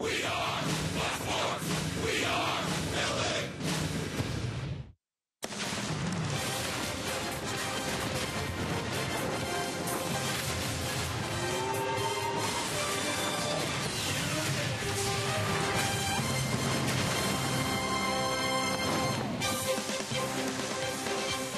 We are Sports. We are Philly.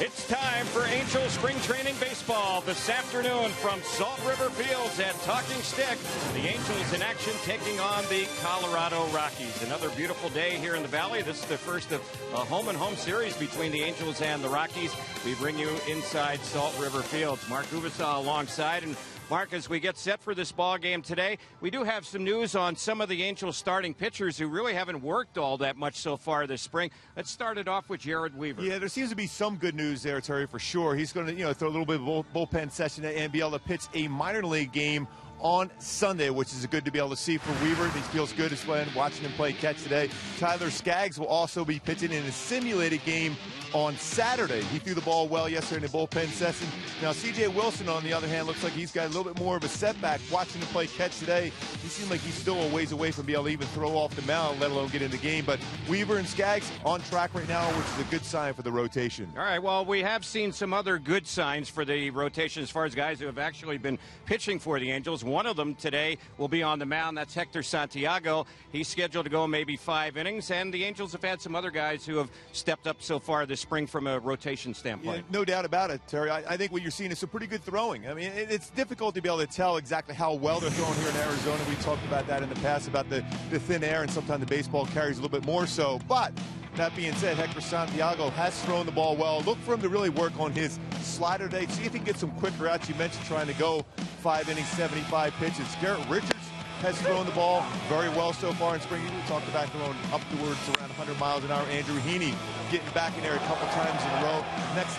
It's time for Angels Spring Training Baseball this afternoon from Salt River Fields at Talking Stick. The Angels in action taking on the Colorado Rockies. Another beautiful day here in the Valley. This is the first of a home-and-home series between the Angels and the Rockies. We bring you inside Salt River Fields. Mark Ubisaw alongside. And Mark, as we get set for this ball game today, we do have some news on some of the Angels starting pitchers who really haven't worked all that much so far this spring. Let's start it off with Jared Weaver. Yeah, there seems to be some good news there, Terry, for sure. He's going to, throw a little bit of bullpen session and be able to pitch a minor league game on Sunday, which is good to be able to see for Weaver. He feels good as well watching him play catch today. Tyler Skaggs will also be pitching in a simulated game on Saturday. He threw the ball well yesterday in the bullpen session. Now, C.J. Wilson, on the other hand, looks like he's got a little bit more of a setback. Watching him play catch today, he seemed like he's still a ways away from being able to even throw off the mound, let alone get in the game. But Weaver and Skaggs on track right now, which is a good sign for the rotation. All right, well, we have seen some other good signs for the rotation as far as guys who have actually been pitching for the Angels. One of them today will be on the mound. That's Hector Santiago. He's scheduled to go maybe 5 innings, and the Angels have had some other guys who have stepped up so far this spring from a rotation standpoint. Yeah, no doubt about it, Terry. I think what you're seeing is some pretty good throwing. I mean, it's difficult to be able to tell exactly how well they're throwing here in Arizona. We talked about that in the past, about the thin air, and sometimes the baseball carries a little bit more so. But that being said, Hector Santiago has thrown the ball well. Look for him to really work on his slider today. See if he can get some quicker outs. You mentioned trying to go 5 innings, 75 pitches. Garrett Richards has thrown the ball very well so far in spring. We talked about throwing upwards around 100 miles an hour. Andrew Heaney getting back in there a couple times in a row.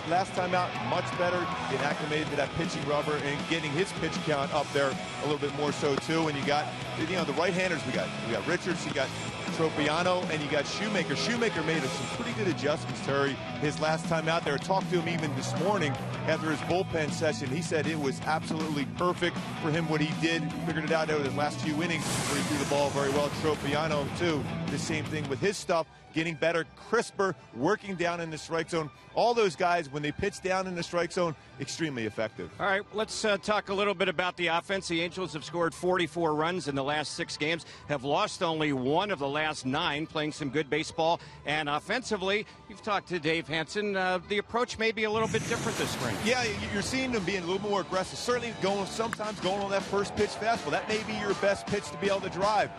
Last time out, much better, getting acclimated to that pitching rubber and getting his pitch count up there a little bit more so too. And you got, the right-handers we got Richards, you got Tropiano, and you got Shoemaker. Shoemaker made some pretty good adjustments, Terry, his last time out there. I talked to him even this morning after his bullpen session. He said it was absolutely perfect for him what he did. Figured it out over his last few innings where he threw the ball very well. Tropiano, too, the same thing with his stuff. Getting better, crisper, working down in the strike zone. All those guys, when they pitch down in the strike zone, extremely effective. All right, let's talk a little bit about the offense. The Angels have scored 44 runs in the last 6 games, have lost only 1 of the last 9, playing some good baseball. And offensively, you've talked to Dave Hansen. The approach may be a little bit different this spring. Yeah, you're seeing them being a little more aggressive. Certainly sometimes going on that first pitch fastball. That may be your best pitch to be able to drive.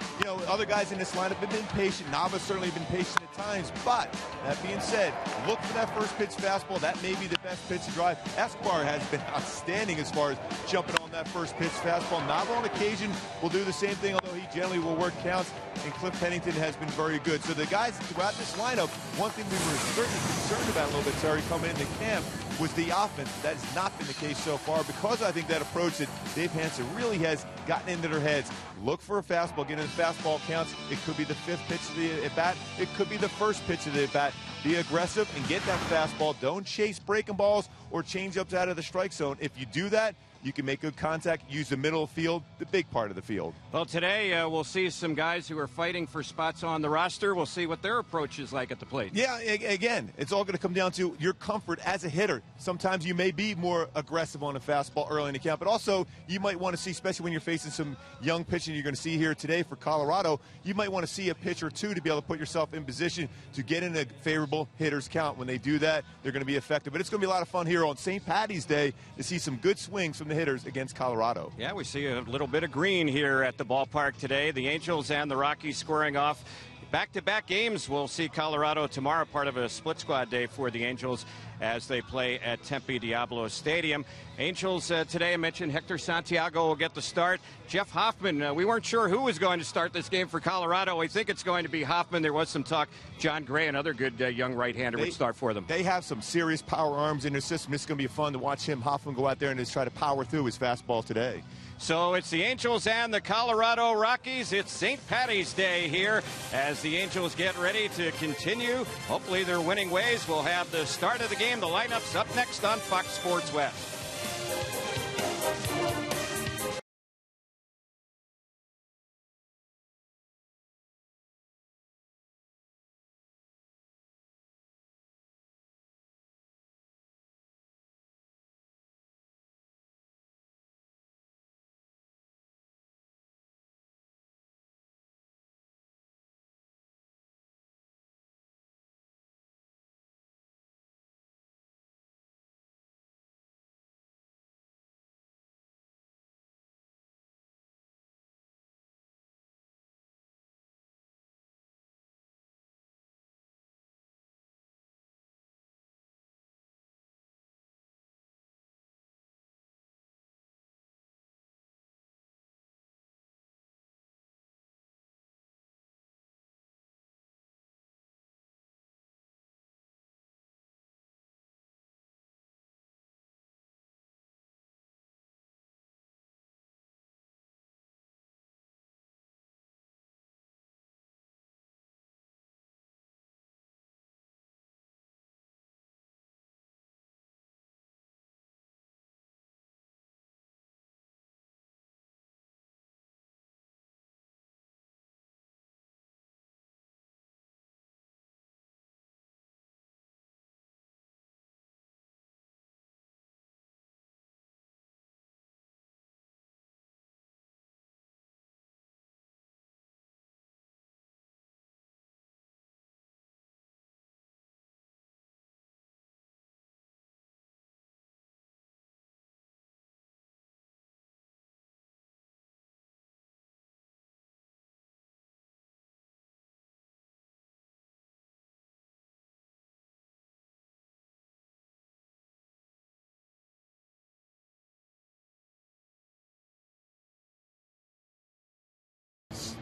Other guys in this lineup have been patient. Nava's certainly been patient at times. But that being said, look for that first pitch fastball. That may be the best pitch to drive. Escobar has been outstanding as far as jumping on that first pitch fastball. Nava on occasion will do the same thing, although he generally will work counts. And Cliff Pennington has been very good. So the guys throughout this lineup, one thing we were certainly concerned about a little bit, Terry, coming into camp, was the offense. That has not been the case so far because I think that approach that Dave Hansen really has gotten into their heads. Look for a fastball, get in fastball counts. It could be the 5th pitch of the at-bat. It could be the first pitch of the at-bat. Be aggressive and get that fastball. Don't chase breaking balls or change-ups out of the strike zone. If you do that, you can make good contact, use the middle of the field, the big part of the field. Well, today we'll see some guys who are fighting for spots on the roster. We'll see what their approach is like at the plate. Yeah, again, it's all going to come down to your comfort as a hitter. Sometimes you may be more aggressive on a fastball early in the count, but also you might want to see, especially when you're facing some young pitching you're going to see here today for Colorado, you might want to see a pitch or two to be able to put yourself in position to get in a favorable hitter's count. When they do that, they're going to be effective. But it's going to be a lot of fun here on St. Paddy's Day to see some good swings from the hitters against Colorado. Yeah, we see a little bit of green here at the ballpark today. The Angels and the Rockies scoring off back-to-back games. We'll see Colorado tomorrow, part of a split squad day for the Angels as they play at Tempe Diablo Stadium. Angels today, I mentioned Hector Santiago will get the start. Jeff Hoffman, we weren't sure who was going to start this game for Colorado. We think it's going to be Hoffman. There was some talk John Gray, another good young right-hander, would start for them. They have some serious power arms in their system. It's going to be fun to watch Hoffman go out there and just try to power through his fastball today. So it's the Angels and the Colorado Rockies. It's St. Paddy's Day here as the Angels get ready to continue. Hopefully their winning ways. We'll have the start of the game. The lineups up next on Fox Sports West.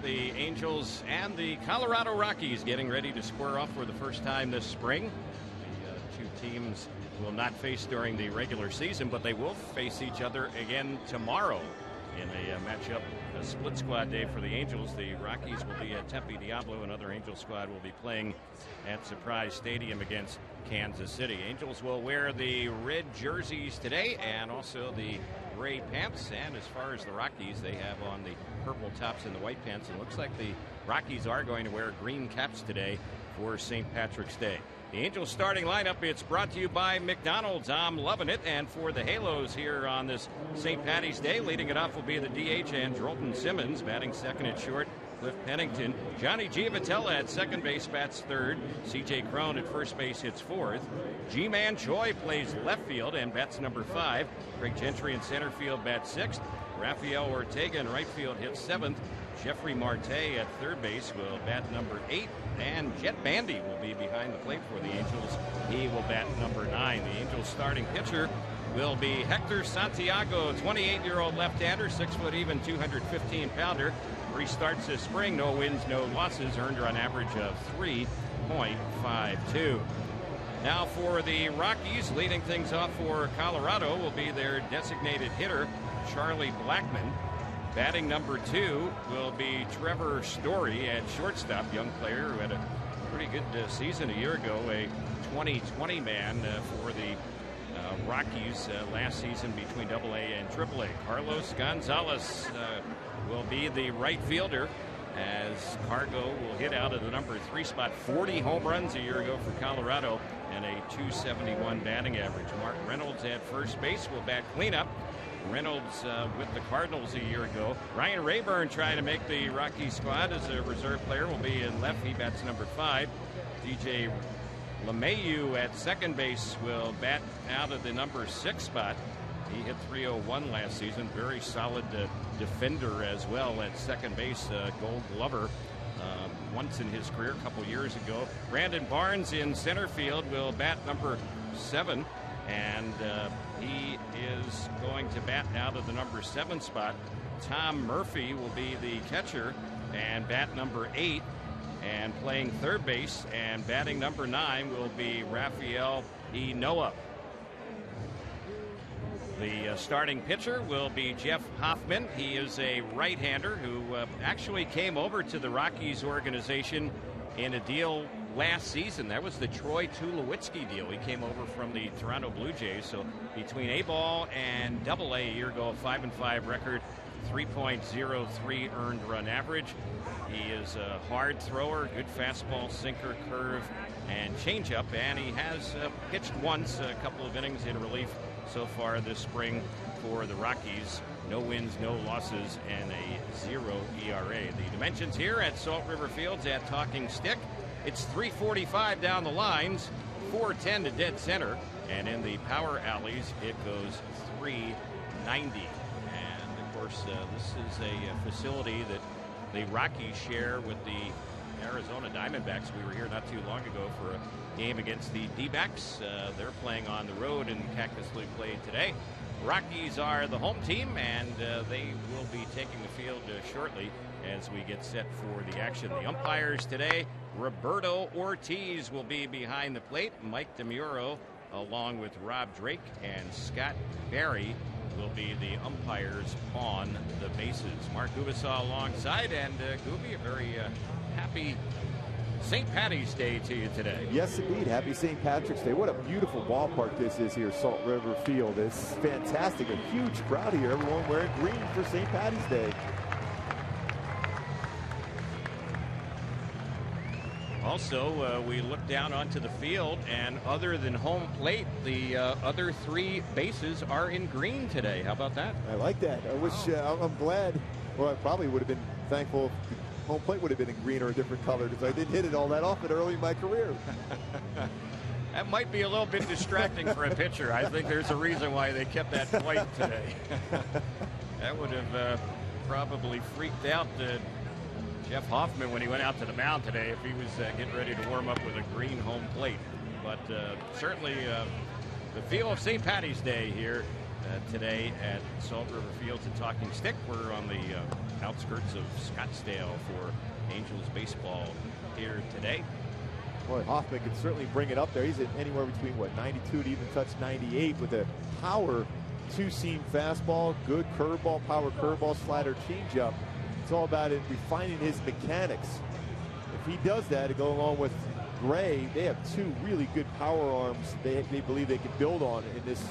the Angels and the Colorado Rockies getting ready to square off for the first time this spring. The two teams will not face during the regular season, but they will face each other again tomorrow in a matchup, a split squad day for the Angels. The Rockies will be at Tempe Diablo. Another Angel squad will be playing at Surprise Stadium against Kansas City. Angels will wear the red jerseys today and also the gray pants. And as far as the Rockies, they have on the purple tops and the white pants. It looks like the Rockies are going to wear green caps today for St. Patrick's Day. The Angels starting lineup, it's brought to you by McDonald's. I'm loving it. And for the Halos here on this St. Patty's Day, leading it off will be the DH and Drolton Simmons, batting second at short. Cliff Pennington. Johnny Giavotella at second base bats third. C.J. Cron at first base hits fourth. G-Man Choi plays left field and bats number 5. Craig Gentry in center field bats sixth. Rafael Ortega in right field hits seventh. Jeffrey Marte at third base will bat number 8. And Jet Bandy will be behind the plate for the Angels. He will bat number 9. The Angels starting pitcher will be Hector Santiago, 28-year-old left-hander, 6 foot even, 215-pounder. He starts this spring, no wins, no losses, earned run average of 3.52. Now for the Rockies, leading things off for Colorado will be their designated hitter, Charlie Blackmon. Batting number 2 will be Trevor Story at shortstop, young player who had a pretty good season a year ago, a 2020 man for the Rockies last season between AA and AAA. Carlos Gonzalez will be the right fielder as Cargo will hit out of the number 3 spot. 40 home runs a year ago for Colorado and a 271 batting average. Mark Reynolds at first base will bat cleanup. Reynolds with the Cardinals a year ago. Ryan Rayburn trying to make the Rockies squad as a reserve player will be in left. He bats number 5. DJ LeMahieu at second base will bat out of the number 6 spot. He hit 301 last season. Very solid defender as well at second base. Gold Glover once in his career a couple years ago. Brandon Barnes in center field will bat number 7. And he is going to bat out of the number 7 spot. Tom Murphy will be the catcher and bat number 8. And playing third base and batting number 9 will be Rafael Noah. The starting pitcher will be Jeff Hoffman. He is a right-hander who actually came over to the Rockies organization in a deal last season. That was the Troy Tulowitzki deal. He came over from the Toronto Blue Jays. So between A-ball and AA a year ago, a 5-5 record, 3.03 earned run average. He is a hard thrower, good fastball, sinker, curve, and changeup. And he has pitched once, a couple of innings in relief so far this spring for the Rockies. No wins, no losses, and a 0 ERA. The dimensions here at Salt River Fields at Talking Stick. It's 345 down the lines, 410 to dead center, and in the power alleys it goes 390. And of course this is a facility that the Rockies share with the Arizona Diamondbacks. We were here not too long ago for a game against the D-backs. They're playing on the road in Cactus League play today. Rockies are the home team, and they will be taking the field shortly as we get set for the action. The umpires today, Roberto Ortiz will be behind the plate. Mike DeMuro, along with Rob Drake and Scott Barry, will be the umpires on the bases. Mark Gubisaw alongside, and Gooby, a very happy St. Patty's Day to you today. Yes, indeed. Happy St. Patrick's Day. What a beautiful ballpark this is here, Salt River Field. It's fantastic. A huge crowd here. Everyone wearing green for St. Patty's Day. Also, we look down onto the field, and other than home plate, the other 3 bases are in green today. How about that? I like that. I wish, I'm glad. Well, I probably would have been thankful if the home plate would have been in green or a different color, because I didn't hit it all that often early in my career. That might be a little bit distracting for a pitcher. I think there's a reason why they kept that white today. That would have probably freaked out Jeff Hoffman when he went out to the mound today if he was getting ready to warm up with a green home plate. But certainly the feel of St. Patty's Day here today at Salt River Fields at Talking Stick. We're on the outskirts of Scottsdale for Angels baseball here today. Boy, Hoffman can certainly bring it up there. He's at anywhere between, 92 to even touch 98 with a power two-seam fastball, good curveball, power curveball, slider, changeup. It's all about it refining his mechanics. If he does that, to go along with Gray, they have two really good power arms they believe they can build on in this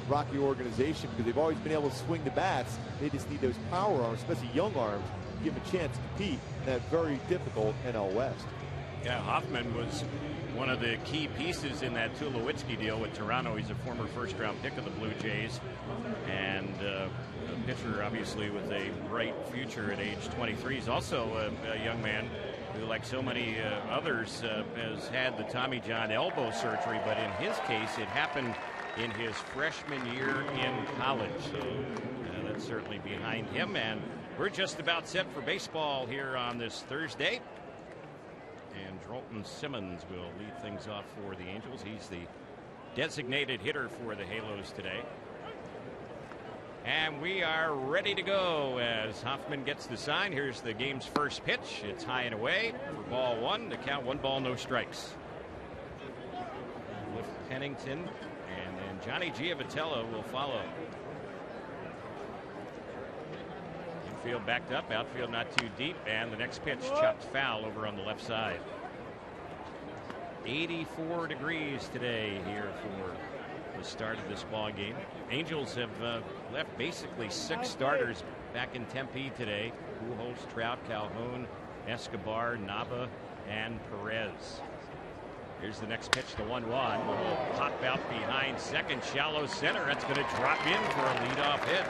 Rocky organization, because they've always been able to swing the bats. They just need those power arms, especially young arms, to give them a chance to compete in that very difficult NL West. Yeah, Hoffman was one of the key pieces in that Tulowitzki deal with Toronto. He's a former first-round pick of the Blue Jays, and a pitcher, obviously, with a bright future at age 23. He's also a young man who, like so many others, has had the Tommy John elbow surgery, but in his case, it happened in his freshman year in college. So that's certainly behind him, and we're just about set for baseball here on this Thursday. And Drolton Simmons will lead things off for the Angels. He's the designated hitter for the Halos today. And we are ready to go as Hoffman gets the sign. Here's the game's first pitch. It's high and away for ball one. The count 1 ball, no strikes. With Pennington, and then Johnny Giavitello will follow. Infield backed up, outfield not too deep, and the next pitch chopped foul over on the left side. 84 degrees today here for the start of this ball game. Angels have left basically 6 starters back in Tempe today. Pujols, Trout, Calhoun, Escobar, Nava, and Perez. Here's the next pitch, the 1-1. Pop out behind second, shallow center. That's going to drop in for a leadoff hit.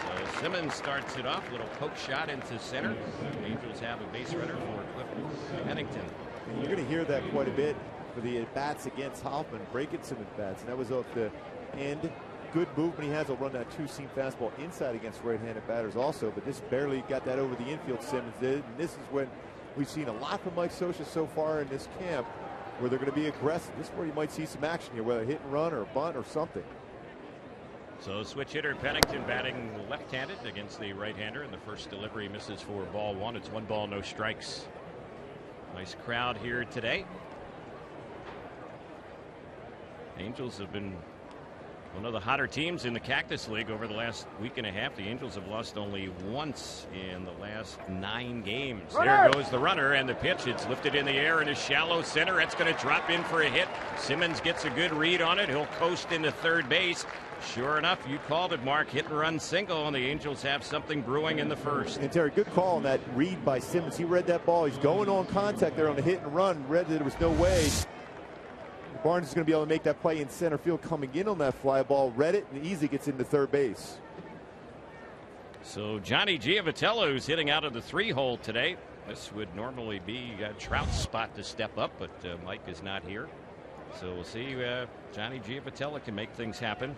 So Simmons starts it off, little poke shot into center. The Angels have a base runner for Cliff Pennington. And you're going to hear that quite a bit for the at-bats against Hoffman, breaking some at-bats. And that was off the end. Good movement he has. He'll run that two-seam fastball inside against right-handed batters also, but this barely got that over the infield, Simmons did. And this is when we've seen a lot from Mike Scioscia so far in this camp, where they're going to be aggressive. This is where you might see some action here, whether hit and run or a bunt or something. So switch hitter Pennington batting left-handed against the right-hander, and the first delivery misses for ball one. It's 1 ball, no strikes. Nice crowd here today. Angels have been one of the hotter teams in the Cactus League over the last week and a half. The Angels have lost only once in the last 9 games. There goes the runner, and the pitch. It's lifted in the air in a shallow center. It's going to drop in for a hit. Simmons gets a good read on it. He'll coast into third base. Sure enough, you called it, Mark. Hit and run single, and the Angels have something brewing in the first. And Terry, good call on that read by Simmons. He read that ball. He's going on contact there on the hit and run. Read that there was no way Barnes is going to be able to make that play in center field coming in on that fly ball. Read it and easily gets into third base. So Johnny Giavitello, who's hitting out of the 3-hole today. This would normally be Trout's spot to step up, but Mike is not here. So we'll see. Johnny Giavitello can make things happen.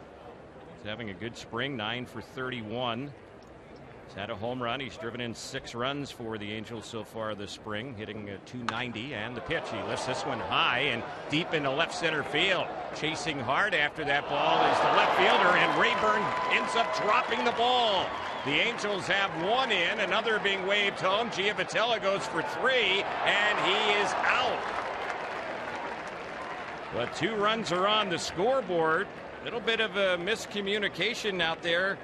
He's having a good spring, 9 for 31. He's had a home run. He's driven in 6 runs for the Angels so far this spring, hitting .290. And the pitch, he lifts this one high and deep into left center field. Chasing hard after that ball is the left fielder, and Rayburn ends up dropping the ball. The Angels have 1 in, another being waved home. Giavitello goes for 3, and he is out. But 2 runs are on the scoreboard. A little bit of a miscommunication out there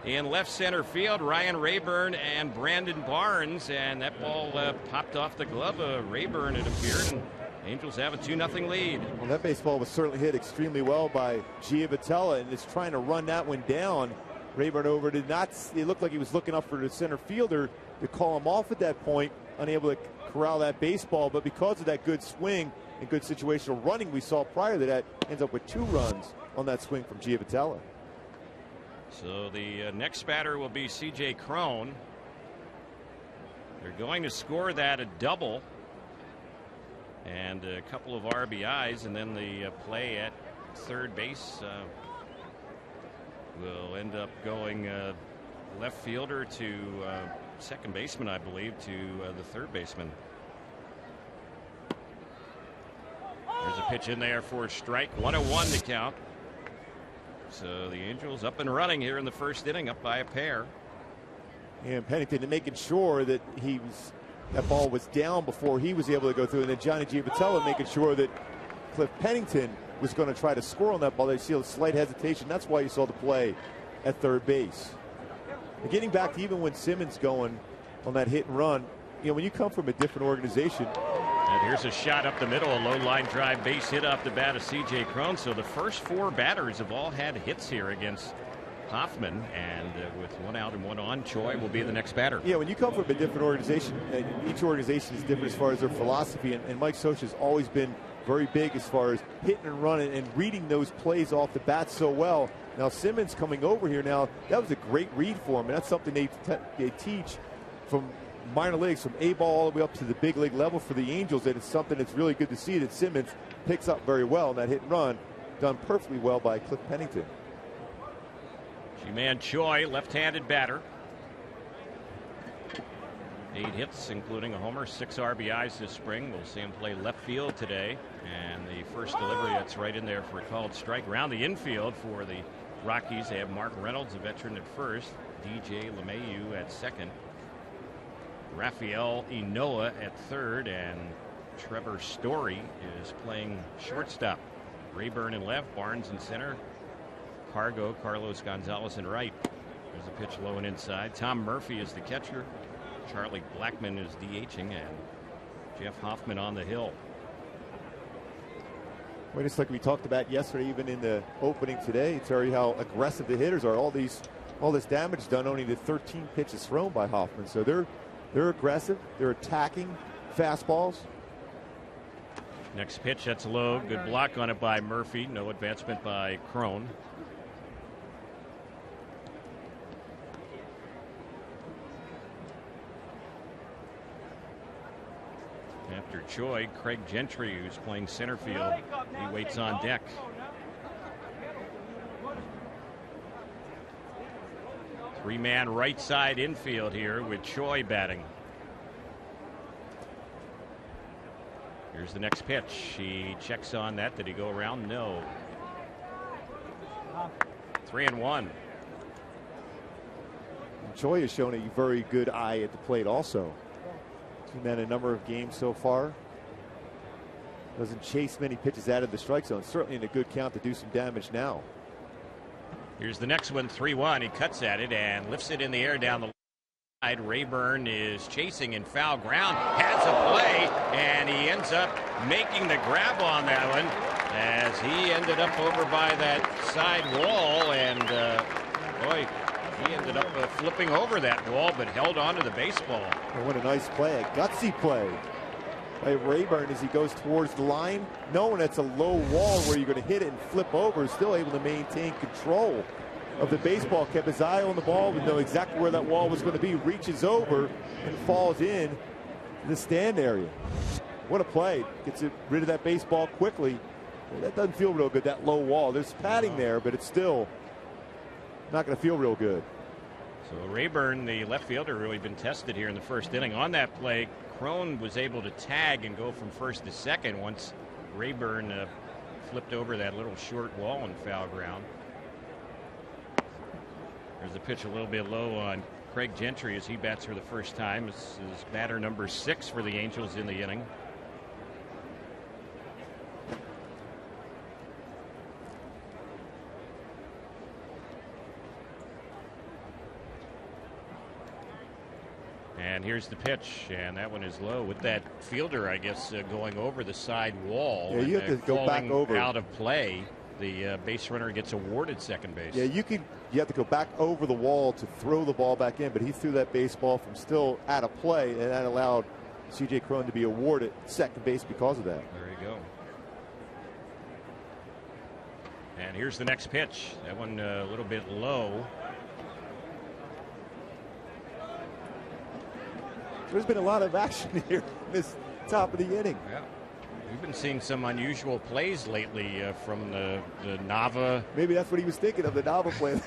in left center field. Ryan Rayburn and Brandon Barnes, and that ball popped off the glove of Rayburn, it appeared, and Angels have a 2-0 lead. Well, that baseball was certainly hit extremely well by Giavitello, and is trying to run that one down. Rayburn over did not. It looked like he was looking up for the center fielder to call him off at that point, unable to corral that baseball. But because of that good swing and good situational running we saw prior to that, ends up with 2 runs on that swing from Giavitello. So the next batter will be C.J. Cron. They're going to score that a double and a couple of RBIs, and then the play at third base will end up going left fielder to second baseman, I believe, to the third baseman. There's a pitch in there for a strike. 1-1 to count. So the Angels up and running here in the first inning, up by a pair. And Pennington making sure that that ball was down before he was able to go through. And then Johnny Giavitello making sure that Cliff Pennington was going to try to score on that ball. They see a slight hesitation. That's why you saw the play at third base. And getting back to even when Simmons going on that hit and run, when you come from a different organization. And here's a shot up the middle, a low line drive base hit off the bat of C.J. Cron. So the first 4 batters have all had hits here against Hoffman, and with 1 out and 1 on, Choi will be the next batter. Yeah, when you come from a different organization, each organization is different as far as their philosophy, and Mike Scioscia has always been very big as far as hitting and running and reading those plays off the bat so well. Now Simmons coming over here now, that was a great read for him, and that's something they teach from minor leagues, from A ball all the way up to the big league level for the Angels, and it's something that's really good to see that Simmons picks up very well in that hit and run, done perfectly well by Cliff Pennington. Ji-Man Choi, left-handed batter. 8 hits, including a homer, 6 RBIs this spring. We'll see him play left field today. And the first delivery, that's right in there for a called strike. Around the infield for the Rockies, they have Mark Reynolds, a veteran, at first. DJ LeMahieu at second. Rafael Inoa at third. And Trevor Story is playing shortstop. Rayburn in left, Barnes in center. Cargo, Carlos Gonzalez in right. There's a pitch low and inside. Tom Murphy is the catcher. Charlie Blackmon is DHing, and Jeff Hoffman on the hill. Well, just like we talked about yesterday, even in the opening today, Terry, how aggressive the hitters are. All this damage done, only the 13 pitches thrown by Hoffman. So they're aggressive. They're attacking fastballs. Next pitch, that's low. Good block on it by Murphy. No advancement by Cron. After Choi, Craig Gentry, who's playing center field, he waits on deck. Three-man right side infield here with Choi batting. Here's the next pitch. He checks on that. Did he go around? No. 3-1. Choi has shown a very good eye at the plate also. Seen that in a number of games so far. Doesn't chase many pitches out of the strike zone. Certainly in a good count to do some damage now. Here's the next one, 3-1. He cuts at it and lifts it in the air down the side. Rayburn is chasing in foul ground. Has a play, and he ends up making the grab on that one as he ended up over by that side wall, and boy, he ended up flipping over that wall, but held on to the baseball. Oh, what a nice play, a gutsy play by Rayburn as he goes towards the line, knowing it's a low wall where you're going to hit it and flip over, still able to maintain control of the baseball, kept his eye on the ball, would know exactly where that wall was going to be, reaches over and falls in the stand area. What a play. Gets rid of that baseball quickly. That doesn't feel real good, that low wall. There's padding there, but it's still not going to feel real good. So Rayburn, the left fielder, really been tested here in the first inning. On that play, Cron was able to tag and go from first to second once Rayburn flipped over that little short wall in foul ground. There's a pitch a little bit low on Craig Gentry as he bats for the first time. This is batter number 6 for the Angels in the inning. And here's the pitch, and that one is low with that fielder, I guess, going over the side wall. Yeah, you have to go back over. Out of play. The base runner gets awarded second base. Yeah, you have to go back over the wall to throw the ball back in, but he threw that baseball from still out of play, and that allowed C.J. Cron to be awarded second base because of that. There you go. And here's the next pitch. That one a little bit low. There's been a lot of action here in this top of the inning. Yeah. We've been seeing some unusual plays lately from the Nava. Maybe that's what he was thinking of, the Nava play.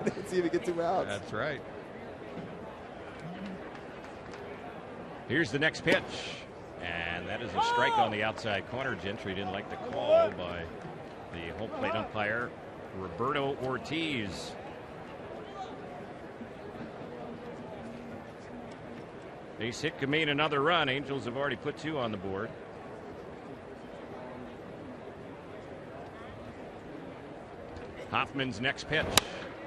Didn't see if he get 2 outs. That's right. Here's the next pitch. And that is a strike on the outside corner. Gentry didn't like the call by the home plate umpire. Roberto Ortiz. Base hit could mean another run. Angels have already put 2 on the board. Hoffman's next pitch.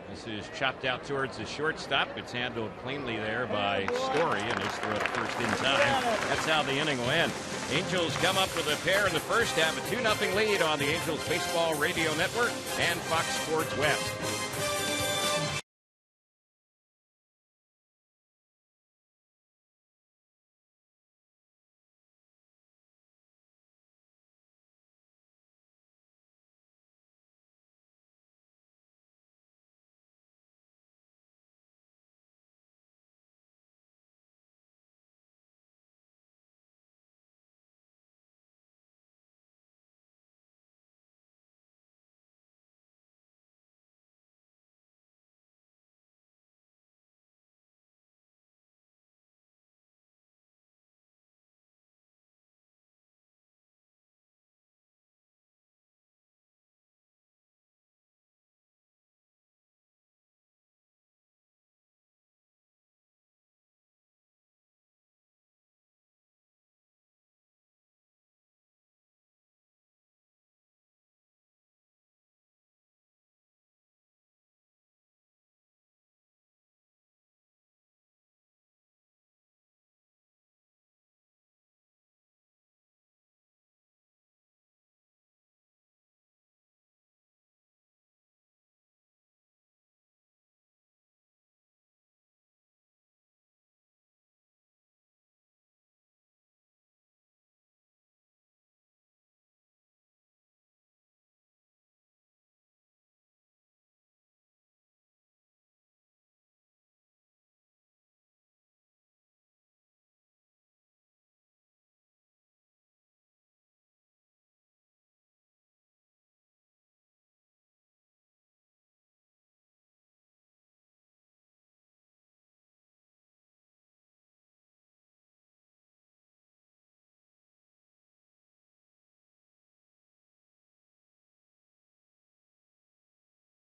This is chopped out towards the shortstop. It's handled cleanly there by Story, and he's thrown it first in time. That's how the inning will end. Angels come up with a pair in the first half, a 2-0 lead on the Angels Baseball Radio Network and Fox Sports West.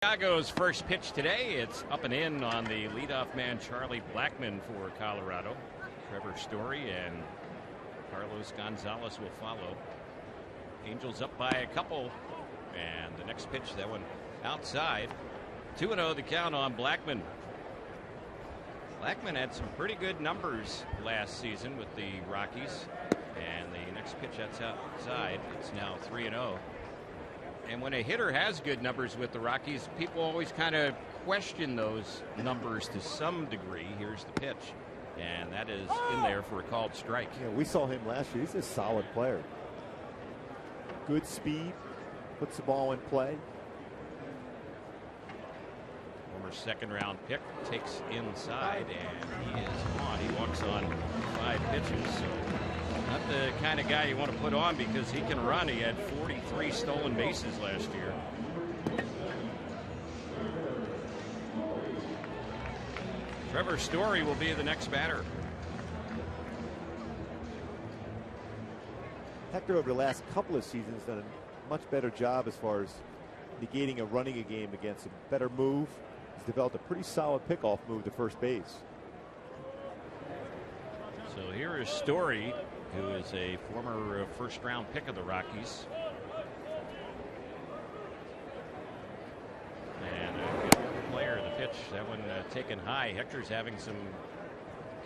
Santiago's first pitch today. It's up and in on the leadoff man Charlie Blackmon for Colorado. Trevor Story and Carlos Gonzalez will follow. Angels up by a couple, and the next pitch, that one outside. 2-0 the count on Blackmon. Blackmon had some pretty good numbers last season with the Rockies, and the next pitch, that's outside. It's now 3-0. And when a hitter has good numbers with the Rockies, people always kind of question those numbers to some degree. Here's the pitch, and that is in there for a called strike. Yeah, we saw him last year. He's a solid player. Good speed, puts the ball in play. Former second-round pick takes inside, and he is on. He walks on 5 pitches, so not the kind of guy you want to put on because he can run. He had 43 stolen bases last year. Trevor Story will be the next batter. Hector over the last couple of seasons done a much better job as far as negating a running a game against a better move. He's developed a pretty solid pickoff move to first base. So here is Story, who is a former first-round pick of the Rockies. And a good player, the pitch, that one taken high. Hector's having some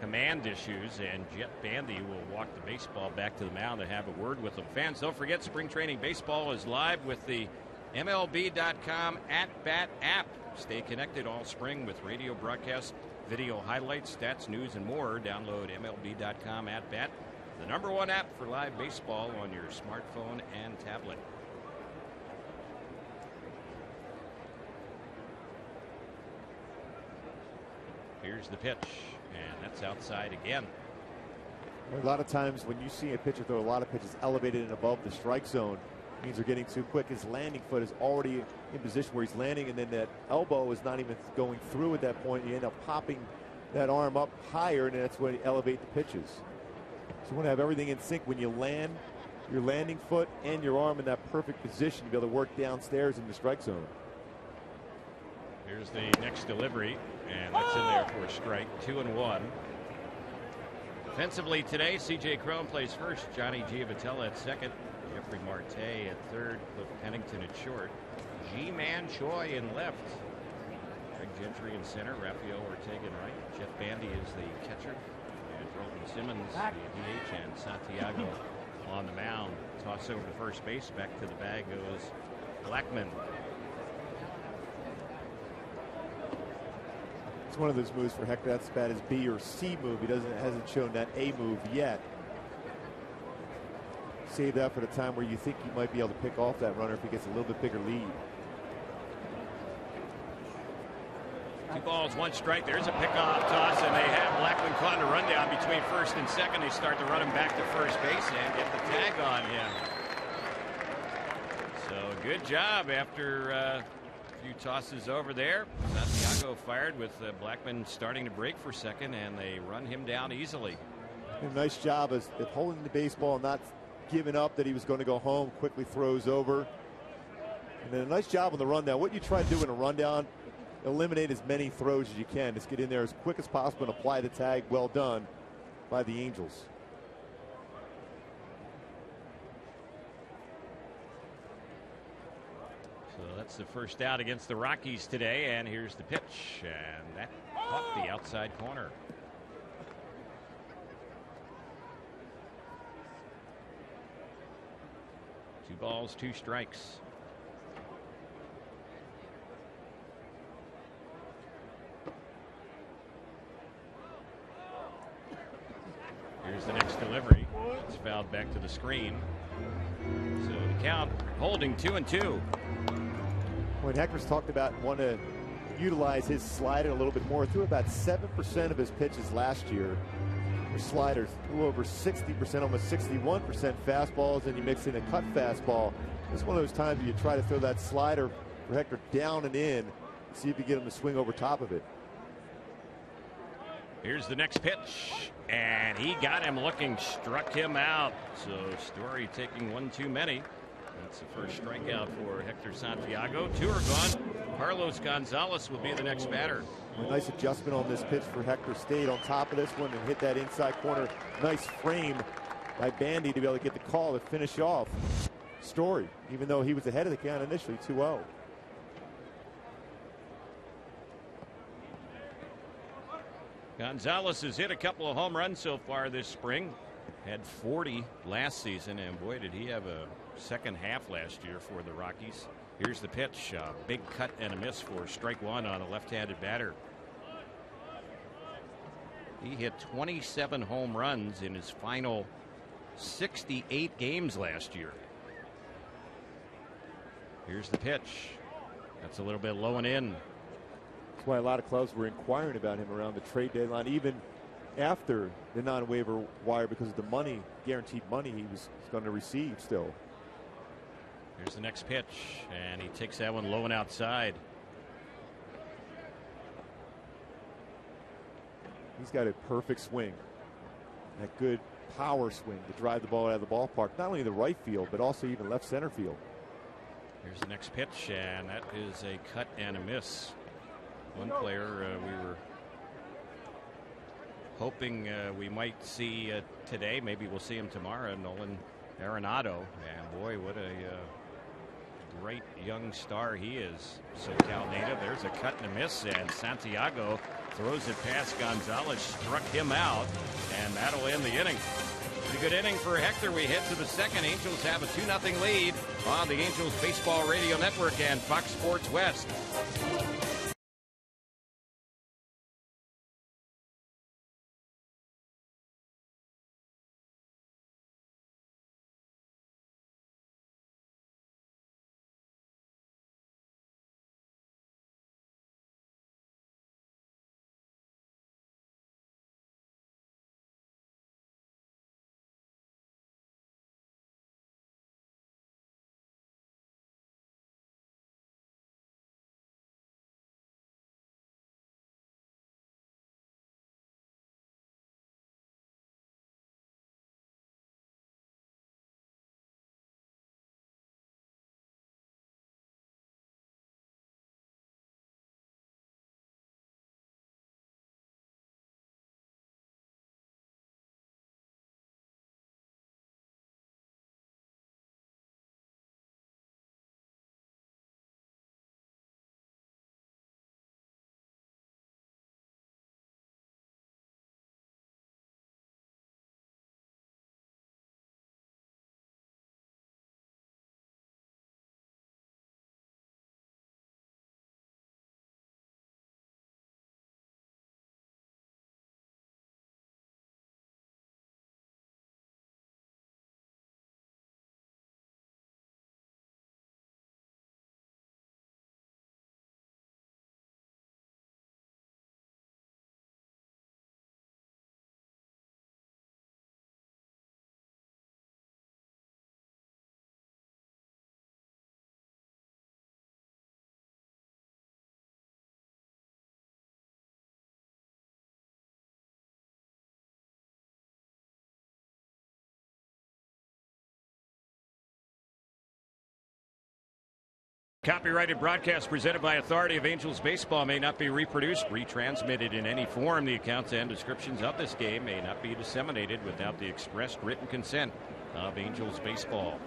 command issues, and Jet Bandy will walk the baseball back to the mound and have a word with them. Fans, don't forget, Spring Training Baseball is live with the MLB.com at-bat app. Stay connected all spring with radio broadcasts, video highlights, stats, news, and more. Download MLB.com at-bat, the #1 app for live baseball on your smartphone and tablet. Here's the pitch, and that's outside again. A lot of times when you see a pitcher throw a lot of pitches elevated and above the strike zone, it means they're getting too quick. His landing foot is already in position where he's landing, and then that elbow is not even going through at that point. You end up popping that arm up higher, and that's when you elevate the pitches. So you want to have everything in sync when you land, your landing foot and your arm in that perfect position to be able to work downstairs in the strike zone. Here's the next delivery, and that's in there for a strike. 2-1. Defensively today, C.J. Cron plays first. Johnny Giavotella at second. Jeffrey Marte at third. Cliff Pennington at short. G-Man Choi in left. Greg Gentry in center. Rafael Ortega in right. Jeff Bandy is the catcher. And Rolton Simmons, the DH, and Santiago on the mound. Toss over to first base. Back to the bag goes Blackman. It's one of those moves for Hector. That's about his B or C move. He hasn't shown that A move yet. Save that for the time where you think you might be able to pick off that runner if he gets a little bit bigger lead. 2 balls, 1 strike. There's a pickoff toss, and they have Blackman caught in a rundown between first and second. They start to run him back to first base and get the tag on him. So good job after a few tosses over there. Santiago fired with Blackman starting to break for second, and they run him down easily. A nice job of holding the baseball and not giving up that he was going to go home. Quickly throws over. And then a nice job on the rundown. What you try to do in a rundown, eliminate as many throws as you can. Just get in there as quick as possible and apply the tag. Well done by the Angels. So that's the first out against the Rockies today, and here's the pitch, and that caught the outside corner. Two balls, 2 strikes. Here's the next delivery. It's fouled back to the screen. So the count holding 2-2. When Hector's talked about wanting to utilize his slider a little bit more, threw about 7% of his pitches last year were sliders, a little over 60%, almost 61% fastballs, and you mix in a cut fastball. It's one of those times where you try to throw that slider for Hector down and in, see if you get him to swing over top of it. Here's the next pitch, and he got him looking, struck him out. So Story taking 1 too many. That's the first strikeout for Hector Santiago. 2 are gone. Carlos Gonzalez will be the next batter. A nice adjustment on this pitch for Hector. Stayed on top of this one and hit that inside corner. Nice frame by Bandy to be able to get the call to finish off Story, even though he was ahead of the count initially, 2-0. Gonzalez has hit a couple of home runs so far this spring. Had 40 last season, and boy, did he have a second half last year for the Rockies. Here's the pitch. Big cut and a miss for strike 1 on a left-handed batter. He hit 27 home runs in his final 68 games last year. Here's the pitch. That's a little bit low and in. That's why a lot of clubs were inquiring about him around the trade deadline, even after the non-waiver wire, because of the money, guaranteed money he was going to receive still. Here's the next pitch, and he takes that one low and outside. He's got a perfect swing. That good power swing to drive the ball out of the ballpark, not only the right field, but also even left center field. Here's the next pitch, and that is a cut and a miss. One player we were hoping we might see today, maybe we'll see him tomorrow, Nolan Arenado. And boy, what a great young star he is. SoCal native. There's a cut and a miss, and Santiago throws it past Gonzalez, struck him out, and that'll end the inning. Pretty good inning for Hector. We head to the second. Angels have a 2-0 lead on the Angels Baseball Radio Network and Fox Sports West. Copyrighted broadcast presented by authority of Angels Baseball may not be reproduced, retransmitted in any form. The accounts and descriptions of this game may not be disseminated without the expressed written consent of Angels Baseball.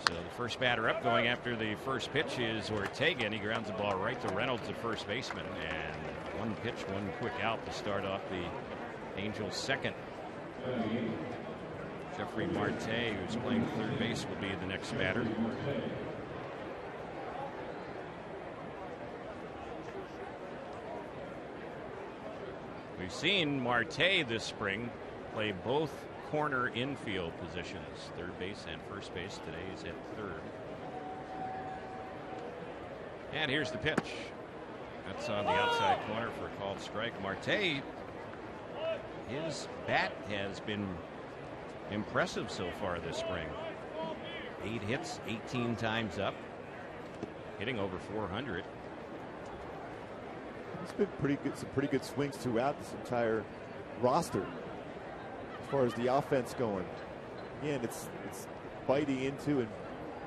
So the first batter up going after the first pitch is Ortega, and he grounds the ball right to Reynolds, the first baseman. And one pitch, one quick out to start off the Angels' second. Jeffrey Marte, who's playing third base, will be the next batter. We've seen Marte this spring play both corner infield positions, third base and first base. Today he's at third. And here's the pitch. That's on the outside corner for a called strike. Marte, his bat has been impressive so far this spring. 8 hits, 18 times up, hitting over 400. It's been pretty good, some pretty good swings throughout this entire roster as far as the offense going. Again, it's biting into and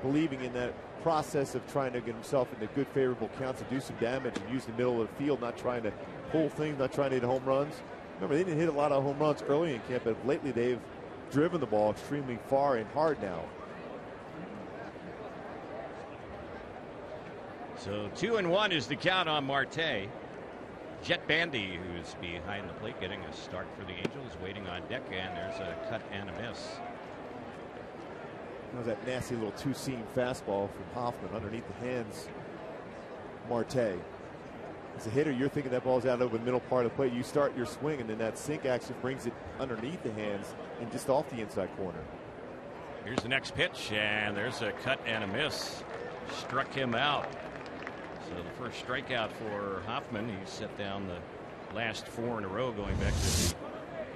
believing in that process of trying to get himself into good favorable counts and do some damage and use the middle of the field, not trying to pull things, not trying to hit home runs. Remember, they didn't hit a lot of home runs early in camp, but lately they've driven the ball extremely far and hard now. So 2-1 is the count on Marte. Jet Bandy, who's behind the plate, getting a start for the Angels, waiting on deck, and there's a cut and a miss. That was that nasty little two-seam fastball from Hoffman underneath the hands. Marte. As a hitter, you're thinking that ball's out over the middle part of the plate. You start your swing, and then that sink action brings it underneath the hands and just off the inside corner. Here's the next pitch, and there's a cut and a miss. Struck him out. So the first strikeout for Hoffman. He's set down the last 4 in a row going back to the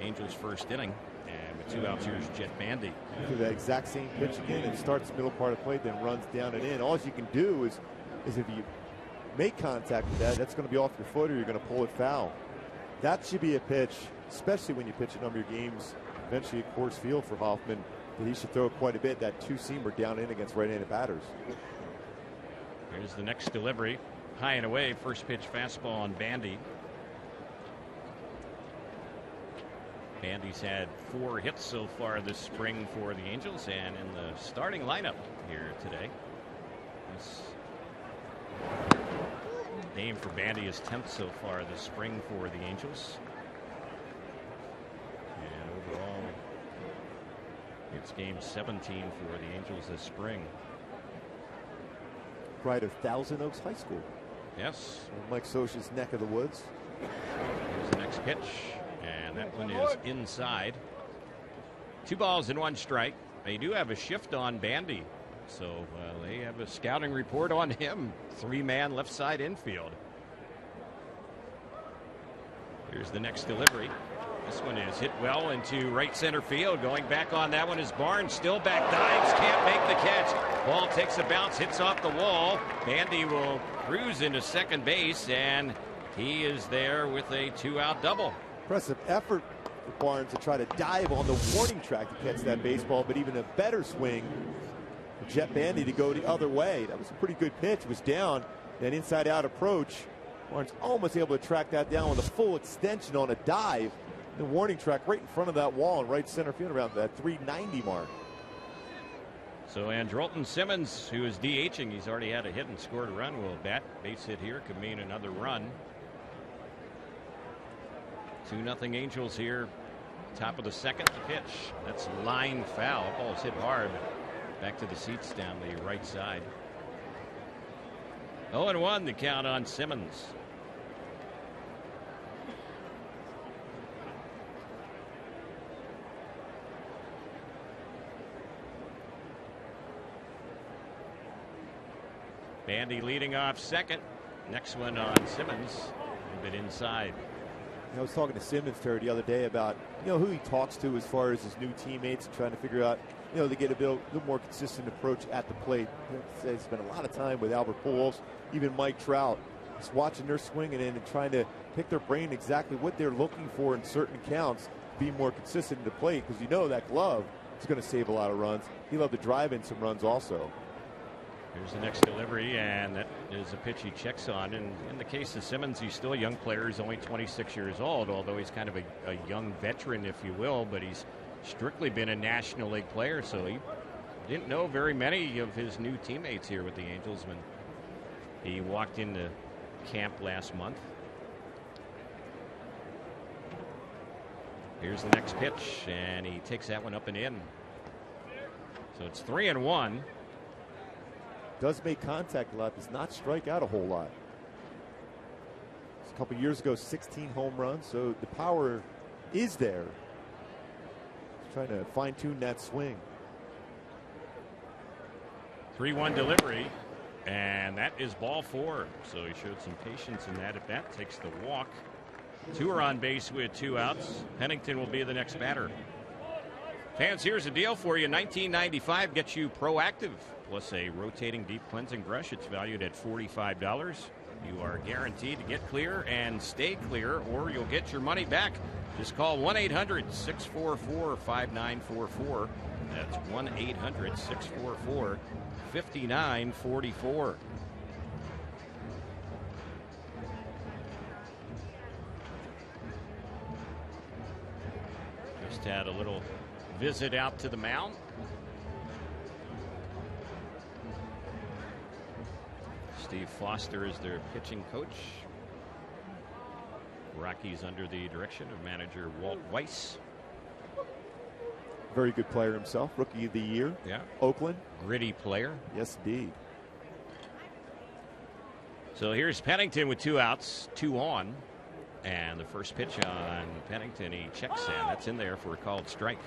Angels' first inning. And with 2 outs, here's Jet Bandy. Do that exact same pitch again and starts the middle part of the plate, then runs down and in. All you can do is if you make contact with that, that's going to be off your foot or you're going to pull it foul. That should be a pitch, especially when you pitch a number of games, eventually at Coors Field for Hoffman, that he should throw quite a bit. That two-seamer down in against right-handed batters. Here's the next delivery. High and away. First pitch fastball on Bandy. Bandy's had 4 hits so far this spring for the Angels and in the starting lineup here today. This name for Bandy is 10th so far this spring for the Angels. And overall, it's game 17 for the Angels this spring. Right of Thousand Oaks High School. Yes. Mike Scioscia's neck of the woods. Here's the next pitch, and that one is inside. 2 balls and 1 strike. They do have a shift on Bandy, so they have a scouting report on him. 3-man left side infield. Here's the next delivery. This one is hit well into right center field. Going back on that one is Barnes. Still back, dives, can't make the catch. Ball takes a bounce, hits off the wall. Bandy will cruise into second base, and he is there with a 2-out double. Impressive effort for Barnes to try to dive on the warning track to catch that baseball, but even a better swing for Jet Bandy to go the other way. That was a pretty good pitch. It was down, that inside-out approach. Barnes almost able to track that down with a full extension on a dive. The warning track right in front of that wall in right center field around that 390 mark. So Andrelton Simmons, who is DHing, he's already had a hit and scored a run, will bat. Base hit here could mean another run. 2-0 Angels here. Top of the second. The pitch. That's line foul. Ball's hit hard. Back to the seats down the right side. 0-1 the count on Simmons. Bandy leading off second. Next one on Simmons. A bit inside. I was talking to Simmons the other day about who he talks to as far as his new teammates and trying to figure out to get a little more consistent approach at the plate. He spent a lot of time with Albert Pujols, even Mike Trout, just watching their swinging in and trying to pick their brain exactly what they're looking for in certain counts, be more consistent in the plate because that glove is going to save a lot of runs. He'll have to drive in some runs also. Here's the next delivery, and that is a pitch he checks on. And in the case of Simmons, he's still a young player. He's only 26 years old, although he's kind of a young veteran, if you will. But he's strictly been a National League player, so he didn't know very many of his new teammates here with the Angels when he walked into camp last month. Here's the next pitch, and he takes that one up and in. So it's 3-1. Does make contact a lot, does not strike out a whole lot. A couple years ago, 16 home runs, so the power is there. He's trying to fine-tune that swing. 3-1 delivery, and that is ball 4. So he showed some patience in that. At bat, takes the walk. 2 are on base with 2 outs. Pennington will be the next batter. Fans, here's a deal for you. $19.95 gets you Proactive plus a rotating deep cleansing brush. It's valued at $45. You are guaranteed to get clear and stay clear, or you'll get your money back. Just call 1-800-644-5944. That's 1-800-644-5944. Just had a little visit out to the mound. Steve Foster is their pitching coach. Rockies under the direction of manager Walt Weiss. Very good player himself. Rookie of the year. Yeah. Oakland. Gritty player. Yes, indeed. So here's Pennington with 2 outs, 2 on. And the first pitch on Pennington, he checks in. That's in there for a called strike.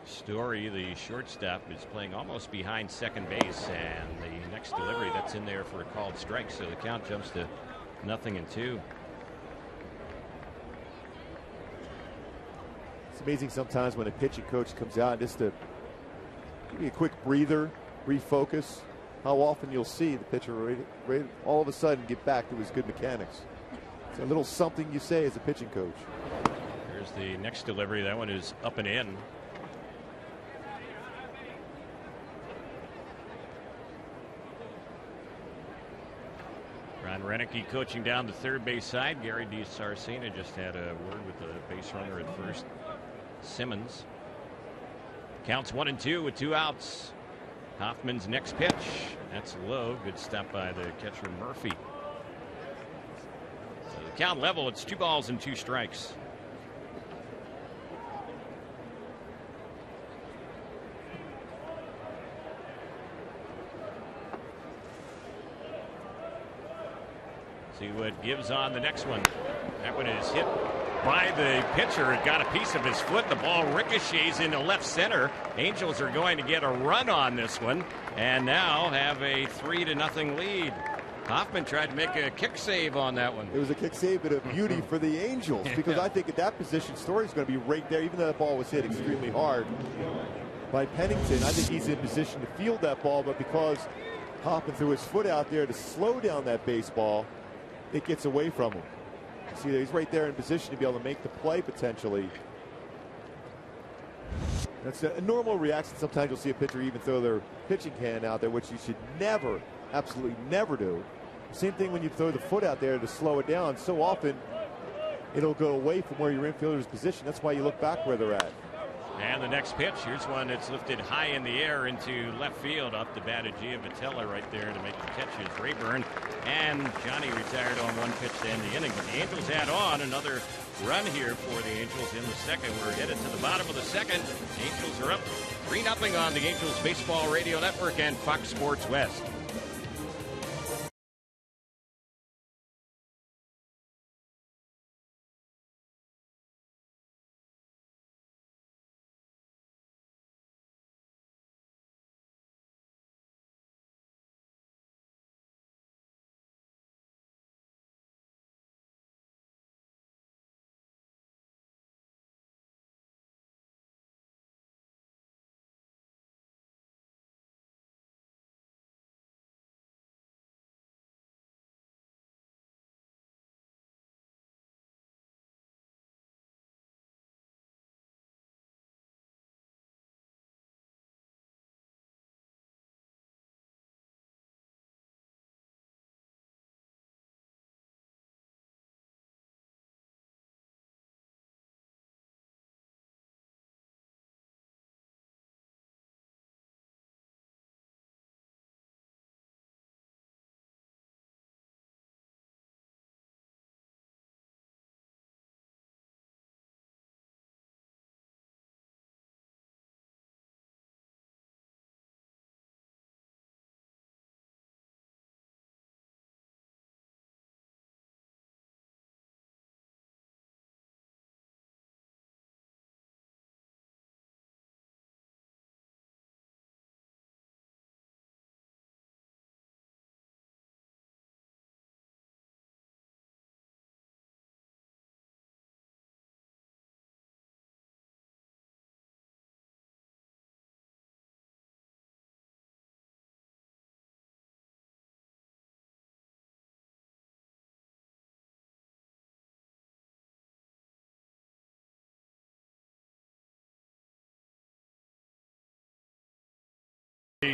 Story, the shortstop, is playing almost behind second base, and the next delivery, that's in there for a called strike. So the count jumps to 0-2. It's amazing sometimes when a pitching coach comes out just to give you a quick breather, refocus, how often you'll see the pitcher ready all of a sudden get back to his good mechanics. It's a little something you say as a pitching coach. Here's the next delivery. That one is up and in. Ron Renicky coaching down the third base side. Gary DiSarcina just had a word with the base runner at first, Simmons. Counts 1-2 with 2 outs. Hoffman's next pitch. That's low. Good stop by the catcher Murphy. So the count level, it's 2 balls and 2 strikes. See what gives on the next one. That one is hit by the pitcher. It got a piece of his foot. The ball ricochets into left center. Angels are going to get a run on this one and now have a 3-0 lead. Hoffman tried to make a kick save on that one. It was a kick save, but a beauty for the Angels, because I think at that position, Story's going to be right there, even though that ball was hit extremely hard by Pennington. I think he's in position to field that ball, but because Hoffman threw his foot out there to slow down that baseball, it gets away from him. See, he's right there in position to be able to make the play potentially. That's a normal reaction. Sometimes you'll see a pitcher even throw their pitching hand out there, which you should never, absolutely never do. Same thing when you throw the foot out there to slow it down. So often it'll go away from where your infielder's position. That's why you look back where they're at. And the next pitch, here's one that's lifted high in the air into left field off the bat of Giavotella right there to make the catches. Rayburn and Johnny retired on 1 pitch to end the inning. But the Angels add on another run here for the Angels in the second. We're headed to the bottom of the second. Angels are up 3-0 on the Angels Baseball Radio Network and Fox Sports West.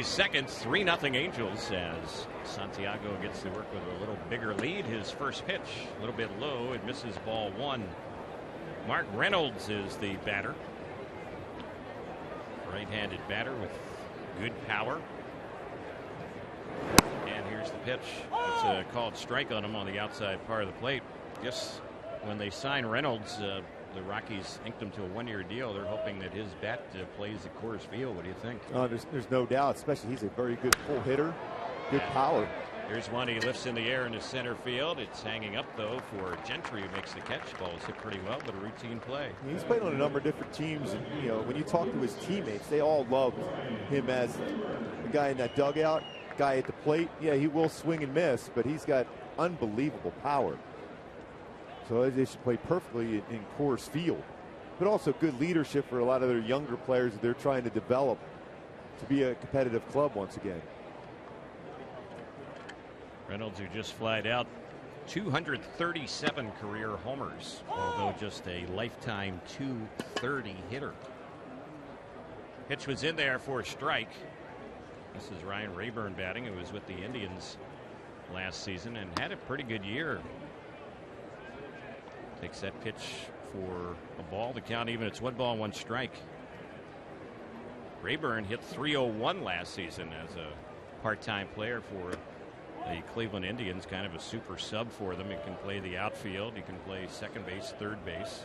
Second, 3-0 Angels as Santiago gets to work with a little bigger lead. His first pitch, a little bit low. It misses ball one. Mark Reynolds is the batter. Right-handed batter with good power. And here's the pitch. It's a called strike on him on the outside part of the plate. Just when they signed Reynolds, the Rockies inked him to a one-year deal. They're hoping that his bat plays at Coors Field. What do you think? There's no doubt, especially he's a very good pull hitter, good power. Here's one he lifts in the air into center field. It's hanging up, though, for Gentry, who makes the catch. Ball is hit pretty well, but a routine play. He's played on a number of different teams. And, you know, when you talk to his teammates, they all love him as the guy in that dugout, guy at the plate. Yeah, he will swing and miss, but he's got unbelievable power. So they should play perfectly in Coors Field. But also good leadership for a lot of their younger players that they're trying to develop to be a competitive club once again. Reynolds, who just flied out 237 career homers, although just a lifetime 230 hitter. Pitch was in there for a strike. This is Ryan Rayburn batting, who was with the Indians last season and had a pretty good year. Takes that pitch for a ball. The count even. It's 1-1 strike. Rayburn hit .301 last season as a part-time player for the Cleveland Indians, kind of a super sub for them. He can play the outfield. He can play second base, third base.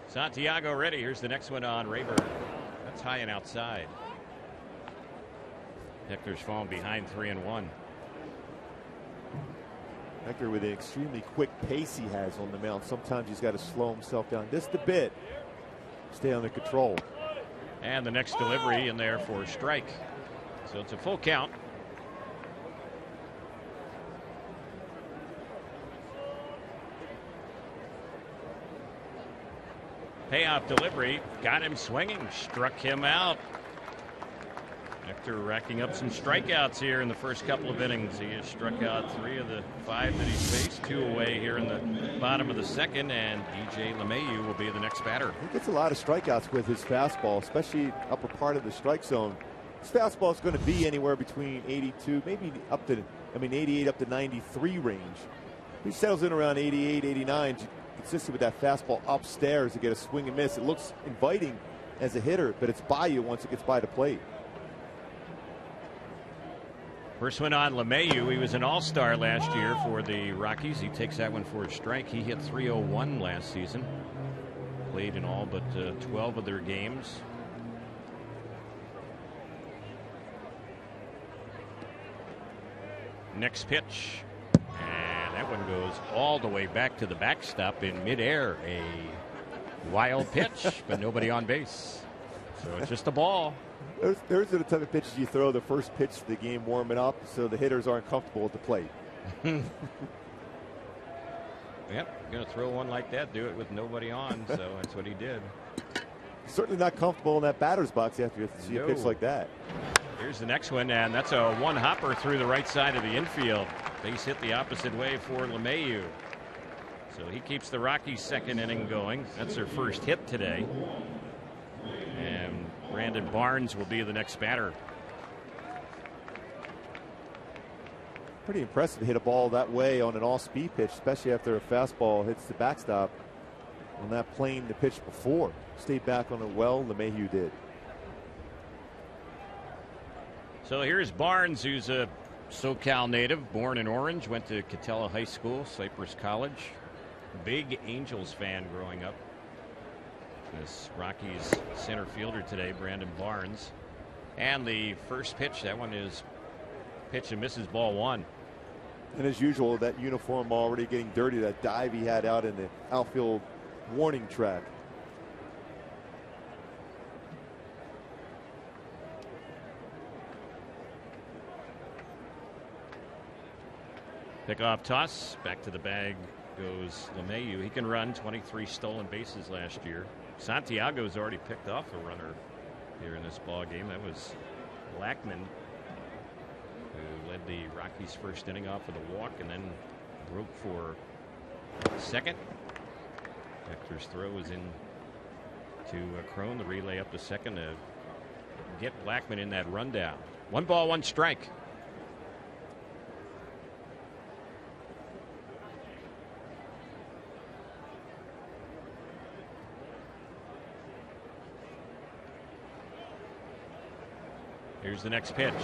Santiago ready. Here's the next one on Rayburn. That's high and outside. Hector's fallen behind 3-1. Hector with an extremely quick pace he has on the mound. Sometimes he's got to slow himself down just a bit. Stay under control. And the next delivery in there for a strike. So it's a full count. Payoff delivery. Got him swinging. Struck him out. Hector racking up some strikeouts here in the first couple of innings. He has struck out 3 of the 5 that he's faced. 2 away here in the bottom of the second, and DJ LeMahieu will be the next batter. He gets a lot of strikeouts with his fastball, especially upper part of the strike zone. His fastball is going to be anywhere between 82, maybe up to, 88 up to 93 range. He settles in around 88, 89, consistent with that fastball upstairs to get a swing and miss. It looks inviting as a hitter, but it's by you once it gets by the plate. First one on LeMahieu. He was an all-star last year for the Rockies. He takes that one for a strike. He hit .301 last season. Played in all but 12 of their games. Next pitch. And that one goes all the way back to the backstop in midair. A wild pitch, but nobody on base. So it's just a ball. Those are the type of pitches you throw the first pitch of the game warming up so the hitters aren't comfortable at the plate. Yep, going to throw one like that, do it with nobody on, so that's what he did. Certainly not comfortable in that batter's box after you see a pitch like that. Here's the next one, and that's a one-hopper through the right side of the infield. Base hit the opposite way for LeMahieu. So he keeps the Rockies' second inning going. That's their first hit today. And Brandon Barnes will be the next batter. Pretty impressive to hit a ball that way on an all-speed pitch, especially after a fastball hits the backstop on that plane the pitch before. Stayed back on it well. LeMahieu did. So here's Barnes, who's a SoCal native, born in Orange, went to Catella High School, Cypress College. Big Angels fan growing up. This Rockies center fielder today, Brandon Barnes. And the first pitch, that one is pitch and misses, ball one. And as usual, that uniform already getting dirty, that dive he had out in the outfield warning track. Pickoff toss, back to the bag goes LeMahieu. He can run, 23 stolen bases last year. Santiago's already picked off a runner here in this ball game. That was Lackman, who led the Rockies' first inning off with a walk and then broke for second. Hector's throw was in To Crone, the relay up to second to get Blackman in that rundown. 1 ball, 1 strike. Here's the next pitch.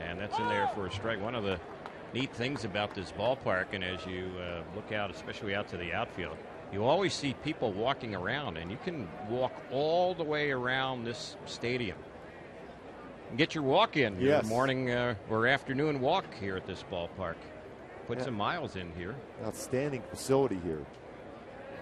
And that's in there for a strike. One of the neat things about this ballpark, and as you look out, especially out to the outfield, you always see people walking around, and you can walk all the way around this stadium and get your walk in. Yes. Your morning or afternoon walk here at this ballpark. Put some miles in here. Outstanding facility here.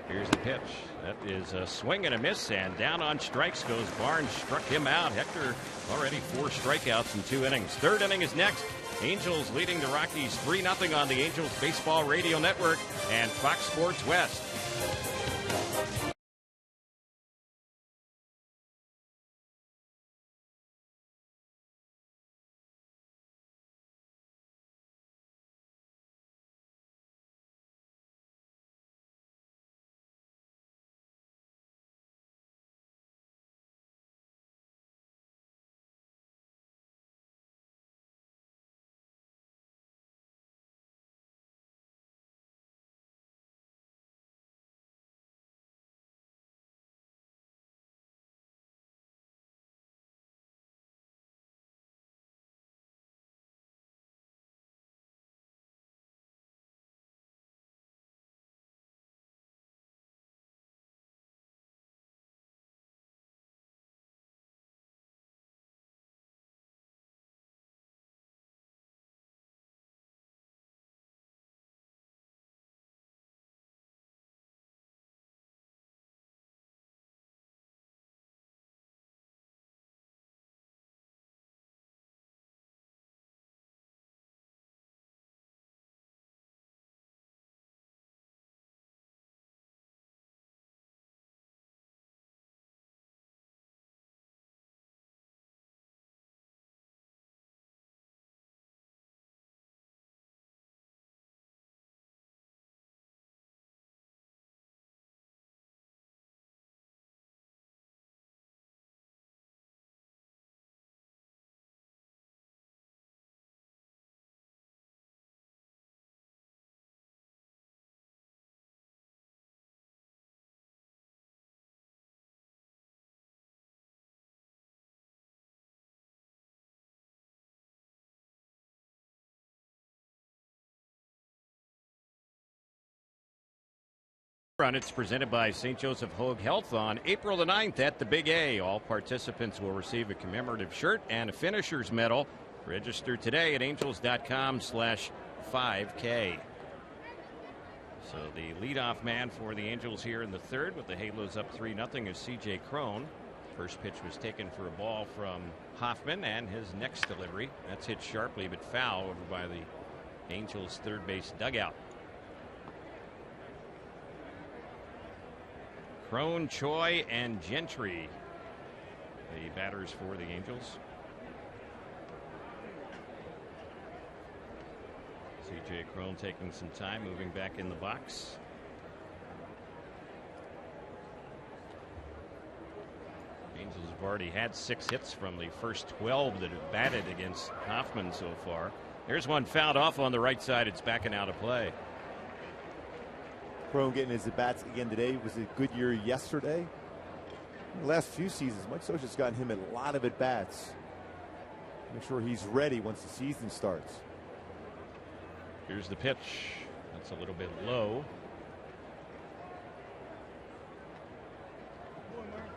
Here's the pitch. That is a swing and a miss, and down on strikes goes Barnes. Struck him out. Hector already 4 strikeouts in 2 innings. 3rd inning is next. Angels leading the Rockies 3-0 on the Angels Baseball Radio Network and Fox Sports West. It's presented by St. Joseph Hoag Health on April the 9th at the Big A. All participants will receive a commemorative shirt and a finisher's medal. Register today at angels.com/5K. So the leadoff man for the Angels here in the 3rd with the Halos up 3-0 is C.J. Crone. First pitch was taken for a ball from Hoffman, and his next delivery, that's hit sharply but foul over by the Angels' third base dugout. Crone, Choi, and Gentry, the batters for the Angels. C.J. Crone taking some time, moving back in the box. Angels have already had 6 hits from the first 12 that have batted against Hoffman so far. There's one fouled off on the right side. It's backing out of play. Crone getting his at-bats again today. Was a good year yesterday. In the last few seasons, Mike Scioscia's gotten him a lot of at-bats. Make sure he's ready once the season starts. Here's the pitch. That's a little bit low.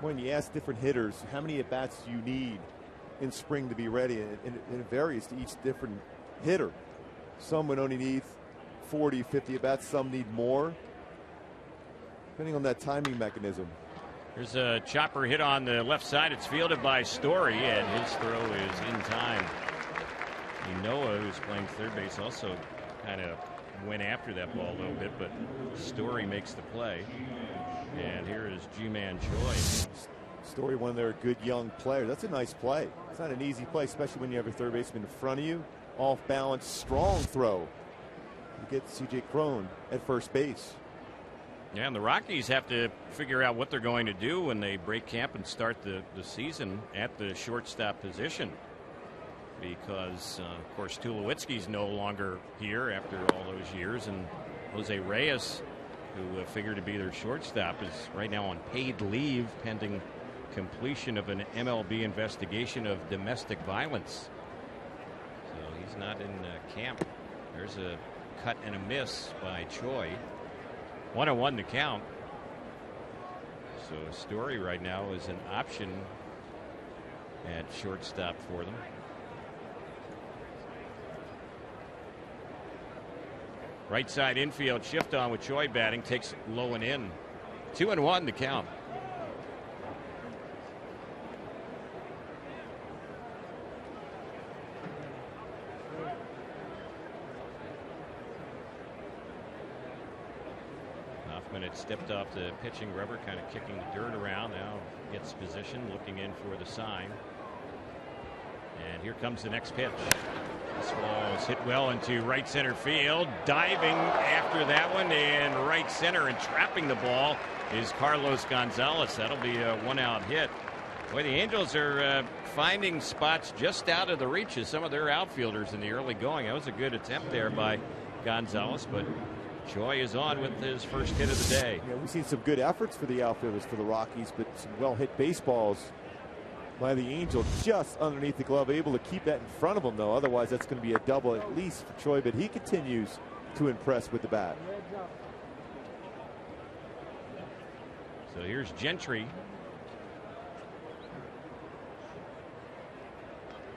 When you ask different hitters, how many at-bats do you need in spring to be ready? And it varies to each different hitter. Some would only need 40, 50 at-bats. Some need more, depending on that timing mechanism. Here's a chopper hit on the left side. It's fielded by Story, and his throw is in time. Noah, who's playing third base, also kind of went after that ball a little bit, but Story makes the play. And here is G-Man Choi. Story, one of their good young players. That's a nice play. It's not an easy play, especially when you have a third baseman in front of you. Off balance, strong throw. You get C.J. Crone at first base. Yeah, and the Rockies have to figure out what they're going to do when they break camp and start the season at the shortstop position. Because, of course, Tulowitzki's no longer here after all those years. And Jose Reyes, who figured to be their shortstop, is right now on paid leave pending completion of an MLB investigation of domestic violence. So he's not in camp. There's a cut and a miss by Choi. 1-1 to count. So Story right now is an option at shortstop for them. Right side infield shift on with Choi batting, takes low and in. 2-1 to count. Hoffman had stepped off the pitching rubber, kind of kicking the dirt around. Now gets position, looking in for the sign. And here comes the next pitch. This ball is hit well into right center field. Diving after that one in right center and trapping the ball is Carlos Gonzalez. That'll be a one-out hit. Boy, the Angels are finding spots just out of the reach of some of their outfielders in the early going. That was a good attempt there by Gonzalez, but Choi is on with his first hit of the day. Yeah, we've seen some good efforts for the outfielders for the Rockies, but some well-hit baseballs by the Angel just underneath the glove, able to keep that in front of him, though. Otherwise, that's going to be a double at least for Choi, but he continues to impress with the bat. So here's Gentry.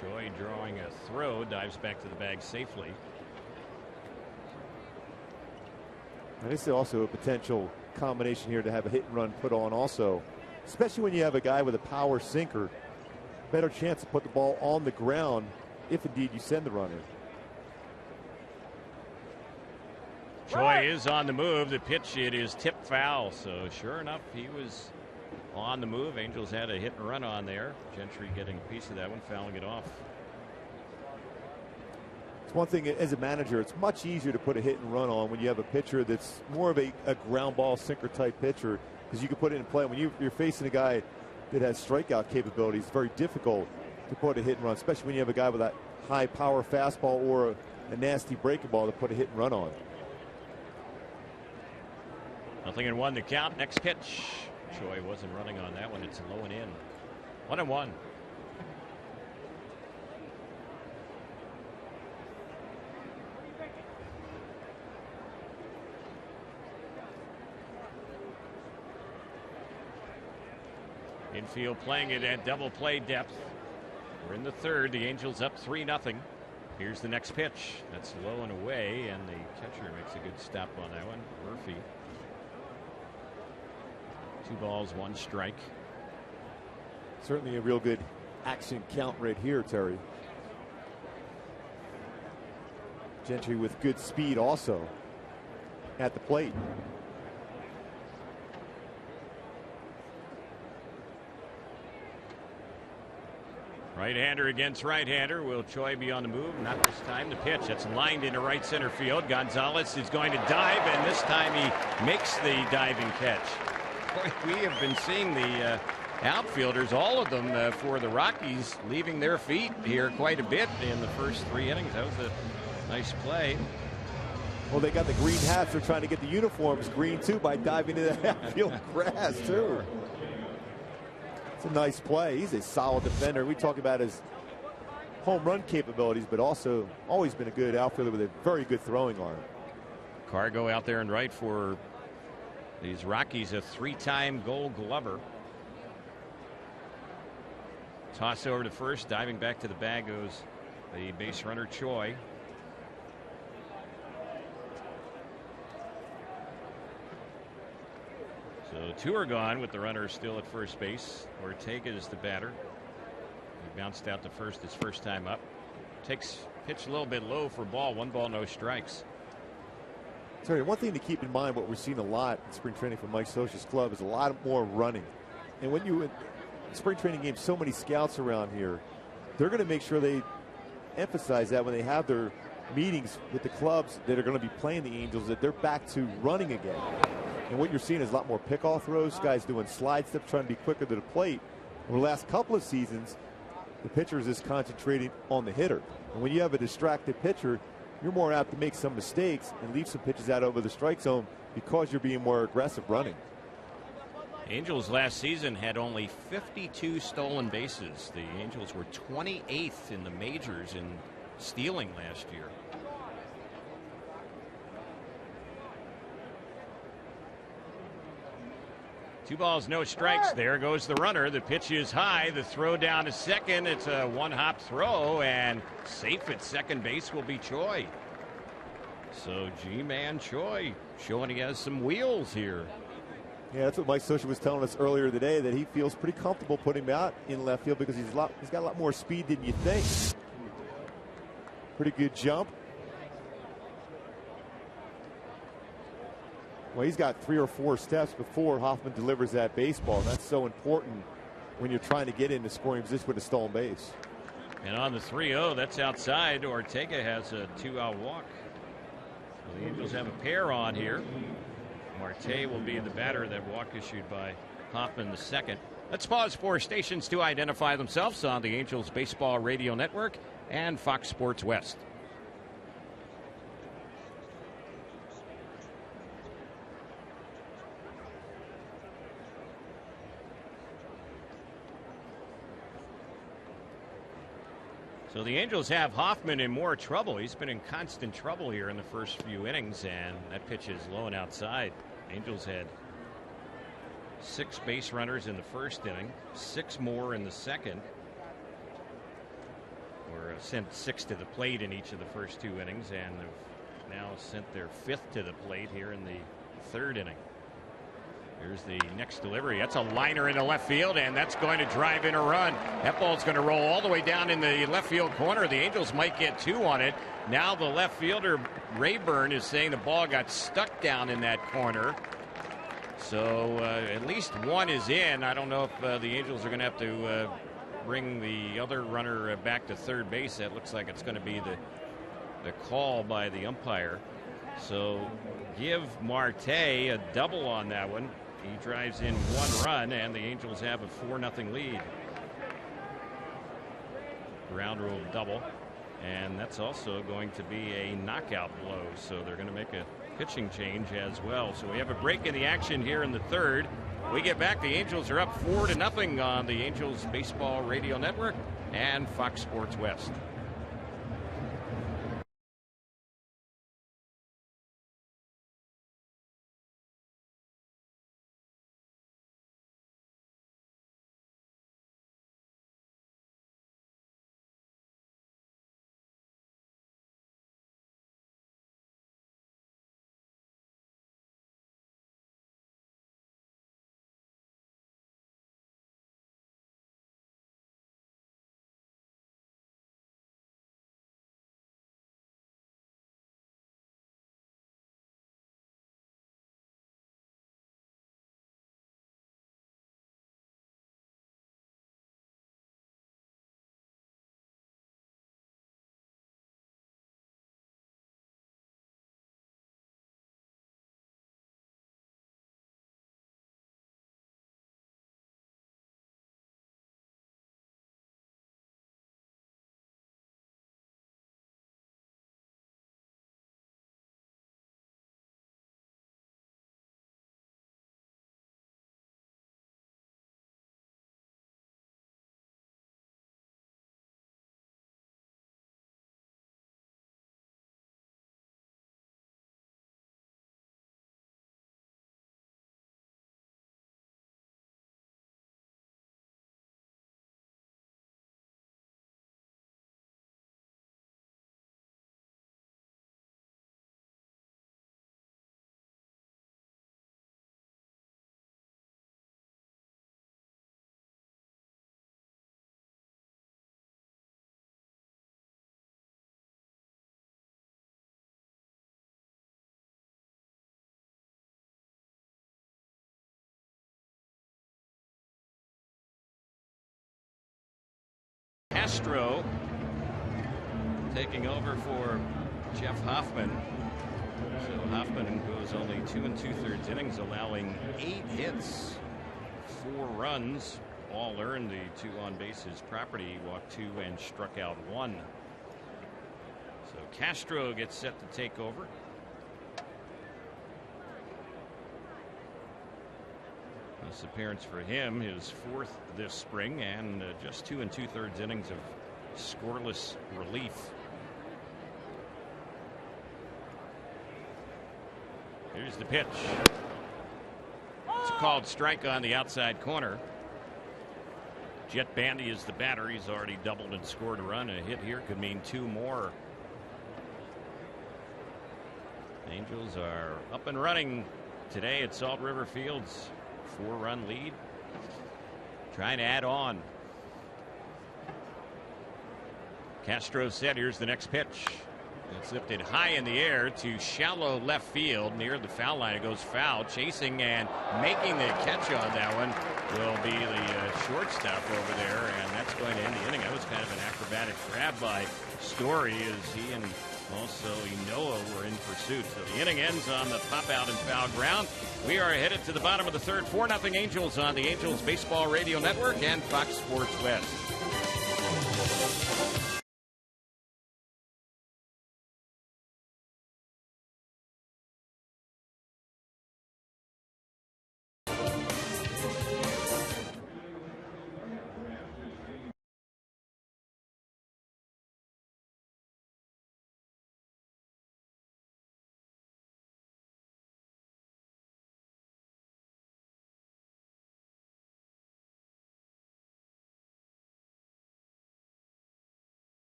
Choi drawing a throw, dives back to the bag safely. And this is also a potential combination here to have a hit and run put on also, especially when you have a guy with a power sinker. Better chance to put the ball on the ground if indeed you send the runner. Choi is on the move. The pitch, it is tipped foul. So sure enough, he was on the move. Angels had a hit and run on there. Gentry getting a piece of that one, fouling it off. It's one thing as a manager, it's much easier to put a hit and run on when you have a pitcher that's more of a ground ball sinker type pitcher, because you can put it in play. When you're facing a guy that has strikeout capabilities, it's very difficult to put a hit and run, especially when you have a guy with that high power fastball or a nasty breaking ball to put a hit and run on. 0-1 to count. Next pitch. Choi wasn't running on that one. It's low and in. 1-1. Infield playing it at double play depth. We're in the third. The Angels up 3-0. Here's the next pitch. That's low and away, and the catcher makes a good stop on that one. Murphy. 2 balls, 1 strike. Certainly a real good action count right here, Terry. Gentry with good speed also at the plate. Right-hander against right-hander. Will Choi be on the move? Not this time. The pitch that's lined into right center field. Gonzalez is going to dive, and this time he makes the diving catch. Boy, we have been seeing the outfielders, all of them for the Rockies, leaving their feet here quite a bit in the first 3 innings. That was a nice play. Well, they got the green hats. They're trying to get the uniforms green, too, by diving into the outfield grass, too. It's a nice play. He's a solid defender. We talk about his home run capabilities, but also always been a good outfielder with a very good throwing arm. Cargo out there and right for these Rockies, a 3-time Gold Glover. Toss over to first, diving back to the bag goes the base runner Choi. So 2 are gone with the runner still at first base. Ortega is the batter. He bounced out to first his first time up. Takes pitch a little bit low for ball. 1 ball, no strikes. Sorry, one thing to keep in mind, what we're seeing a lot in spring training from Mike Scioscia's club is a lot more running. And when you in spring training games, so many scouts around here, they're going to make sure they emphasize that when they have their meetings with the clubs that are going to be playing the Angels, that they're back to running again. And what you're seeing is a lot more pickoff throws, guys doing slide steps, trying to be quicker to the plate. Over the last couple of seasons, the pitcher is just concentrating on the hitter. And when you have a distracted pitcher, you're more apt to make some mistakes and leave some pitches out over the strike zone because you're being more aggressive running. Angels last season had only 52 stolen bases. The Angels were 28th in the majors in stealing last year. Two balls, no strikes. There goes the runner. The pitch is high. The throw down to second. It's a one-hop throw, and safe at second base will be Choi. So G-Man Choi showing he has some wheels here. Yeah, that's what Mike Scioscia was telling us earlier today, that he feels pretty comfortable putting him out in left field because he's got a lot more speed than you think. Pretty good jump. Well, he's got 3 or 4 steps before Hoffman delivers that baseball. That's so important when you're trying to get into scoring position with a stolen base. And on the 3-0, that's outside. Ortega has a 2-out walk. So the Angels have a pair on here. Marte will be the batter. That walk issued by Hoffman the second. Let's pause for stations to identify themselves on the Angels Baseball Radio Network and Fox Sports West. So the Angels have Hoffman in more trouble. He's been in constant trouble here in the first few innings, and that pitch is low and outside. Angels had 6 base runners in the first inning, 6 more in the second. Or sent 6 to the plate in each of the first 2 innings, and have now sent their 5th to the plate here in the 3rd inning. Here's the next delivery. That's a liner into left field, and that's going to drive in a run. That ball's going to roll all the way down in the left field corner. The Angels might get 2 on it. Now the left fielder, Rayburn, is saying the ball got stuck down in that corner. So at least 1 is in. I don't know if the Angels are going to have to bring the other runner back to third base. That looks like it's going to be the call by the umpire. So give Marte a double on that one. He drives in 1 run, and the Angels have a 4-0 lead. Ground rule double, and that's also going to be a knockout blow. So they're going to make a pitching change as well. So we have a break in the action here in the 3rd. We get back. The Angels are up 4-0 on the Angels Baseball Radio Network and Fox Sports West. Castro taking over for Jeff Hoffman. So Hoffman goes only 2 2/3 innings, allowing 8 hits, 4 runs, all earned. The 2 on bases property, walked 2 and struck out 1. So Castro gets set to take over. This appearance for him, his 4th this spring, and just 2 2/3 innings of scoreless relief. Here's the pitch. It's a called strike on the outside corner. Jet Bandy is the batter. He's already doubled and scored a run. A hit here could mean 2 more. Angels are up and running today at Salt River Fields. 4-run lead. Trying to add on. Castro set. Here's the next pitch. It's lifted high in the air to shallow left field near the foul line. It goes foul. Chasing and making the catch on that one will be the shortstop over there, and that's going to end the inning. That was kind of an acrobatic grab by Story as he and also Inoa were in pursuit. So the inning ends on the pop out and foul ground. We are headed to the bottom of the 3rd. 4-0 Angels on the Angels Baseball Radio Network and Fox Sports West.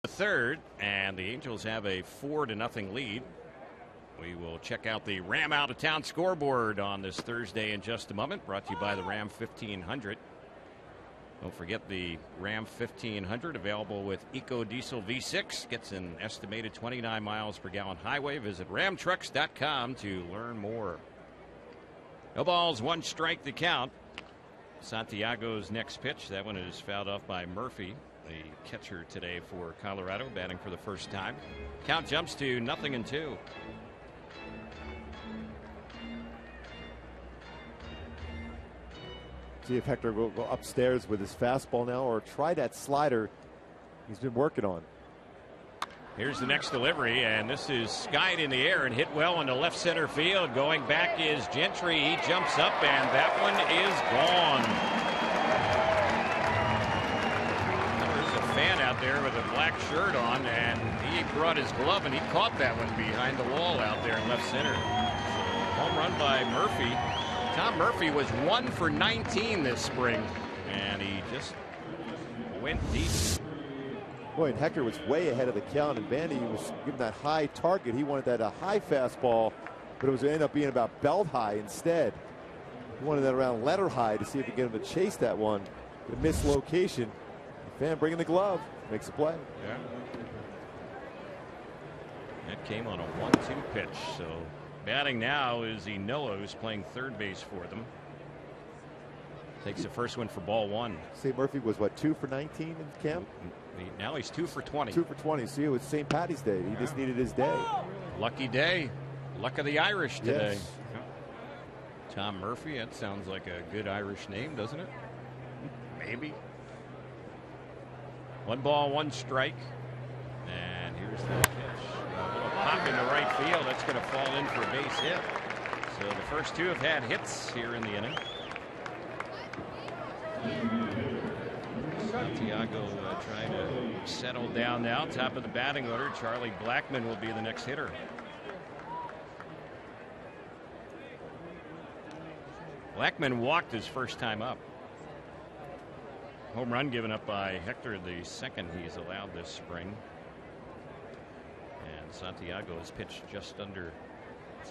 Third, and the Angels have a 4-0 lead. We will check out the Ram Out of Town scoreboard on this Thursday in just a moment. Brought to you by the Ram 1500. Don't forget the Ram 1500 available with Eco Diesel V6. Gets an estimated 29 miles per gallon highway. Visit ramtrucks.com to learn more. No balls, 1 strike to count. Santiago's next pitch. That one is fouled off by Murphy, the catcher today for Colorado, batting for the first time. Count jumps to 0-2. See if Hector will go upstairs with his fastball now or try that slider he's been working on. Here's the next delivery, and this is skied in the air and hit well into left center field. Going back is Gentry. He jumps up, and that one is gone. Fan out there with a black shirt on, and he brought his glove and he caught that one behind the wall out there in left center. Home run by Murphy. Tom Murphy was 1 for 19 this spring, and he just went deep. Boy, and Hector was way ahead of the count, and Vandy was giving that high target. He wanted that high fastball, but it was ended up being about belt high instead. He wanted that around letter high to see if he could get him to chase that one. The missed location. Fan bringing the glove, makes a play. Yeah. came on a 1-2 pitch. So batting now is Inoa, who's playing third base for them. Takes the first one for ball 1. St. Murphy was what, 2 for 19 in camp? Now he's 2 for 20. 2 for 20. See, it was St. Patty's Day. He just needed his day. Lucky day. Luck of the Irish today. Yes. Tom Murphy, that sounds like a good Irish name, doesn't it? Maybe. 1 ball, 1 strike. And here's the pitch. A little pop into right field. That's going to fall in for a base hit. So the first 2 have had hits here in the inning. Santiago trying to settle down now. Top of the batting order. Charlie Blackmon will be the next hitter. Blackmon walked his first time up. Home run given up by Hector, the second he's allowed this spring. And Santiago has pitched just under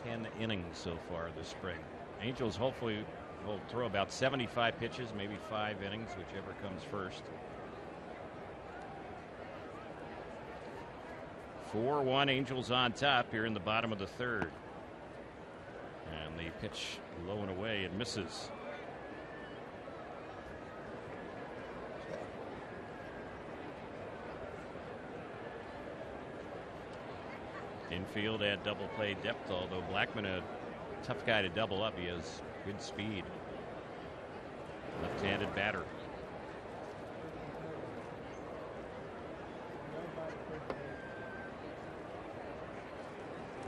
10 innings so far this spring. Angels hopefully will throw about 75 pitches, maybe 5 innings, whichever comes first. 4-1 Angels on top here in the bottom of the 3rd. And the pitch low and away, it misses. Infield at double play depth, although Blackmon a tough guy to double up. He has good speed. Left-handed batter.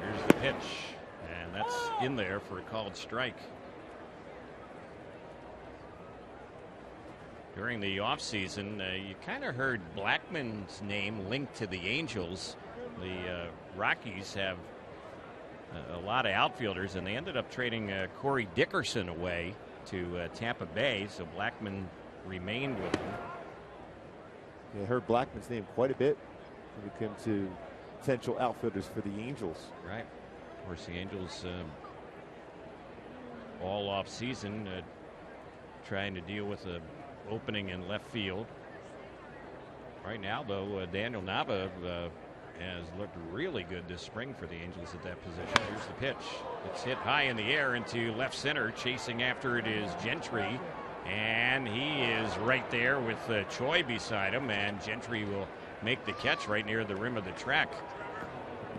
Here's the pitch, and that's in there for a called strike. During the offseason, you kind of heard Blackmon's name linked to the Angels. The Rockies have a lot of outfielders, and they ended up trading Corey Dickerson away to Tampa Bay, so Blackmon remained with them. Yeah, I heard Blackmon's name quite a bit when it came to potential outfielders for the Angels. Right. Of course, the Angels all off season trying to deal with an opening in left field. Right now, though, Daniel Nava has looked really good this spring for the Angels at that position. Here's the pitch. It's hit high in the air into left center. Chasing after it is Gentry, and he is right there with Choi beside him, and Gentry will make the catch right near the rim of the track.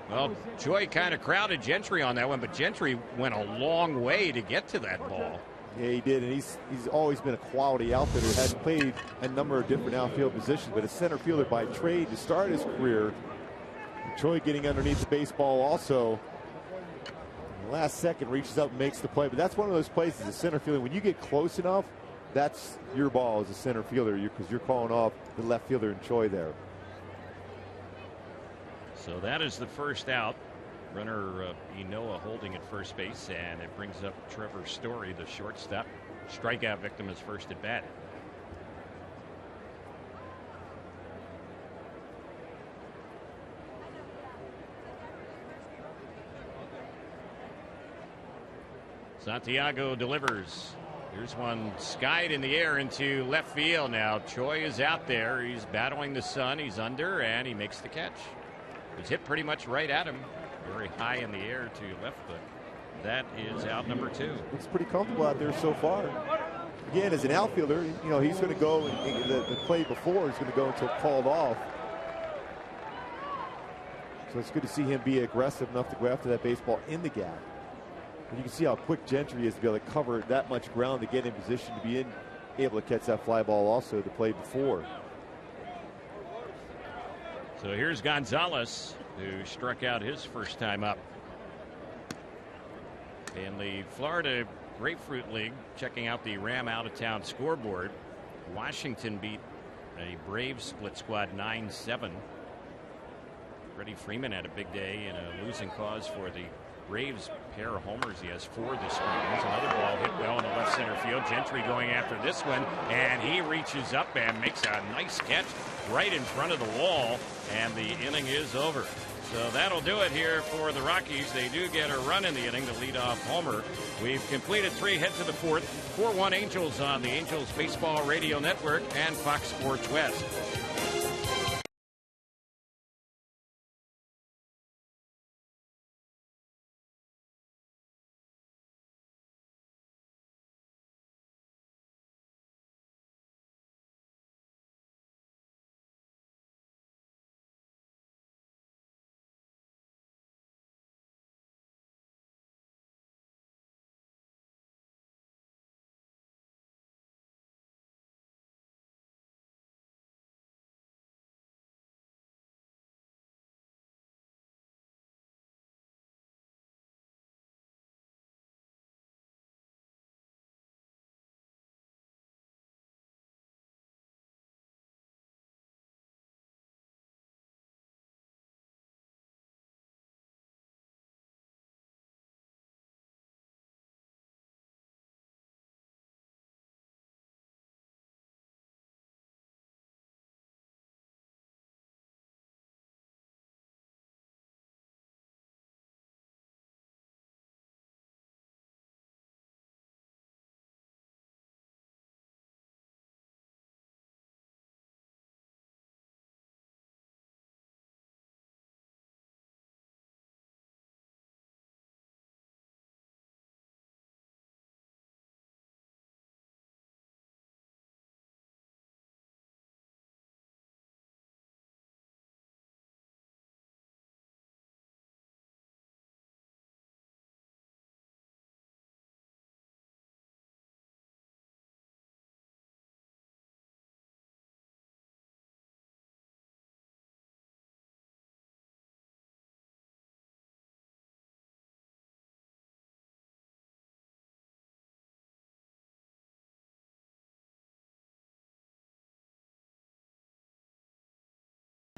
Well, Choi kind of crowded Gentry on that one, but Gentry went a long way to get to that ball. Yeah, he did, and he's always been a quality outfielder. Has played a number of different outfield positions, but a center fielder by trade to start his career. Choi getting underneath the baseball also. Last second reaches up and makes the play, but that's one of those plays as a center fielder. When you get close enough, that's your ball as a center fielder because you're calling off the left fielder and Choi there. So that is the first out. Runner Inoa holding at first base, and it brings up Trevor Story, the shortstop. Strikeout victim is first at bat. Santiago delivers. Here's one skied in the air into left field. Now Choi is out there. He's battling the sun. He's under, and he makes the catch. It's hit pretty much right at him. Very high in the air to left, but that is out number 2. It's pretty comfortable out there so far. Again, as an outfielder, you know, he's going to go, the play before is going to go until called off. So it's good to see him be aggressive enough to go after that baseball in the gap. And you can see how quick Gentry is to be able to cover that much ground to get in position to be able to catch that fly ball also the play before. So here's Gonzalez, who struck out his first time up. In the Florida Grapefruit League, checking out the Ram out-of-town scoreboard, Washington beat a Braves split squad 9-7. Freddie Freeman had a big day in a losing cause for the Braves. Pair of homers. He has 4 this spring. There's another ball hit well in the left center field. Gentry going after this one, and he reaches up and makes a nice catch right in front of the wall, and the inning is over. So that'll do it here for the Rockies. They do get a run in the inning, the leadoff homer. We've completed 3, head to the 4th. 4-1 Angels on the Angels Baseball Radio Network and Fox Sports West.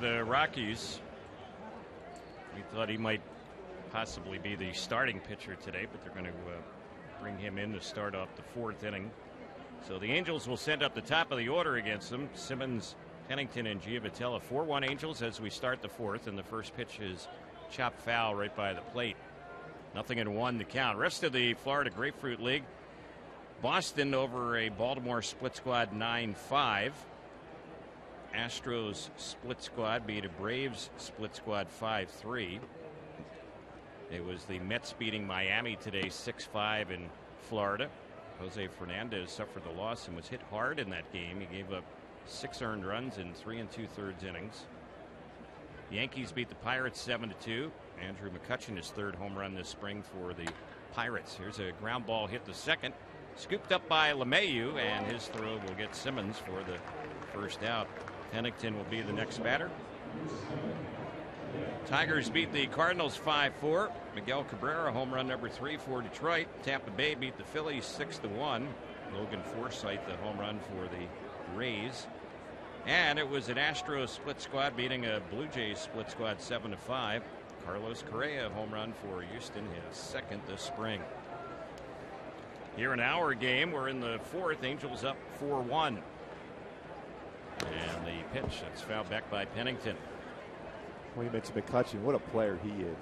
The Rockies, we thought he might possibly be the starting pitcher today, but they're going to bring him in to start off the fourth inning. So the Angels will send up the top of the order against them. Simmons, Pennington, and Giavotella. 4-1 Angels as we start the fourth, and the first pitch is chopped foul right by the plate. 0-1 the count. Rest of the Florida Grapefruit League. Boston over a Baltimore split squad 9-5. Astros split squad beat a Braves split squad 5-3. It was the Mets beating Miami today 6-5 in Florida. Jose Fernandez suffered the loss and was hit hard in that game. He gave up 6 earned runs in 3 2/3 innings. The Yankees beat the Pirates 7-2. Andrew McCutchen, his third home run this spring for the Pirates. Here's a ground ball hit the second. Scooped up by LeMahieu, and his throw will get Simmons for the first out. Pennington will be the next batter. Tigers beat the Cardinals 5-4. Miguel Cabrera home run number 3 for Detroit. Tampa Bay beat the Phillies 6-1. Logan Forsythe the home run for the Rays. And it was an Astros split squad beating a Blue Jays split squad 7-5. Carlos Correa home run for Houston, his second this spring. Here in our game, we're in the fourth. Angels up 4-1. And the pitch, that's fouled back by Pennington. Well, you mentioned McCutchen. What a player he is.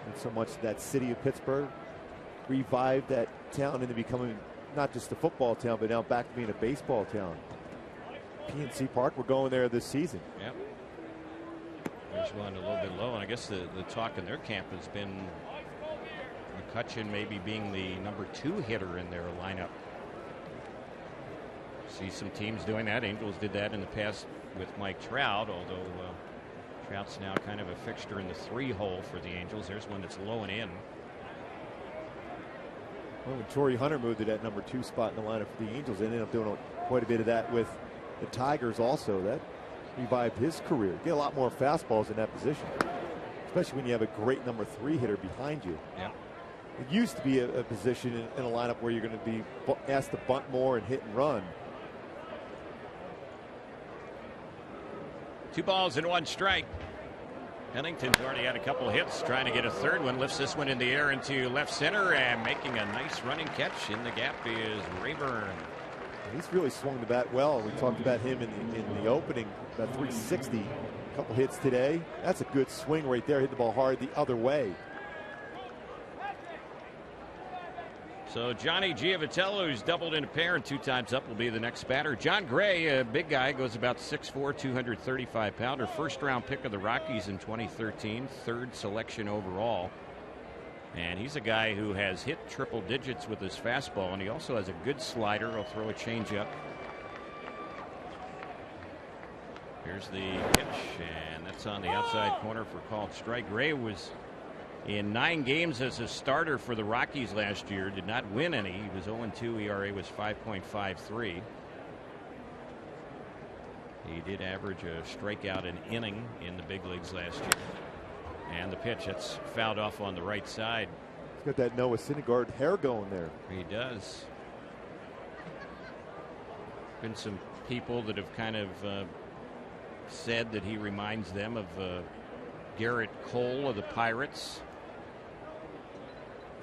And so much that city of Pittsburgh revived that town into becoming not just a football town, but now back to being a baseball town. PNC Park, we're going there this season. Yep. There's one a little bit low, and I guess the talk in their camp has been McCutchen maybe being the number 2 hitter in their lineup. See some teams doing that. Angels did that in the past with Mike Trout, although Trout's now kind of a fixture in the 3 hole for the Angels. There's one that's low and in. Well, when Torrey Hunter moved to that number 2 spot in the lineup for the Angels, they ended up doing quite a bit of that with the Tigers also. That revived his career. Get a lot more fastballs in that position, especially when you have a great number 3 hitter behind you. Yeah. It used to be a position in a lineup where you're going to be asked to bunt more and hit and run. 2 balls and 1 strike. Pennington's already had a couple hits, trying to get a third one. Lifts this one in the air into left center, and making a nice running catch in the gap is Rayburn. He's really swung the bat well. We talked about him in the opening, about 360. A couple hits today. That's a good swing right there. Hit the ball hard the other way. So Johnny Giavotella, who's doubled in a pair and 2 times up, will be the next batter. John Gray, a big guy, goes about 6'4", 235-pounder. First-round pick of the Rockies in 2013, 3rd selection overall. And he's a guy who has hit triple digits with his fastball, and he also has a good slider. He'll throw a changeup. Here's the pitch, and that's on the outside corner for called strike. Gray was in 9 games as a starter for the Rockies last year. Did not win any. He was 0-2. ERA was 5.53. He did average a strikeout an inning in the big leagues last year. And the pitch, that's fouled off on the right side. He's got that Noah Syndergaard hair going there. He does. Been some people that have kind of said that he reminds them of Garrett Cole of the Pirates.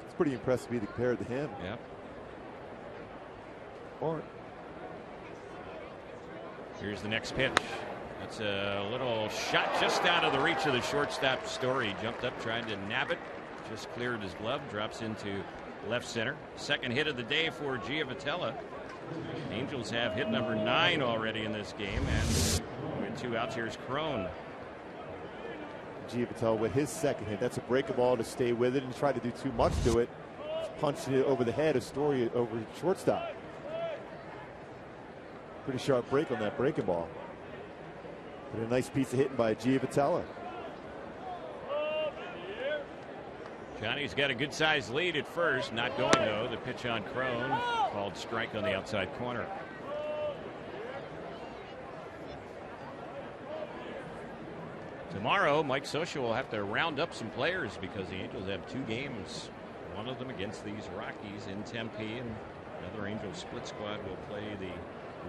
It's pretty impressive to be compared to him. Yep. Or here's the next pitch. That's a little shot just out of the reach of the shortstop Story. Jumped up, tried to nab it. Just cleared his glove. Drops into left center. Second hit of the day for Giavotella. Angels have hit number 9 already in this game. And with 2 outs, here's Crone. Giavotella with his second hit. That's a breaking ball to stay with it and try to do too much to it. Punched it over the head of Story over shortstop. Pretty sharp break on that breaking ball. But a nice piece of hitting by Giavotella. Johnny's got a good sized lead at first. Not going though. The pitch on Crone. Called strike on the outside corner. Tomorrow, Mike Scioscia will have to round up some players because the Angels have 2 games. One of them against these Rockies in Tempe, and another Angels split squad will play the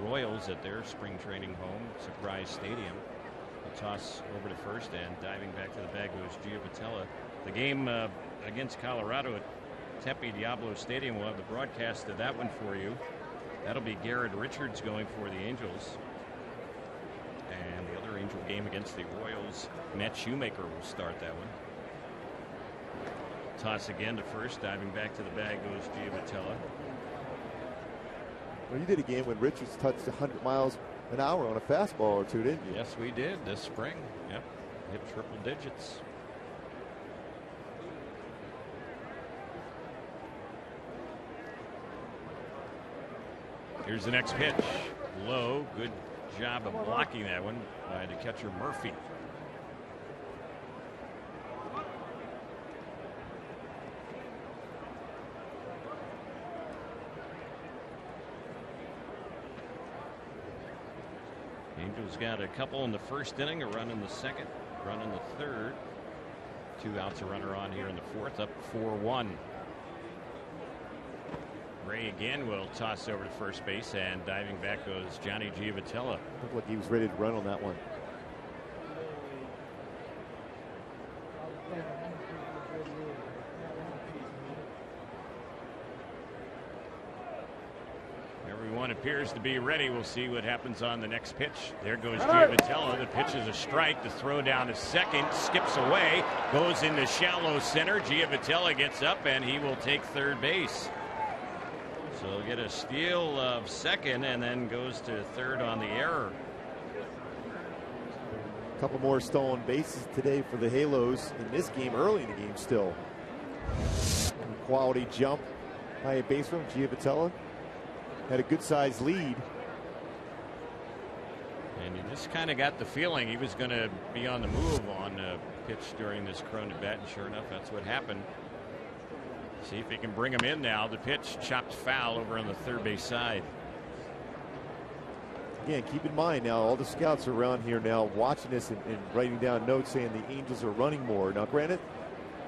Royals at their spring training home, Surprise Stadium. toss over to first, and diving back to the bag goes Giovitella. The game against Colorado at Tempe Diablo Stadium, we'll have the broadcast of that one for you. That'll be Garrett Richards going for the Angels. And the other Angel game against the Royals, Matt Shoemaker will start that one. Toss again to first, diving back to the bag goes Giovitella. Well, you did a game when Richards touched 100 miles an hour on a fastball or two, didn't you? Yes, we did this spring. Yep, hit triple digits. Here's the next pitch. Low. Good job of blocking that one by the catcher Murphy. Angels got a couple in the first inning, a run in the second, run in the third. 2 outs, a runner on here in the fourth, up 4-1. Ray again will toss over to first base, and diving back goes Johnny Giovitella. Looked like he was ready to run on that one. Everyone appears to be ready. We'll see what happens on the next pitch. There goes Giovitella. The pitch is a strike. The throw down to second, skips away, goes into shallow center. Giovitella gets up, and he will take third base. So he'll get a steal of second and then goes to third on the error. A couple more stolen bases today for the Halos in this game, early in the game still. Quality jump by a baseman, Giovitella. Had a good sized lead. And you just kind of got the feeling he was going to be on the move on a pitch during this Crone at bat, and sure enough, that's what happened. See if he can bring him in now. The pitch chopped foul over on the third base side. Again, keep in mind now, all the scouts are around here now watching this and writing down notes saying the Angels are running more. Now, granted,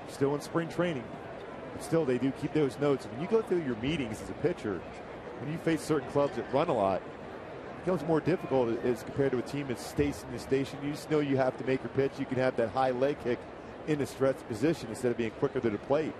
still in spring training, but still they do keep those notes. When you go through your meetings as a pitcher, when you face certain clubs that run a lot, it becomes more difficult as compared to a team that stays in the station. You just know you have to make your pitch. You can have that high leg kick in the stretch position instead of being quicker to the plate.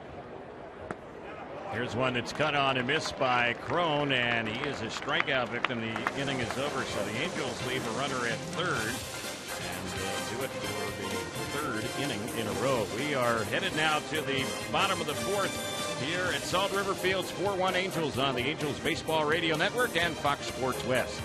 Here's one that's cut on and missed by Crone, and he is a strikeout victim. The inning is over, so the Angels leave a runner at third and do it for the third inning in a row. We are headed now to the bottom of the fourth here at Salt River Fields. 4-1 Angels on the Angels Baseball Radio Network and Fox Sports West.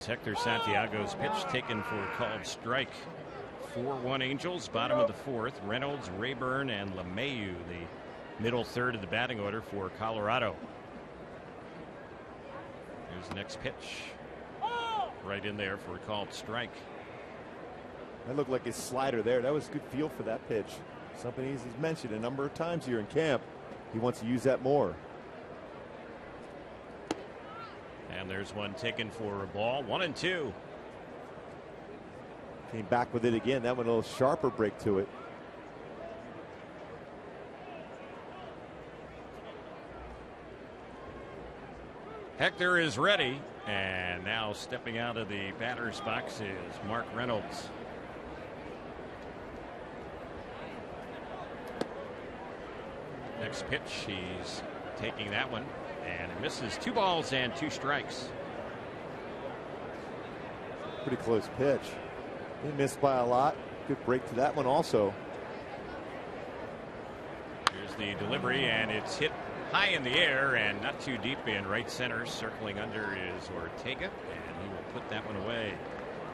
Hector Santiago's pitch taken for a called strike. 4-1 Angels, bottom of the fourth. Reynolds, Rayburn, and LeMahieu, the middle third of the batting order for Colorado. Here's the next pitch. Right in there for a called strike. That looked like his slider there. That was a good feel for that pitch. Something he's mentioned a number of times here in camp. He wants to use that more. And there's one taken for a ball. 1-2. Came back with it again. That one a little sharper break to it. Hector is ready, and now stepping out of the batter's box is Mark Reynolds. Next pitch, he's taking that one, and it misses. 2 balls and 2 strikes. Pretty close pitch. He missed by a lot. Good break to that one also. Here's the delivery, and it's hit high in the air and not too deep in right center. Circling under is Ortega, and he will put that one away.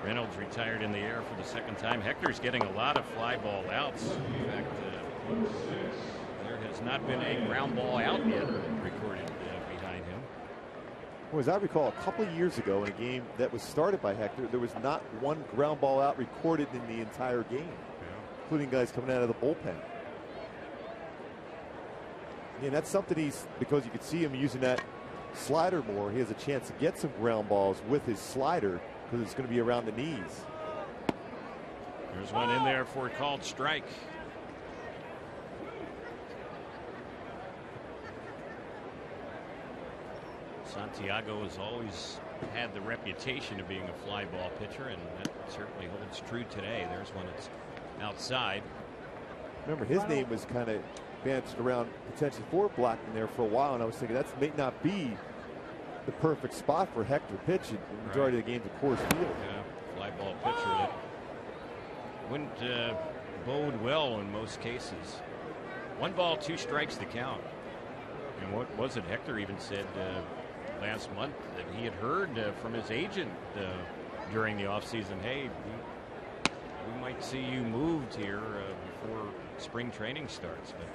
Reynolds retired in the air for the second time. Hector's getting a lot of fly ball outs. In fact, there has not been a ground ball out yet recorded behind him. Well, as I recall, a couple of years ago in a game that was started by Hector, there was not one ground ball out recorded in the entire game, including guys coming out of the bullpen. And that's something because you could see him using that slider more, he has a chance to get some ground balls with his slider because it's going to be around the knees. There's one in there for a called strike. Santiago has always had the reputation of being a fly ball pitcher, and that certainly holds true today. There's one that's outside. Remember, his name was kind of danced around potentially for Blackman there for a while, and I was thinking that may not be the perfect spot for Hector pitch in the majority of the games at Coors Field. Yeah, fly ball pitcher that wouldn't bode well in most cases. 1 ball, 2 strikes to count. And what was it Hector even said last month that he had heard from his agent during the offseason? Hey, we might see you moved here before spring training starts. But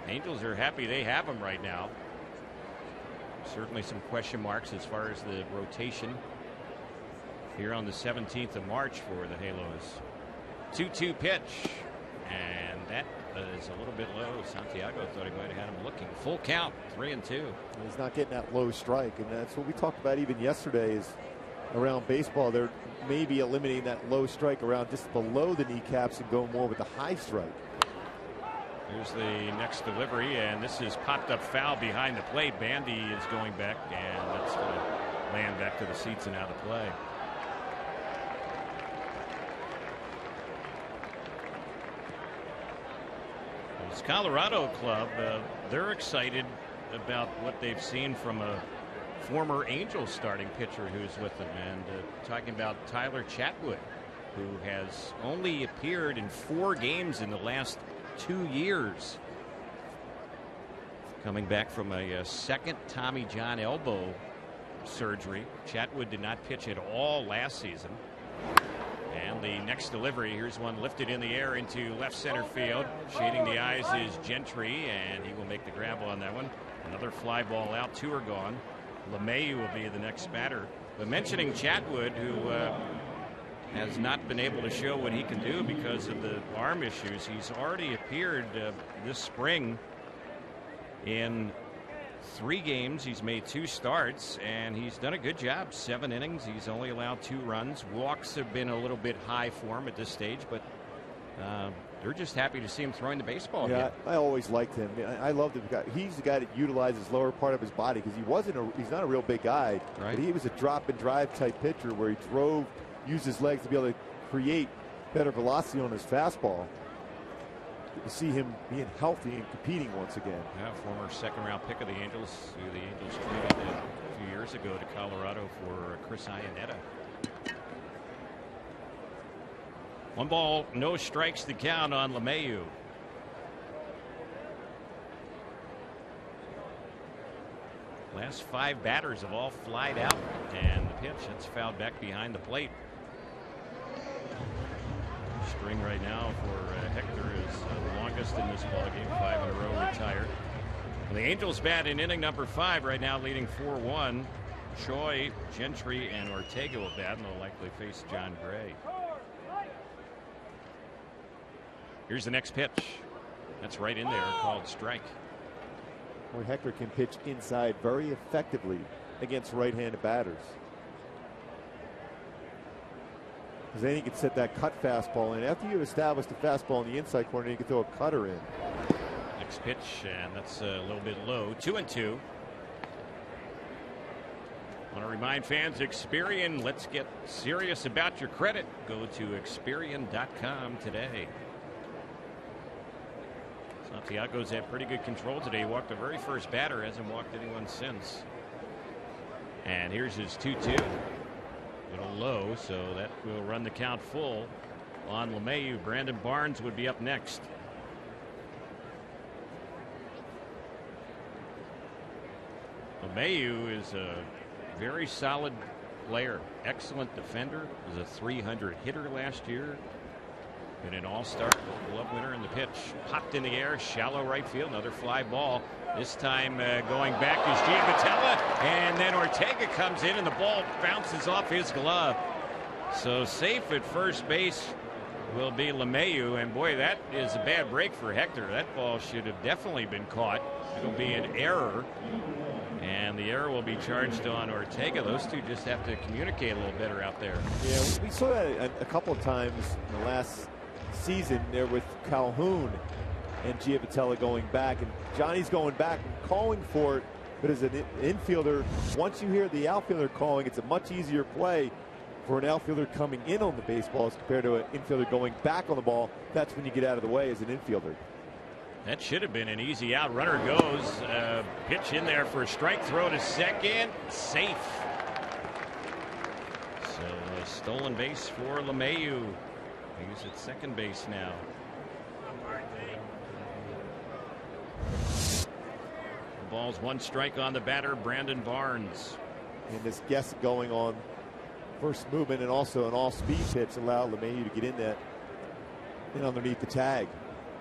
Angels are happy they have him right now. Certainly some question marks as far as the rotation here on the 17th of March for the Halos. 2-2 pitch, and that is a little bit low. Santiago thought he might have had him looking. Full count, 3-2. He's not getting that low strike, and that's what we talked about even yesterday is around baseball. They're maybe eliminating that low strike around just below the kneecaps and going more with the high strike. Here's the next delivery, and this is popped up foul behind the plate. Bandy is going back, and that's going to land back to the seats and out of play. This Colorado club, they're excited about what they've seen from a former Angels starting pitcher who's with them, and talking about Tyler Chatwood, who has only appeared in 4 games in the last 2 years, coming back from a second Tommy John elbow surgery. Chatwood did not pitch at all last season. And the next delivery, here's one lifted in the air into left center field. Shading the eyes is Gentry, and he will make the grab on that one. Another fly ball out. 2 are gone. LeMahieu will be the next batter. But mentioning Chatwood, who has not been able to show what he can do because of the arm issues. He's already appeared this spring in 3 games. He's made 2 starts, and he's done a good job. 7 innings. He's only allowed 2 runs. Walks have been a little bit high for him at this stage, but they're just happy to see him throwing the baseball. Yeah, again. I always liked him. I love the guy. He's the guy that utilizes lower part of his body because he's not a real big guy, right? But he was a drop and drive type pitcher where he used his legs to be able to create better velocity on his fastball. To see him being healthy and competing once again. Yeah, former second-round pick of the Angels, who the Angels traded a few years ago to Colorado for Chris Iannetta. 1 ball, no strikes to count on LeMahieu. Last 5 batters have all flied out, and the pitch that's fouled back behind the plate. String right now for Hector is the longest in this ballgame. 5 in a row retired. The Angels bat in inning number 5 right now, leading 4-1. Choi, Gentry, and Ortega will bat, and they'll likely face John Gray. Here's the next pitch. That's right in there, called strike. Boy, Hector can pitch inside very effectively against right-handed batters. Because then he can set that cut fastball in. After you've established the fastball in the inside corner, you can throw a cutter in. Next pitch, and that's a little bit low. 2-2. Want to remind fans, Experian, let's get serious about your credit. Go to Experian.com today. Santiago's had pretty good control today. He walked the very first batter, hasn't walked anyone since. And here's his 2-2. A little low, so that will run the count full on LeMahieu. Brandon Barnes would be up next. LeMahieu is a very solid player. Excellent defender. Was a .300 hitter last year. Been an all-star Gold Glove winner. In the pitch popped in the air, shallow right field, another fly ball. This time going back is Giavotella, and then Ortega comes in and the ball bounces off his glove. So safe at first base will be LeMahieu, and boy, that is a bad break for Hector. That ball should have definitely been caught. It'll be an error, and the error will be charged on Ortega. Those two just have to communicate a little better out there. Yeah, we saw that a couple of times in the last season there with Calhoun and Giavotella going back, and Johnny's going back and calling for it, but as an infielder, once you hear the outfielder calling, it's a much easier play for an outfielder coming in on the baseball as compared to an infielder going back on the ball. That's when you get out of the way as an infielder. That should have been an easy out. Runner goes, pitch in there for a strike, throw to second, safe. So a stolen base for LeMahieu. He's at second base now. The ball's 1 strike on the batter, Brandon Barnes. And this guess going on first movement and also an all-speed pitch allowed LeMahieu to get in that and underneath the tag.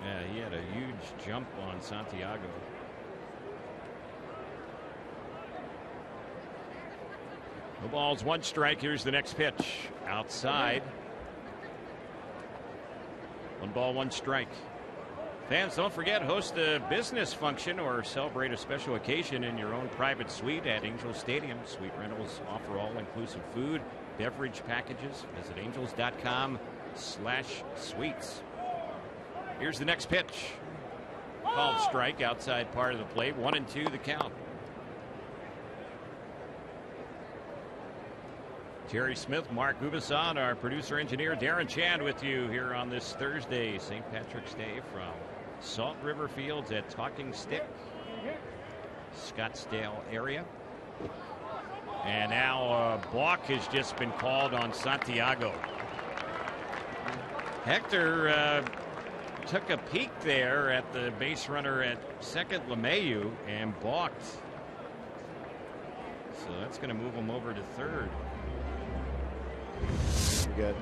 Yeah, he had a huge jump on Santiago. The ball's 1 strike. Here's the next pitch. Outside. 1 ball, 1 strike. Fans, don't forget, host a business function or celebrate a special occasion in your own private suite at Angels Stadium. Suite rentals offer all-inclusive food, beverage packages. Visit angels.com/suites. Here's the next pitch. Called strike, outside part of the plate. 1-2 the count. Terry Smith, Mark Gubison, our producer engineer Darren Chand with you here on this Thursday, St. Patrick's Day, from Salt River Fields at Talking Stick, Scottsdale area. And now a balk has just been called on Santiago. Hector took a peek there at the base runner at second, LeMahieu, and balked. So that's going to move him over to third. We got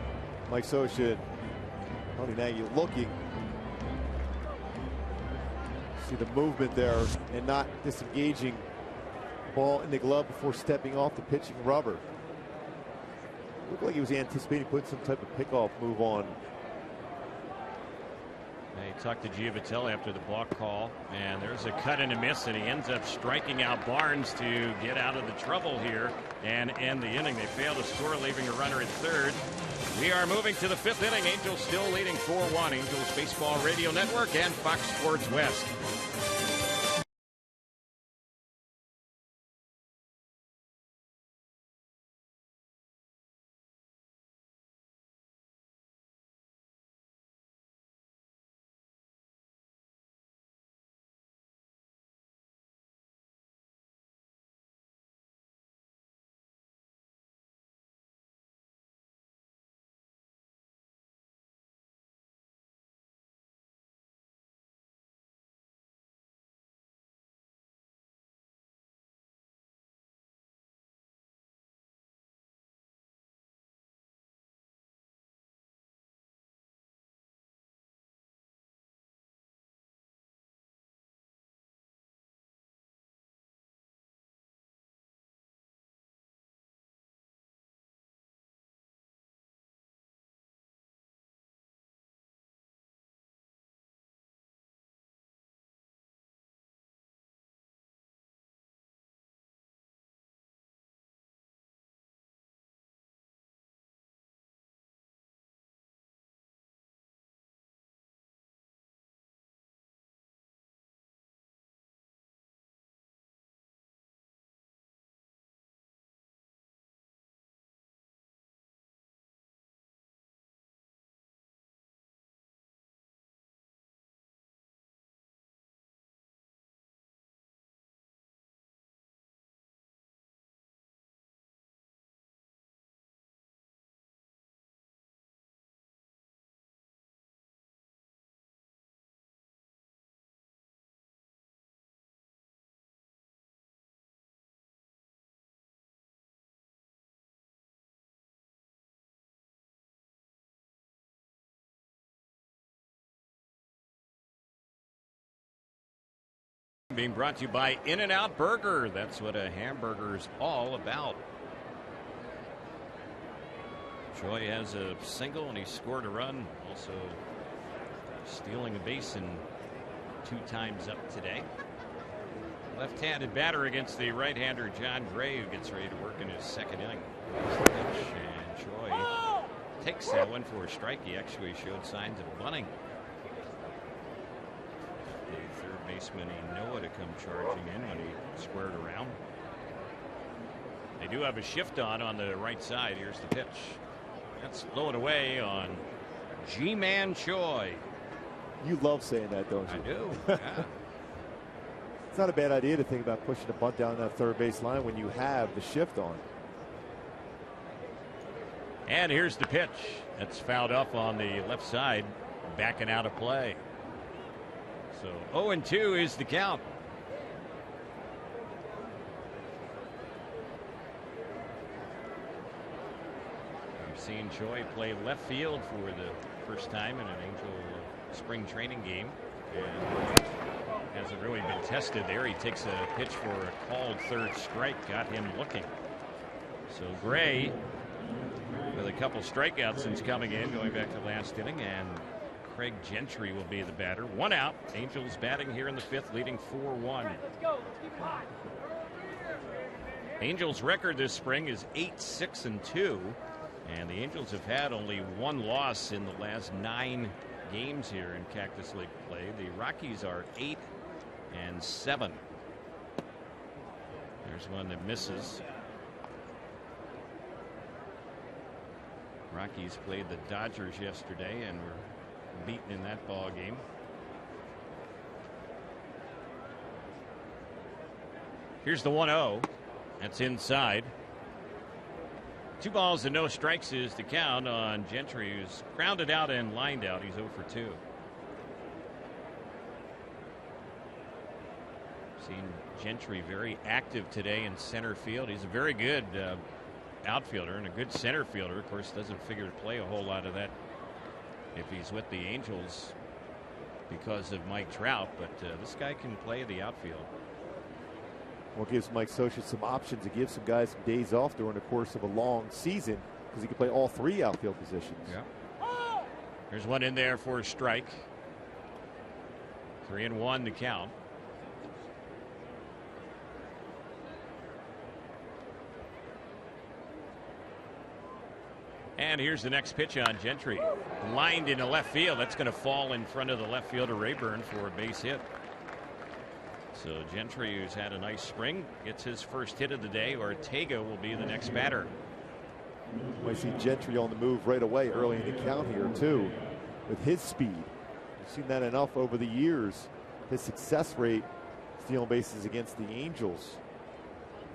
Mike Scioscia, Tony Nagy looking. See the movement there and not disengaging the ball in the glove before stepping off the pitching rubber. Looked like he was anticipating putting some type of pickoff move on. He talked to Giavotella after the balk call, and there's a cut and a miss, and he ends up striking out Barnes to get out of the trouble here and end the inning. They fail to score, leaving a runner at third. We are moving to the 5th inning. Angels still leading 4-1. Angels Baseball Radio Network and Fox Sports West. Being brought to you by In-N-Out Burger. That's what a hamburger's all about. Choi has a single and he scored a run. Also stealing a base in 2 times up today. Left-handed batter against the right-hander John Gray, who gets ready to work in his 2nd inning. And Choi takes that one for a strike. He actually showed signs of bunting. The third baseman Inoue to come charging in when he squared around. They do have a shift on the right side. Here's the pitch. That's low and away on G-Man Choi. You love saying that, don't you? I do. Yeah. It's not a bad idea to think about pushing a bunt down that third base line when you have the shift on. And here's the pitch. That's fouled up on the left side, backing out of play. So 0-2 is the count. We've seen Choi play left field for the first time in an Angel spring training game. And hasn't really been tested there. He takes a pitch for a called third strike, got him looking. So Gray with a couple strikeouts since coming in, going back to last inning, and Craig Gentry will be the batter. 1 out. Angels batting here in the 5th, leading 4-1. Angels record this spring is 8-6-2, and the Angels have had only 1 loss in the last 9 games here in Cactus League play. The Rockies are 8-7. There's one that misses. Rockies played the Dodgers yesterday and were beaten in that ball game. Here's the 1-0. That's inside. 2 balls and no strikes is the count on Gentry, who's grounded out and lined out. He's 0 for 2. Seen Gentry very active today in center field. He's a very good outfielder and a good center fielder. Of course, doesn't figure to play a whole lot of that if he's with the Angels because of Mike Trout, but this guy can play the outfield. Well, it gives Mike Scioscia some options. It gives some guys some days off during the course of a long season because he can play all 3 outfield positions. Yeah. There's one in there for a strike. 3-1 to count. And here's the next pitch on Gentry. Lined into left field. That's going to fall in front of the left fielder Rayburn for a base hit. So Gentry, who's had a nice spring, gets his first hit of the day. Ortega will be the next batter. I see Gentry on the move right away early in the count here too with his speed. We've seen that enough over the years. His success rate stealing bases against the Angels.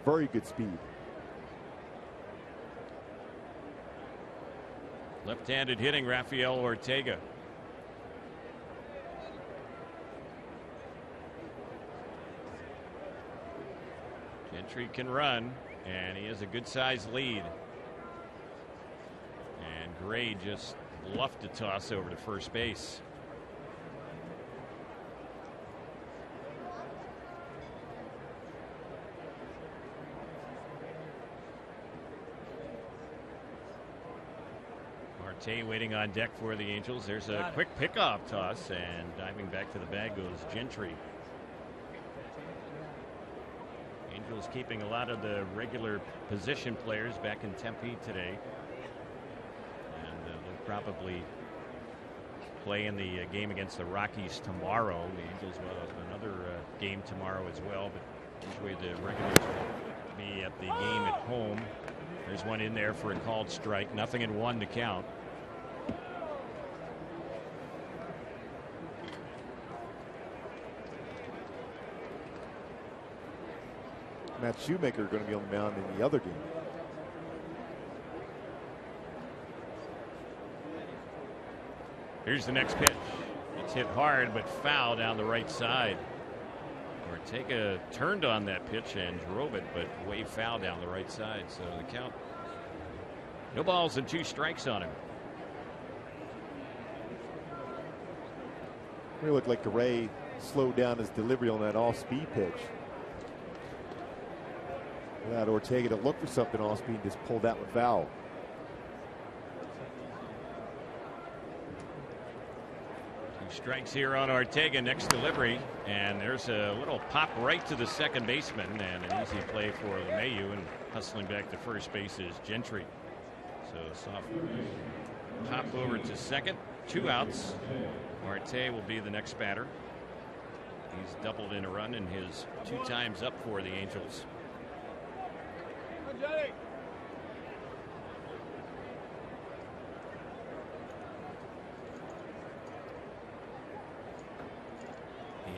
Very good speed. Left-handed hitting Rafael Ortega. Gentry can run, and he has a good-sized lead. And Gray just bluffed a toss over to first base. Marte waiting on deck for the Angels. There's a quick pickoff toss, and diving back to the bag goes Gentry. Angels keeping a lot of the regular position players back in Tempe today. And they'll probably play in the game against the Rockies tomorrow. The Angels will have another game tomorrow as well, but usually the regulars will be at the game at home. There's one in there for a called strike. 0-1 to count. Matt Shoemaker going to be on the mound in the other game. Here's the next pitch. It's hit hard but foul down the right side. Ortega turned on that pitch and drove it, but way foul down the right side. So the count, no balls and 2 strikes on him. It looked like Gray slowed down his delivery on that off-speed pitch. Allowed Ortega to look for something off-speed and just pulled that one foul. Strikes here on Ortega, next delivery, and there's a little pop right to the second baseman, and an easy play for LeMahieu, and hustling back to first base is Gentry. So soft pop over to second, 2 outs. Marte will be the next batter. He's doubled in a run in his 2 times up for the Angels.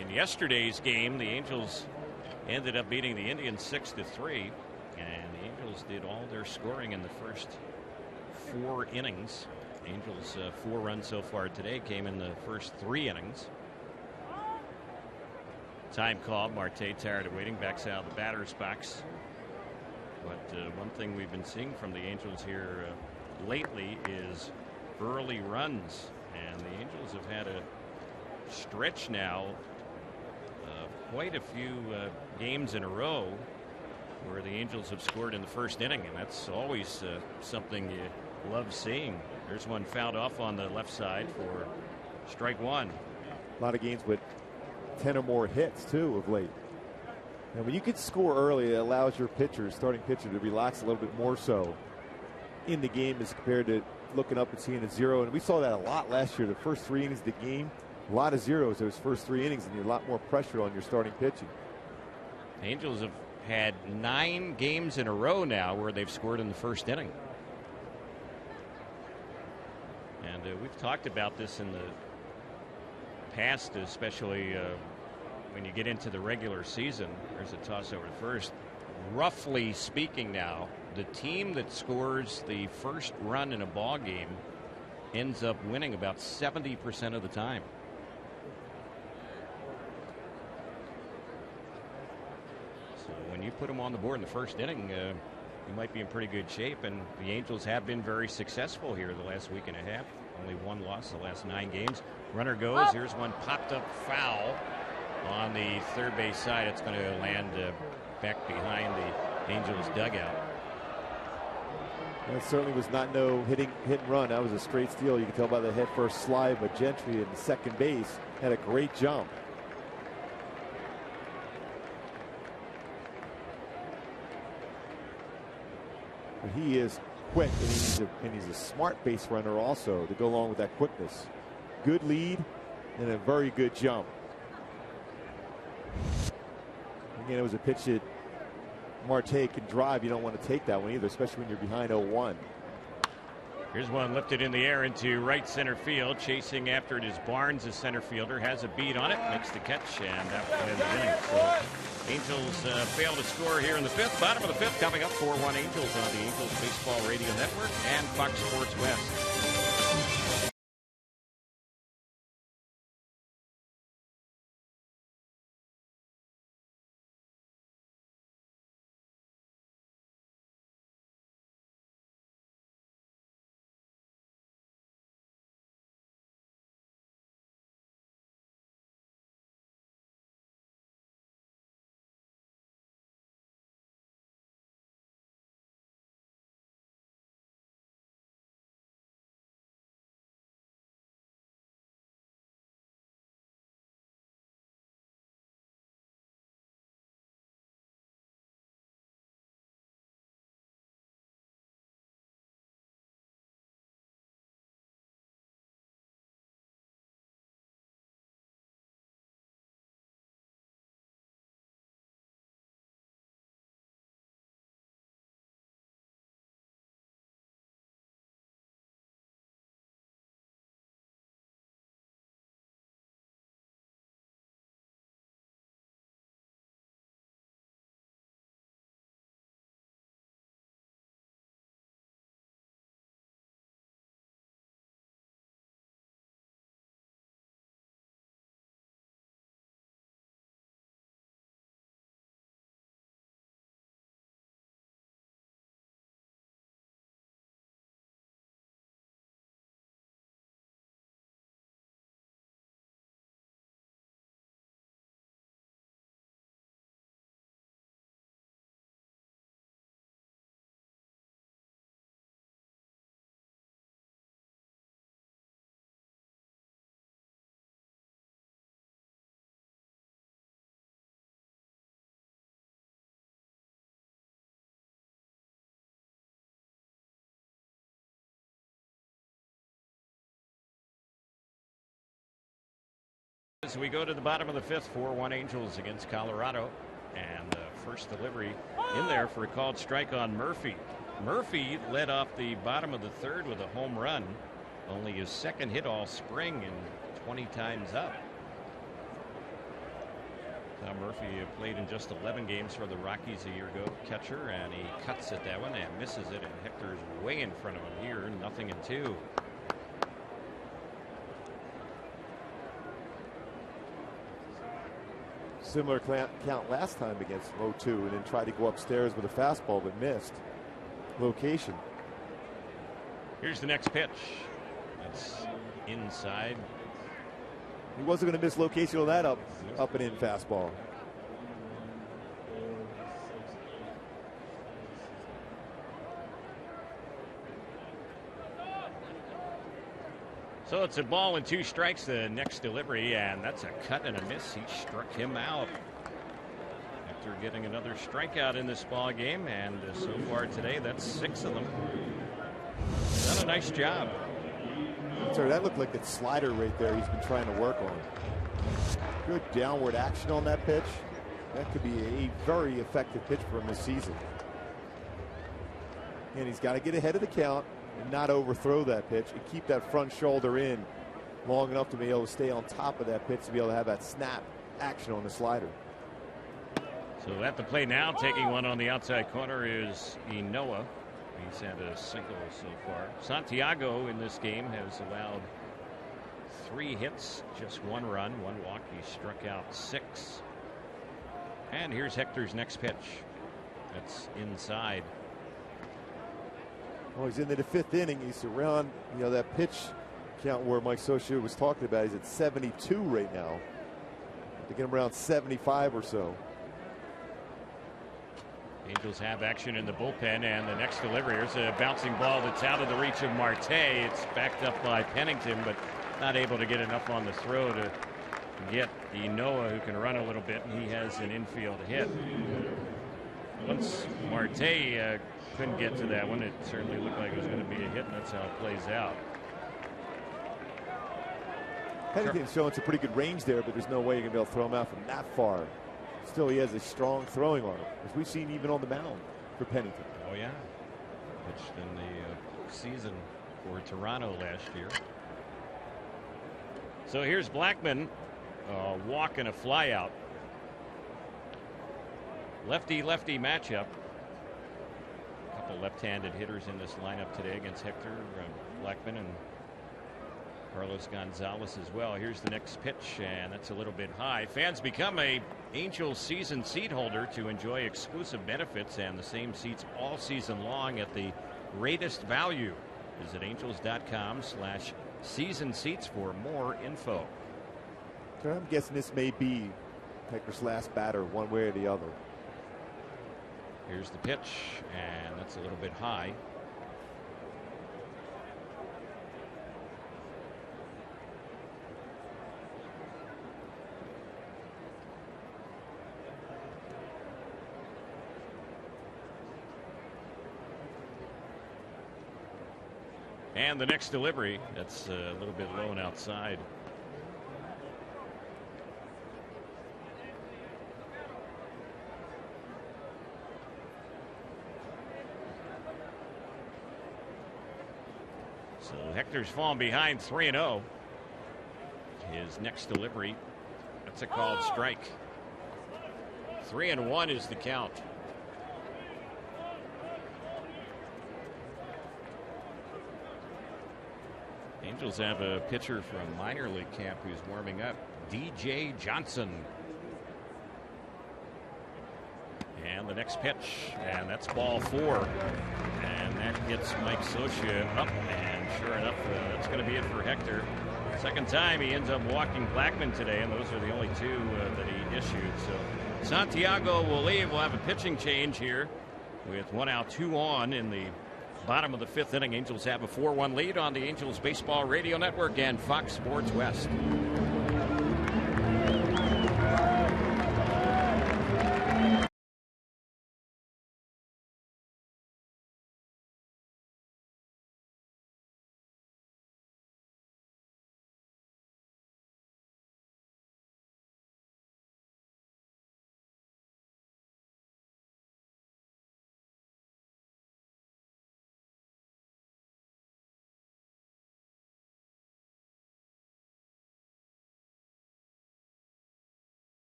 In yesterday's game, the Angels ended up beating the Indians 6-3, and the Angels did all their scoring in the first 4 innings. Angels 4 runs so far today came in the first 3 innings. Time call. Marte, tired of waiting, backs out of the batter's box. But one thing we've been seeing from the Angels here lately is early runs, and the Angels have had a stretch now, quite a few games in a row where the Angels have scored in the first inning, and that's always something you love seeing. There's one fouled off on the left side for strike 1. A lot of games with 10 or more hits too of late. And when you can score early, it allows your pitcher, starting pitcher, to relax a little bit more so in the game as compared to looking up and seeing a 0. And we saw that a lot last year. The first 3 innings of the game, a lot of zeros those first 3 innings, and a lot more pressure on your starting pitching. Angels have had 9 games in a row now where they've scored in the first inning. And we've talked about this in the past, especially when you get into the regular season. There's a toss over to first. Roughly speaking now, the team that scores the first run in a ball game ends up winning about 70% of the time. So when you put them on the board in the first inning, you might be in pretty good shape, and the Angels have been very successful here the last week and a half. Only 1 loss the last 9 games. Runner goes. Here's one popped up foul on the third base side. It's going to land back behind the Angels dugout. That certainly was not no hit and run. That was a straight steal. You can tell by the head first slide, but Gentry in the second base had a great jump. But he is quick, and he's a smart base runner also to go along with that quickness. Good lead and a very good jump. Again, it was a pitch that Marte can drive. You don't want to take that one either, especially when you're behind 0-1. Here's one lifted in the air into right center field. Chasing after it is Barnes, the center fielder, has a beat on it, makes the catch, and that will end the inning. So Angels fail to score here in the 5th. Bottom of the 5th, coming up, 4-1 Angels on the Angels Baseball Radio Network and Fox Sports West. As we go to the bottom of the fifth, 4-1 Angels against Colorado. And first delivery in there for a called strike on Murphy. Murphy led off the bottom of the third with a home run. Only his second hit all spring and 20 times up. Tom Murphy played in just 11 games for the Rockies a year ago. Catcher, and he cuts at that one and misses it. And Hector's way in front of him here, 0-2. Similar count last time against 0-2, and then tried to go upstairs with a fastball but missed. Location. Here's the next pitch. That's inside. He wasn't going to miss location on that up and in fastball. So it's a ball and 2 strikes the next delivery, and that's a cut and a miss. He struck him out. After getting another strikeout in this ball game, and so far today, that's 6 of them. Done a nice job. Sorry, that looked like that slider right there he's been trying to work on. Good downward action on that pitch. That could be a very effective pitch for him this season. And he's got to get ahead of the count and not overthrow that pitch and keep that front shoulder in long enough to be able to stay on top of that pitch to be able to have that snap action on the slider. So at the plate now, taking one on the outside corner is Inoa. He's had a single so far. Santiago in this game has allowed 3 hits, just 1 run, 1 walk. He struck out 6. And here's Hector's next pitch. That's inside. Well, he's into the 5th inning. He's around, that pitch count where Mike Socia was talking about. He's at 72 right now. To get him around 75 or so. Angels have action in the bullpen, and the next delivery, here's a bouncing ball that's out of the reach of Marte. It's backed up by Pennington, but not able to get enough on the throw to get Inoa, who can run a little bit, and he has an infield hit. Once Marte couldn't get to that one, it certainly looked like it was going to be a hit, and that's how it plays out. Pennington's showing some pretty good range there, but there's no way you're going to be able to throw him out from that far. Still, he has a strong throwing arm, as we've seen even on the mound for Pennington. Oh, yeah. Pitched in the season for Toronto last year. So here's Blackman, walk and a fly out. Lefty-lefty matchup. A couple left-handed hitters in this lineup today against Hector, Blackman, and Carlos Gonzalez as well. Here's the next pitch, and that's a little bit high. Fans become a Angels season seat holder to enjoy exclusive benefits and the same seats all season long at the greatest value. Visit angels.com/season seats for more info. So I'm guessing this may be Hector's last batter one way or the other. Here's the pitch, and that's a little bit high. And the next delivery, that's a little bit low and outside. So Hector's fallen behind 3-0. His next delivery, that's a called strike. 3-1 is the count. Angels have a pitcher from minor league camp who's warming up, DJ Johnson. And the next pitch, and that's ball 4. And that gets Mike Socia up, and sure enough, that's going to be it for Hector. Second time he ends up walking Blackman today, and those are the only 2 that he issued. So Santiago will leave. We'll have a pitching change here with 1 out, 2 on in the bottom of the 5th inning. Angels have a 4-1 lead on the Angels Baseball Radio Network and Fox Sports West.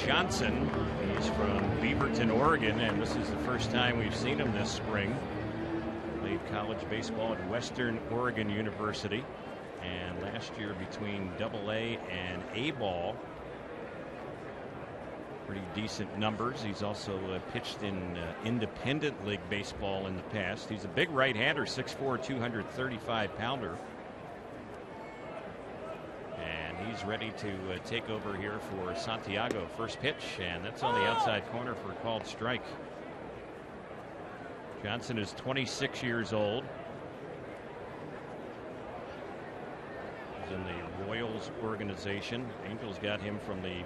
Johnson. He's from Beaverton, Oregon, and this is the first time we've seen him this spring. Played college baseball at Western Oregon University, and last year between AA and A ball, pretty decent numbers. He's also pitched in independent league baseball in the past. He's a big right-hander, 6'4", 235-pounder. And he's ready to take over here for Santiago. First pitch, and that's on the outside corner for a called strike. Johnson is 26 years old. He's in the Royals organization. Angels got him from the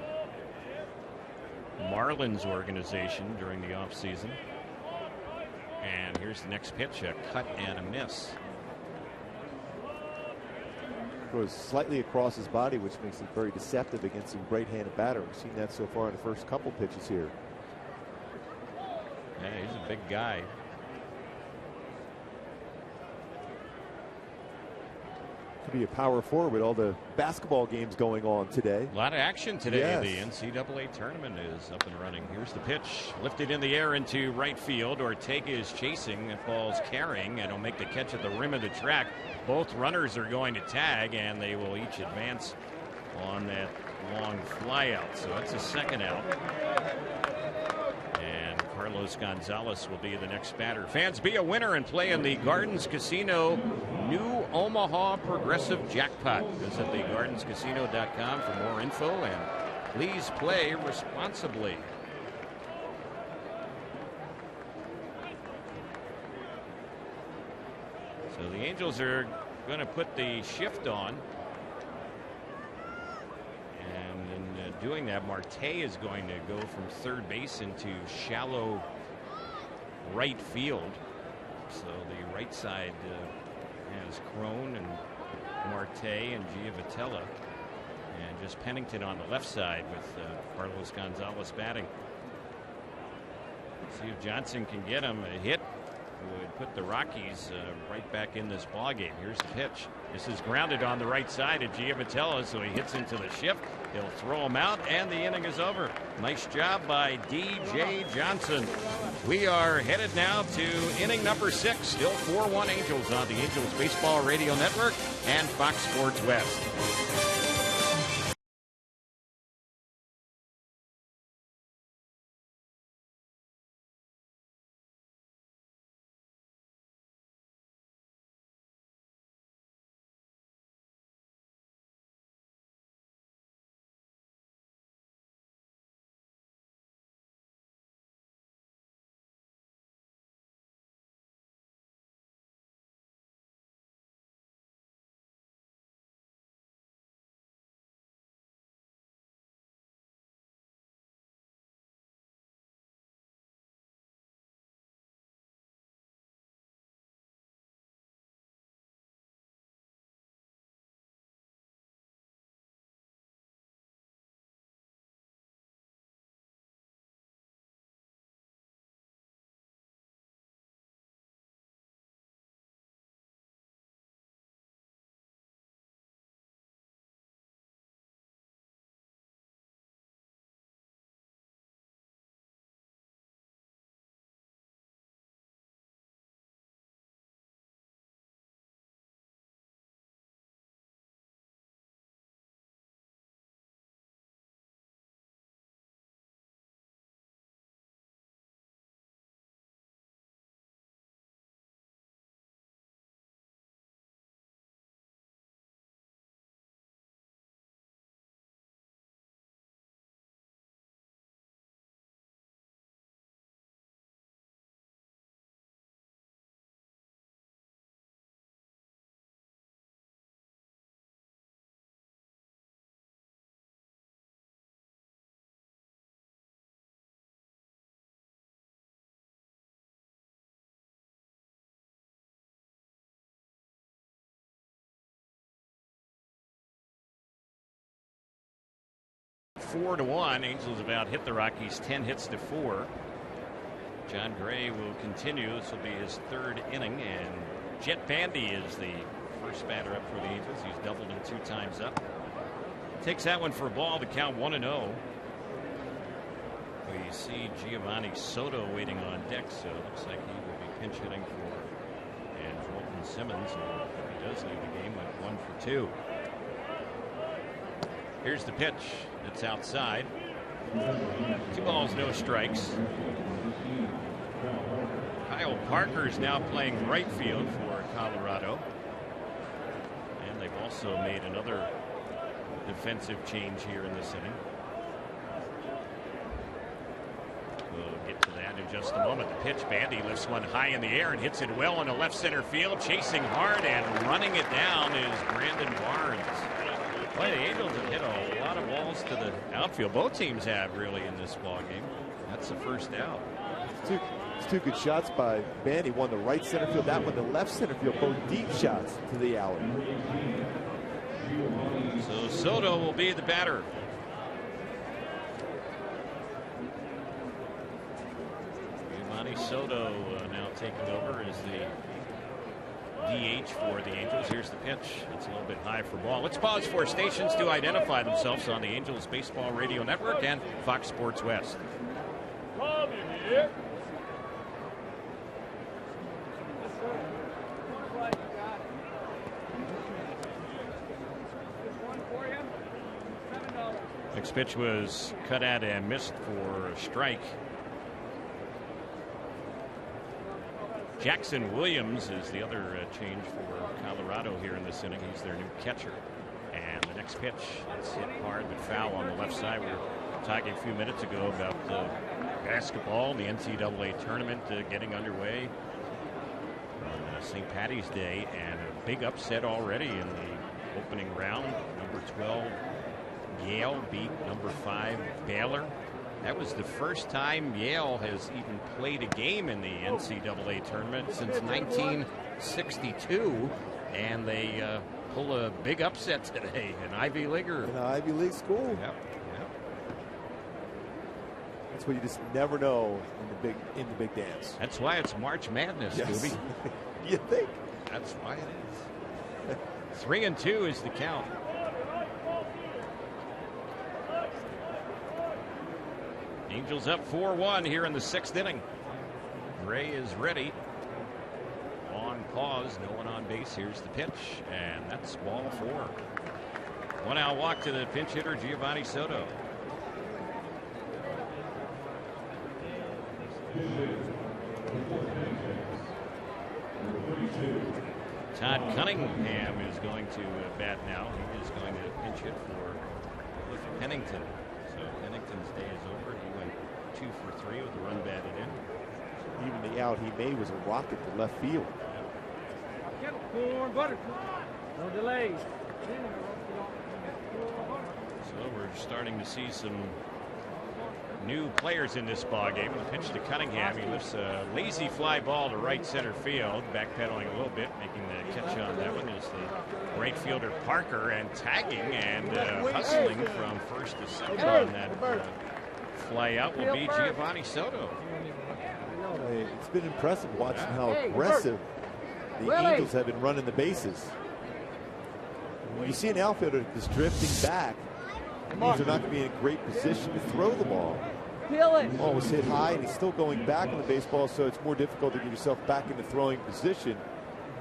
Marlins organization during the offseason. And here's the next pitch, a cut and a miss. Goes slightly across his body, which makes it very deceptive against a right-handed batter. We've seen that so far in the first couple pitches here. Yeah, he's a big guy. Could be a power forward with all the basketball games going on today. A lot of action today. Yes. The NCAA tournament is up and running. Here's the pitch, lifted in the air into right field. Ortega is chasing. It falls carrying, and he'll make the catch at the rim of the track. Both runners are going to tag, and they will each advance on that long flyout. So that's a second out. And Carlos Gonzalez will be the next batter. Fans, be a winner and play in the Gardens Casino New Omaha Progressive Jackpot. Visit thegardenscasino.com for more info, and please play responsibly. So the Angels are going to put the shift on. And in doing that, Marte is going to go from third base into shallow right field. So the right side has Crone and Marte and Giavotella, and just Pennington on the left side with Carlos Gonzalez batting. See if Johnson can get him. A hit would put the Rockies right back in this ballgame. Here's the pitch. This is grounded on the right side of Giavotella, so he hits into the shift. He'll throw him out, and the inning is over. Nice job by D.J. Johnson. We are headed now to inning number 6. Still 4-1 Angels on the Angels Baseball Radio Network and Fox Sports West. Four to 1. Angels about hit the Rockies 10 hits to 4. John Gray will continue. This will be his third inning, and Jet Bandy is the first batter up for the Angels. He's doubled him 2 times up. Takes that one for a ball to count 1-0. We see Giovanni Soto waiting on deck, so it looks like he will be pinch hitting for Andrelton Simmons. And if he does leave the game, went 1 for 2. Here's the pitch. It's outside. 2 balls, no strikes. Kyle Parker is now playing right field for Colorado. And they've also made another defensive change here in this inning. We'll get to that in just a moment. The pitch, Bandy lifts one high in the air and hits it well into left center field. Chasing hard and running it down is Brandon Barnes. Boy, the Angels have hit a lot of balls to the outfield. Both teams have really in this ball game. That's the first out. It's two good shots by Bandy. One the right center field, that one the left center field. Both deep shots to the alley. So Soto will be the batter. Giovanni Soto now taking over as the DH for the Angels. Here's the pitch. It's a little bit high for ball. Let's pause for stations to identify themselves on the Angels Baseball Radio Network and Fox Sports West. Next pitch was cut at and missed for a strike. Jackson Williams is the other change for Colorado here in this inning. He's their new catcher. And the next pitch, it's hit hard but foul on the left side. We were talking a few minutes ago about basketball, the NCAA tournament getting underway on St. Patty's Day, and a big upset already in the opening round. Number 12 Yale beat number 5 Baylor. That was the first time Yale has even played a game in the NCAA tournament since 1962, and they pull a big upset today. An Ivy Leaguer. An Ivy League school. Yep. That's what you just never know in the big dance. That's why it's March Madness, yes. Scooby. You think? That's why it is. 3-2 is the count. Angels up 4-1 here in the 6th inning. Gray is ready. On pause, no one on base. Here's the pitch, and that's ball 4. 1 out walk to the pinch hitter, Giovanni Soto. Todd Cunningham is going to bat now. He is going to pinch hit for Cliff Pennington. So Pennington's day is over. He went 2 for 3 with the run batted in. Even the out he made was a rocket to left field. No delays. So we're starting to see some new players in this ball game. The pitch to Cunningham. He lifts a lazy fly ball to right center field, backpedaling a little bit, making the catch on that one is the right fielder Parker, and tagging and hustling from first to second on that fly out will be Giovanni Soto. It's been impressive watching how aggressive the Angels have been running the bases. When you see an outfielder just drifting back, it means they're not going to be in a great position to throw the ball. The ball was hit high, and he's still going back on the baseball, so it's more difficult to get yourself back in the throwing position.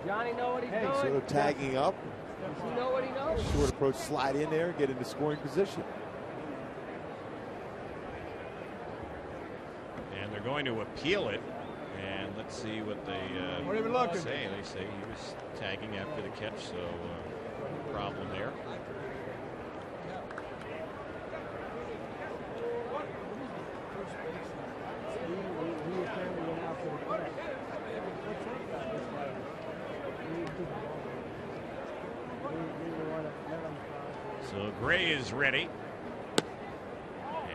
Johnny know what he's doing. Sort of tagging up. Does he know what he knows? Short approach, slide in there, get into scoring position. And they're going to appeal it. And let's see what they say. They say he was tagging after the catch, so no problem there. So Gray is ready.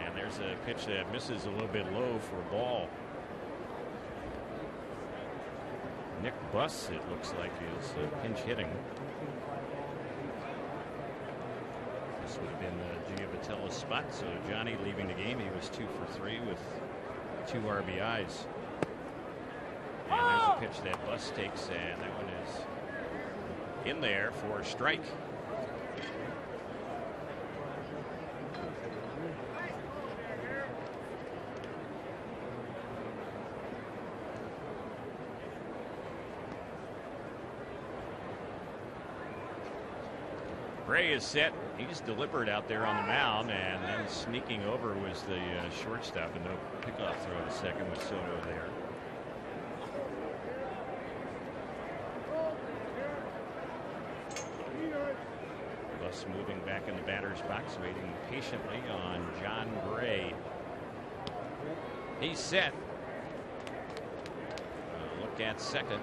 And there's a pitch that misses a little bit low for a ball. Nick Buss, it looks like, is pinch hitting. This would have been Giovatello's spot. So Johnny leaving the game. He was 2 for 3 with 2 RBIs. And there's a pitch that Buss takes, and that one is in there for a strike. Gray is set. He's deliberate out there on the mound, and then sneaking over was the shortstop, and no pickoff throw to second with Soto there. Buss moving back in the batter's box, waiting patiently on John Gray. He's set. Look at second.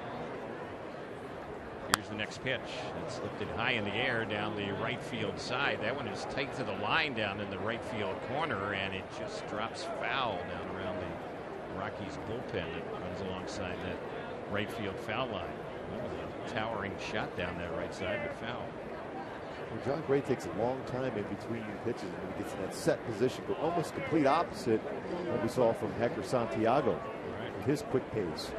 Here's the next pitch. It's lifted high in the air down the right field side. That one is tight to the line down in the right field corner, and it just drops foul down around the Rockies bullpen that runs alongside that right field foul line. That was a towering shot down that right side, but foul. Well, John Gray takes a long time in between pitches when he gets in that set position, but almost complete opposite what we saw from Hector Santiago with his quick pace.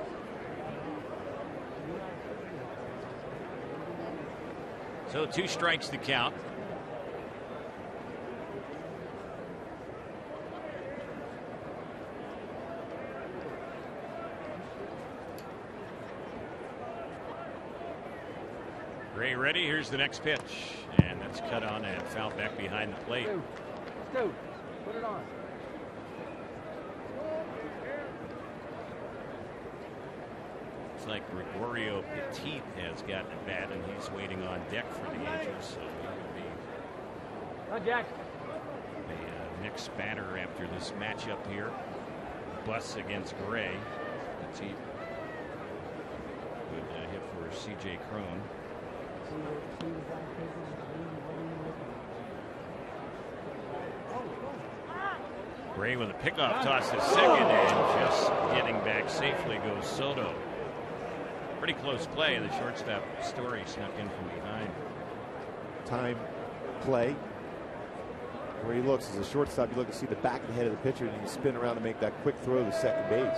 So 2 strikes to count. Gray ready. Here's the next pitch, and that's cut on and fouled back behind the plate. Let's go. Put it on. Looks like Gregorio Petit has gotten a bat, and he's waiting on deck for the Angels. So he will be Hi, Jack. the next batter after this matchup here. Buss against Gray. Petit. Good hit for C.J. Cron. Gray with a pickoff toss to second, and just getting back safely goes Soto. Pretty close play. The shortstop Story snuck in from behind. Time play. Where he looks as a shortstop, you look to see the back of the head of the pitcher, and you spin around to make that quick throw to second base.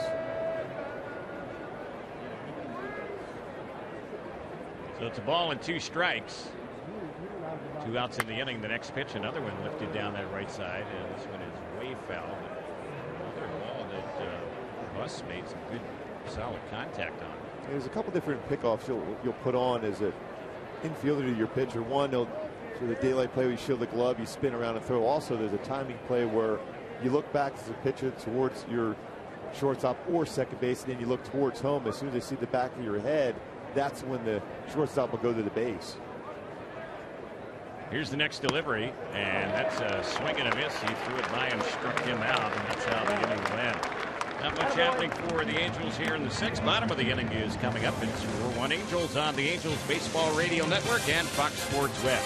So it's a ball and 2 strikes. 2 outs in the inning. The next pitch, another one lifted down that right side, and this one is way foul. Another ball that Buss made some good, solid contact on. There's a couple different pickoffs you'll put on as an infielder to your pitcher. One, for the daylight play where you shield the glove, you spin around and throw. Also, there's a timing play where you look back as a pitcher towards your shortstop or second base, and then you look towards home. As soon as they see the back of your head, that's when the shortstop will go to the base. Here's the next delivery, and that's a swing and a miss. He threw it by him, struck him out, and that's how the inning will end. Not much happening for the Angels here in the 6th. Bottom of the inning is coming up. It's 4-1 Angels on the Angels Baseball Radio Network and Fox Sports Web.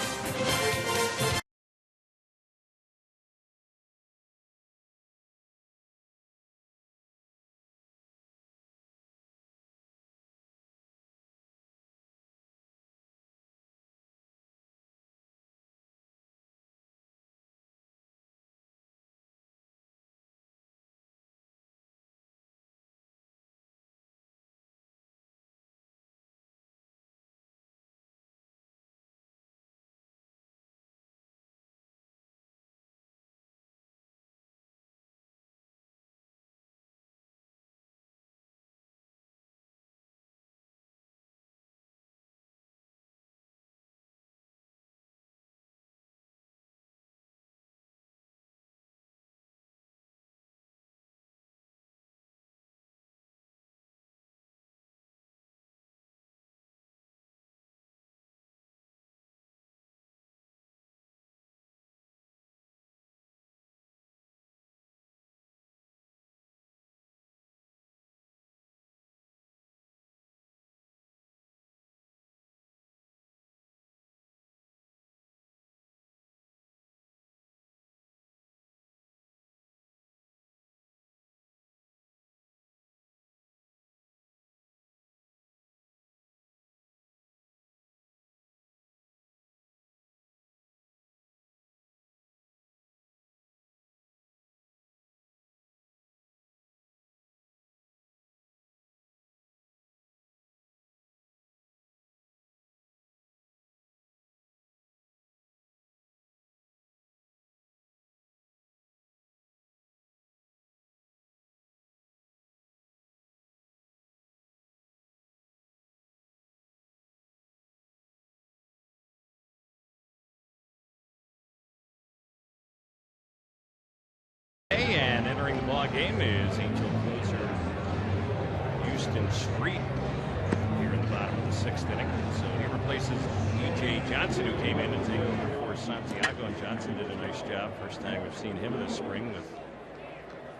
ball game is Angel closer Houston Street here in the bottom of the 6th inning. So he replaces E.J. Johnson, who came in to take over for Santiago, and Johnson did a nice job. First time we've seen him this spring with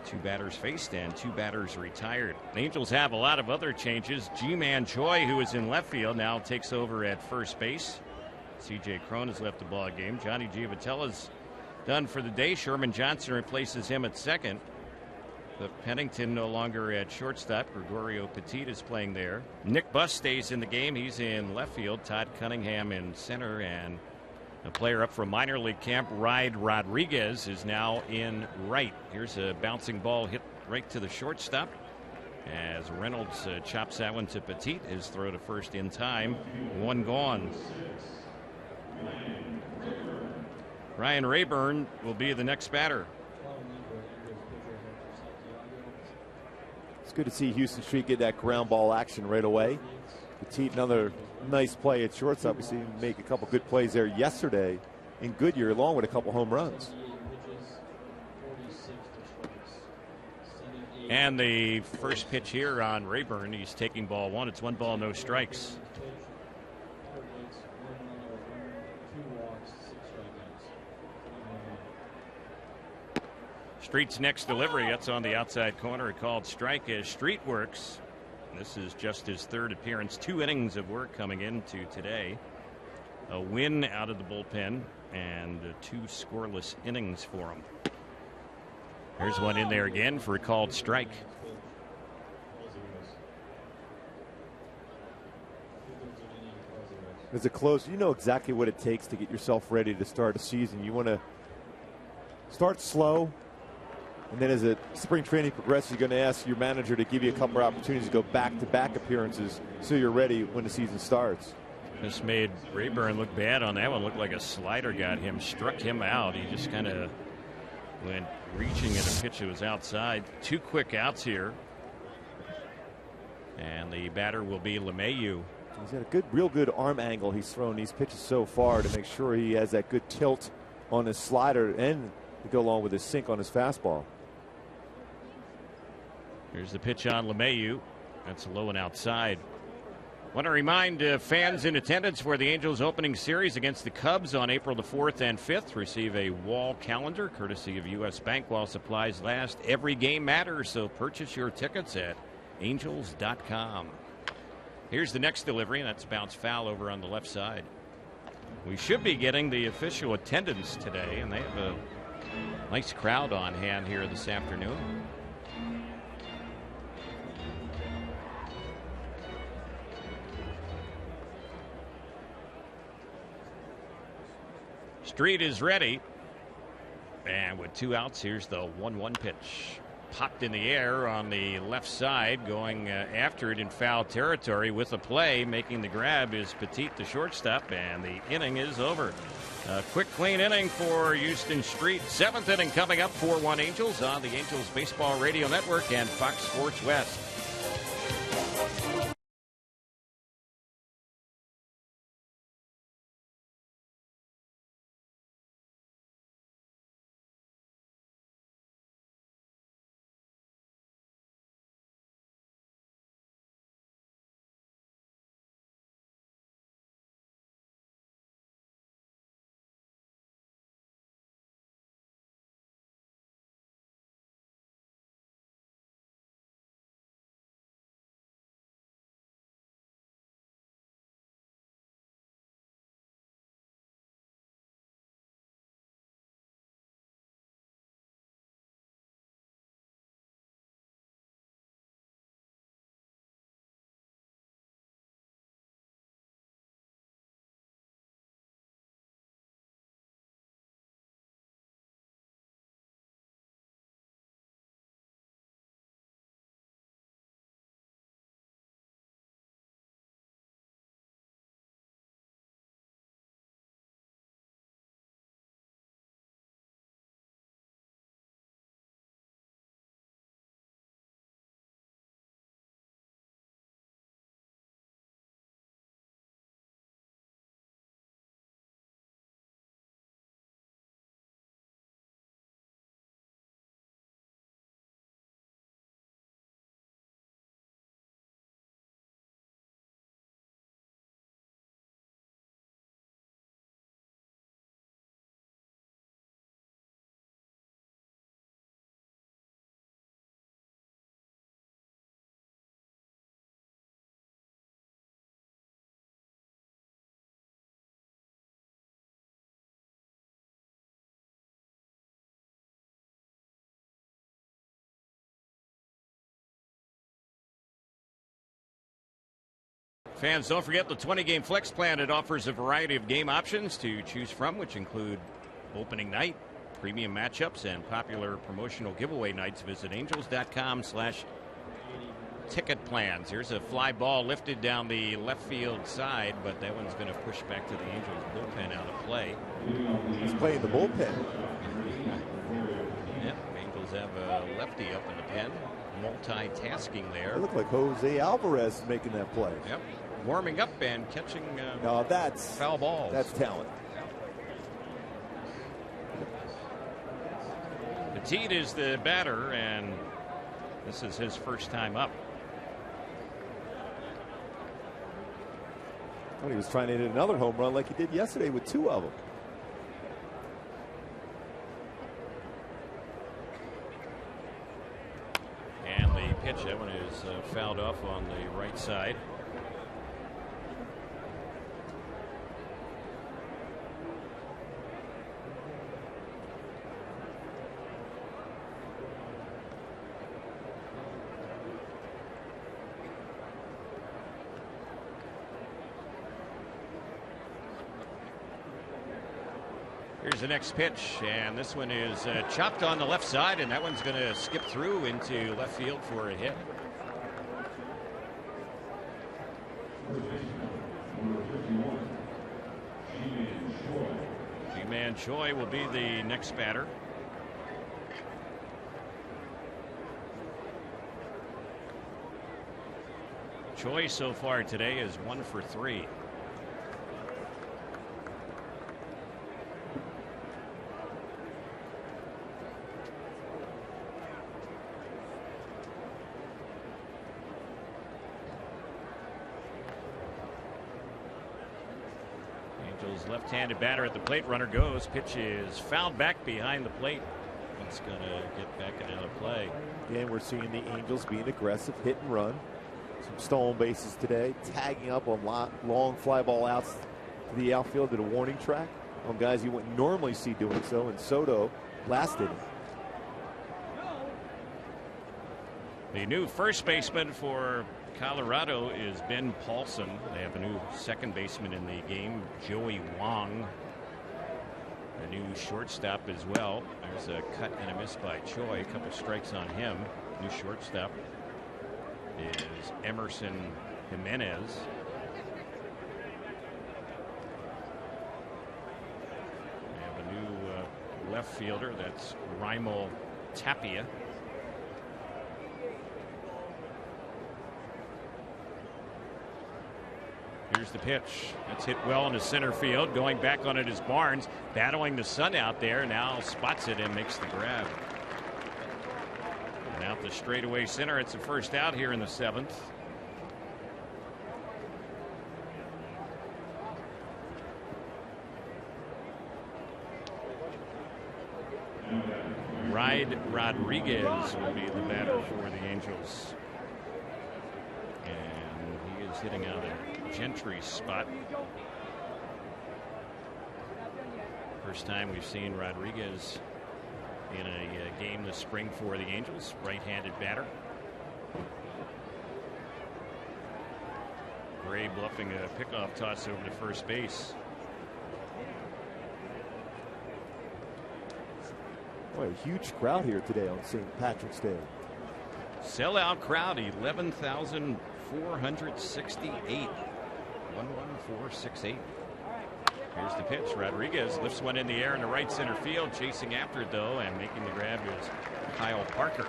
2 batters faced and 2 batters retired. The Angels have a lot of other changes. G-Man Choi, who is in left field, now takes over at first base. C.J. Cron has left the ball game. Johnny Giovatella's done for the day. Sherman Johnson replaces him at second. But Pennington no longer at shortstop. Gregorio Petit is playing there. Nick Buss stays in the game. He's in left field. Todd Cunningham in center. And a player up from minor league camp, Ride Rodriguez, is now in right. Here's a bouncing ball hit right to the shortstop as Reynolds chops that one to Petit. His throw to first in time. 1 gone. Ryan Rayburn will be the next batter. It's good to see Houston Street get that ground ball action right away. Petit, another nice play at shortstop. We see him make a couple good plays there yesterday in Goodyear, along with a couple home runs. And the first pitch here on Rayburn, he's taking ball 1. It's 1 ball, no strikes. Street's next delivery, that's on the outside corner. A called strike as Street works. This is just his 3rd appearance. 2 innings of work coming into today. A win out of the bullpen and 2 scoreless innings for him. There's one in there again for a called strike. As a closer, you know exactly what it takes to get yourself ready to start a season. You want to start slow. And then as the spring training progresses, you're going to ask your manager to give you a couple of opportunities to go back-to-back appearances so you're ready when the season starts. This made Rayburn look bad on that one. Looked like a slider got him, struck him out. He just kind of went reaching at a pitch that was outside. 2 quick outs here. And the batter will be LeMahieu. He's had a real good arm angle. He's thrown these pitches so far to make sure he has that good tilt on his slider and to go along with his sink on his fastball. Here's the pitch on LeMahieu. That's low and outside. Want to remind fans in attendance for the Angels opening series against the Cubs on April the 4th and 5th. Receive a wall calendar courtesy of U.S. Bank while supplies last. Every game matters, so purchase your tickets at angels.com. Here's the next delivery, and that's bounced foul over on the left side. We should be getting the official attendance today, and they have a nice crowd on hand here this afternoon. Street is ready. And with 2 outs, here's the 1-1 pitch. Popped in the air on the left side, going after it in foul territory with a play. Making the grab is Petit, the shortstop, and the inning is over. A quick, clean inning for Houston Street. 7th inning coming up. 4-1 Angels on the Angels Baseball Radio Network and Fox Sports West. Fans, don't forget the 20-game flex plan. It offers a variety of game options to choose from, which include opening night, premium matchups, and popular promotional giveaway nights. Visit angels.com/ticket plans. Here's a fly ball lifted down the left field side, but that one's going to push back to the Angels bullpen out of play. He's playing the bullpen. Yep, Angels have a lefty up in the pen, multitasking there. It looked like Jose Alvarez is making that play. Yep, warming up and catching that's foul balls. That's talent. Petit is the batter, and this is his first time up. Well, he was trying to hit another home run like he did yesterday with 2 of them. And the pitch, that one is fouled off on the right side. Here's the next pitch, and this one is chopped on the left side, and that one's going to skip through into left field for a hit. G-Man Choi will be the next batter. Choi so far today is 1 for 3. Left-handed batter at the plate. Runner goes. Pitch is fouled back behind the plate. It's going to get back and out of play. Again, we're seeing the Angels being aggressive, hit and run. Some stolen bases today, tagging up on long fly ball outs to the outfield at a warning track on guys you wouldn't normally see doing so, and Soto lasted. The new first baseman for Colorado is Ben Paulson. They have a new second baseman in the game, Joey Wong. A new shortstop as well. There's a cut and a miss by Choi. A couple strikes on him. New shortstop is Emerson Jimenez. They have a new left fielder. That's Raimel Tapia. Here's the pitch. That's hit well into center field. Going back on it is Barnes. Battling the sun out there. Now spots it and makes the grab. And out the straightaway center. It's the first out here in the 7th. Ride Rodriguez will be the batter for the Angels. And he is hitting out a Gentry spot. First time we've seen Rodriguez in a game this spring for the Angels. Right-handed batter. Gray bluffing a pickoff toss over to first base. Boy, a huge crowd here today on St. Patrick's Day. Sellout crowd, 11,468. 11468. Here's the pitch. Rodriguez lifts one in the air in the right center field. Chasing after it, though, and making the grab is Kyle Parker.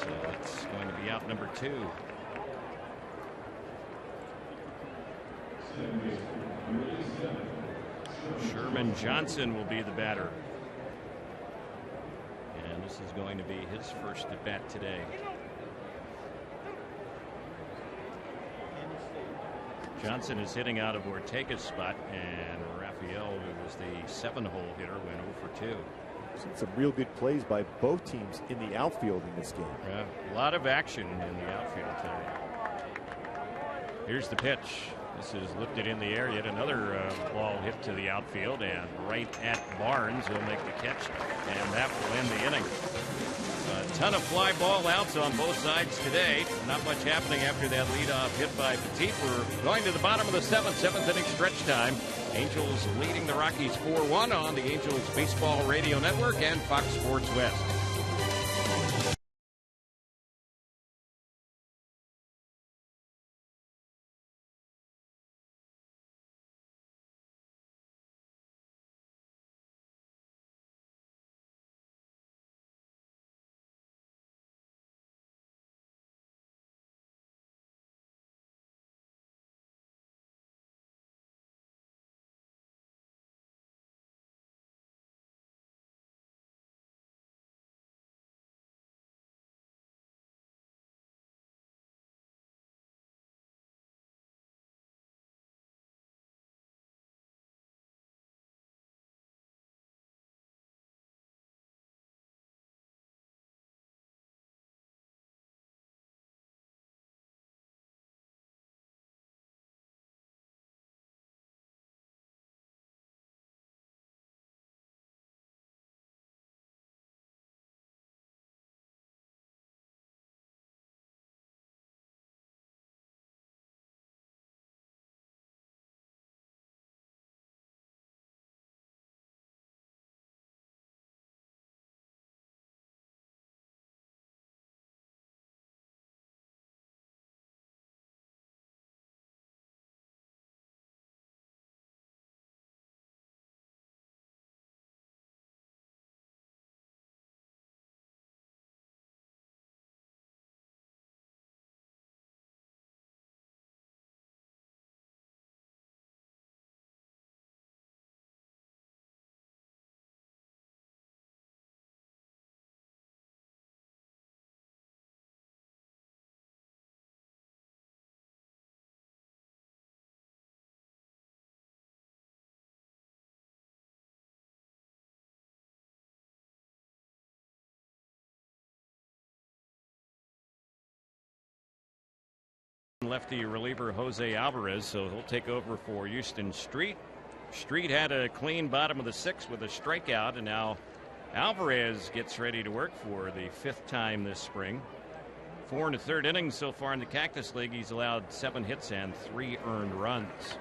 So it's going to be out number 2. Sherman Johnson will be the batter. And this is going to be his first at bat today. Johnson is hitting out of Ortega's spot, and Rafael, who was the 7-hole hitter, went 0 for 2. Seen some real good plays by both teams in the outfield in this game. Yeah, a lot of action in the outfield today. Here's the pitch. This is lifted in the air. Yet another ball hit to the outfield and right at Barnes. He'll make the catch, and that will end the inning. A ton of fly ball outs on both sides today. Not much happening after that leadoff hit by Petit. We're going to the bottom of the seventh inning stretch time. Angels leading the Rockies 4-1 on the Angels Baseball Radio Network and Fox Sports West. Lefty reliever Jose Alvarez, so he'll take over for Houston Street. Street had a clean bottom of the sixth with a strikeout, and now Alvarez gets ready to work for the fifth time this spring. 4 1/3 innings so far in the Cactus League. He's allowed 7 hits and 3 earned runs.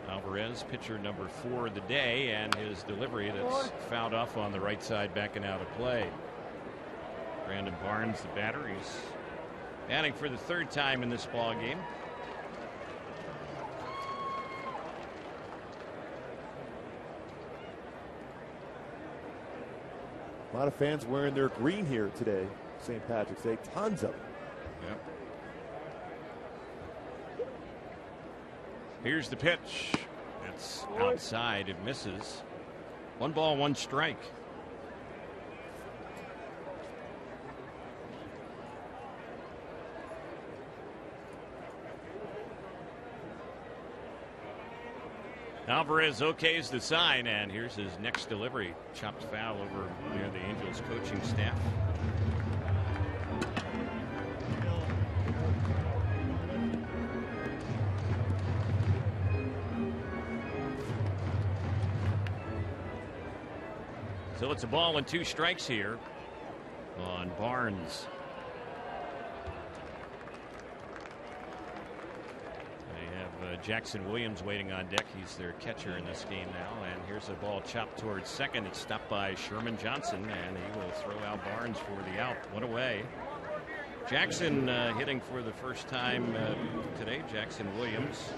Alvarez, pitcher number 4 of the day, and his delivery that's fouled off on the right side, backing out of play. Brandon Barnes, the batter, he's batting for the 3rd time in this ball game. A lot of fans wearing their green here today, St. Patrick's Day. Tons of them. Yep. Here's the pitch. It's outside. It misses. 1 ball, 1 strike. Alvarez okays the sign, and here's his next delivery. Chopped foul over near the Angels coaching staff. So it's a ball and 2 strikes here on Barnes. Jackson Williams waiting on deck. He's their catcher in this game now. And here's a ball chopped towards second. It's stopped by Sherman Johnson, and he will throw out Barnes for the out. 1 away. Jackson hitting for the first time today. Jackson Williams.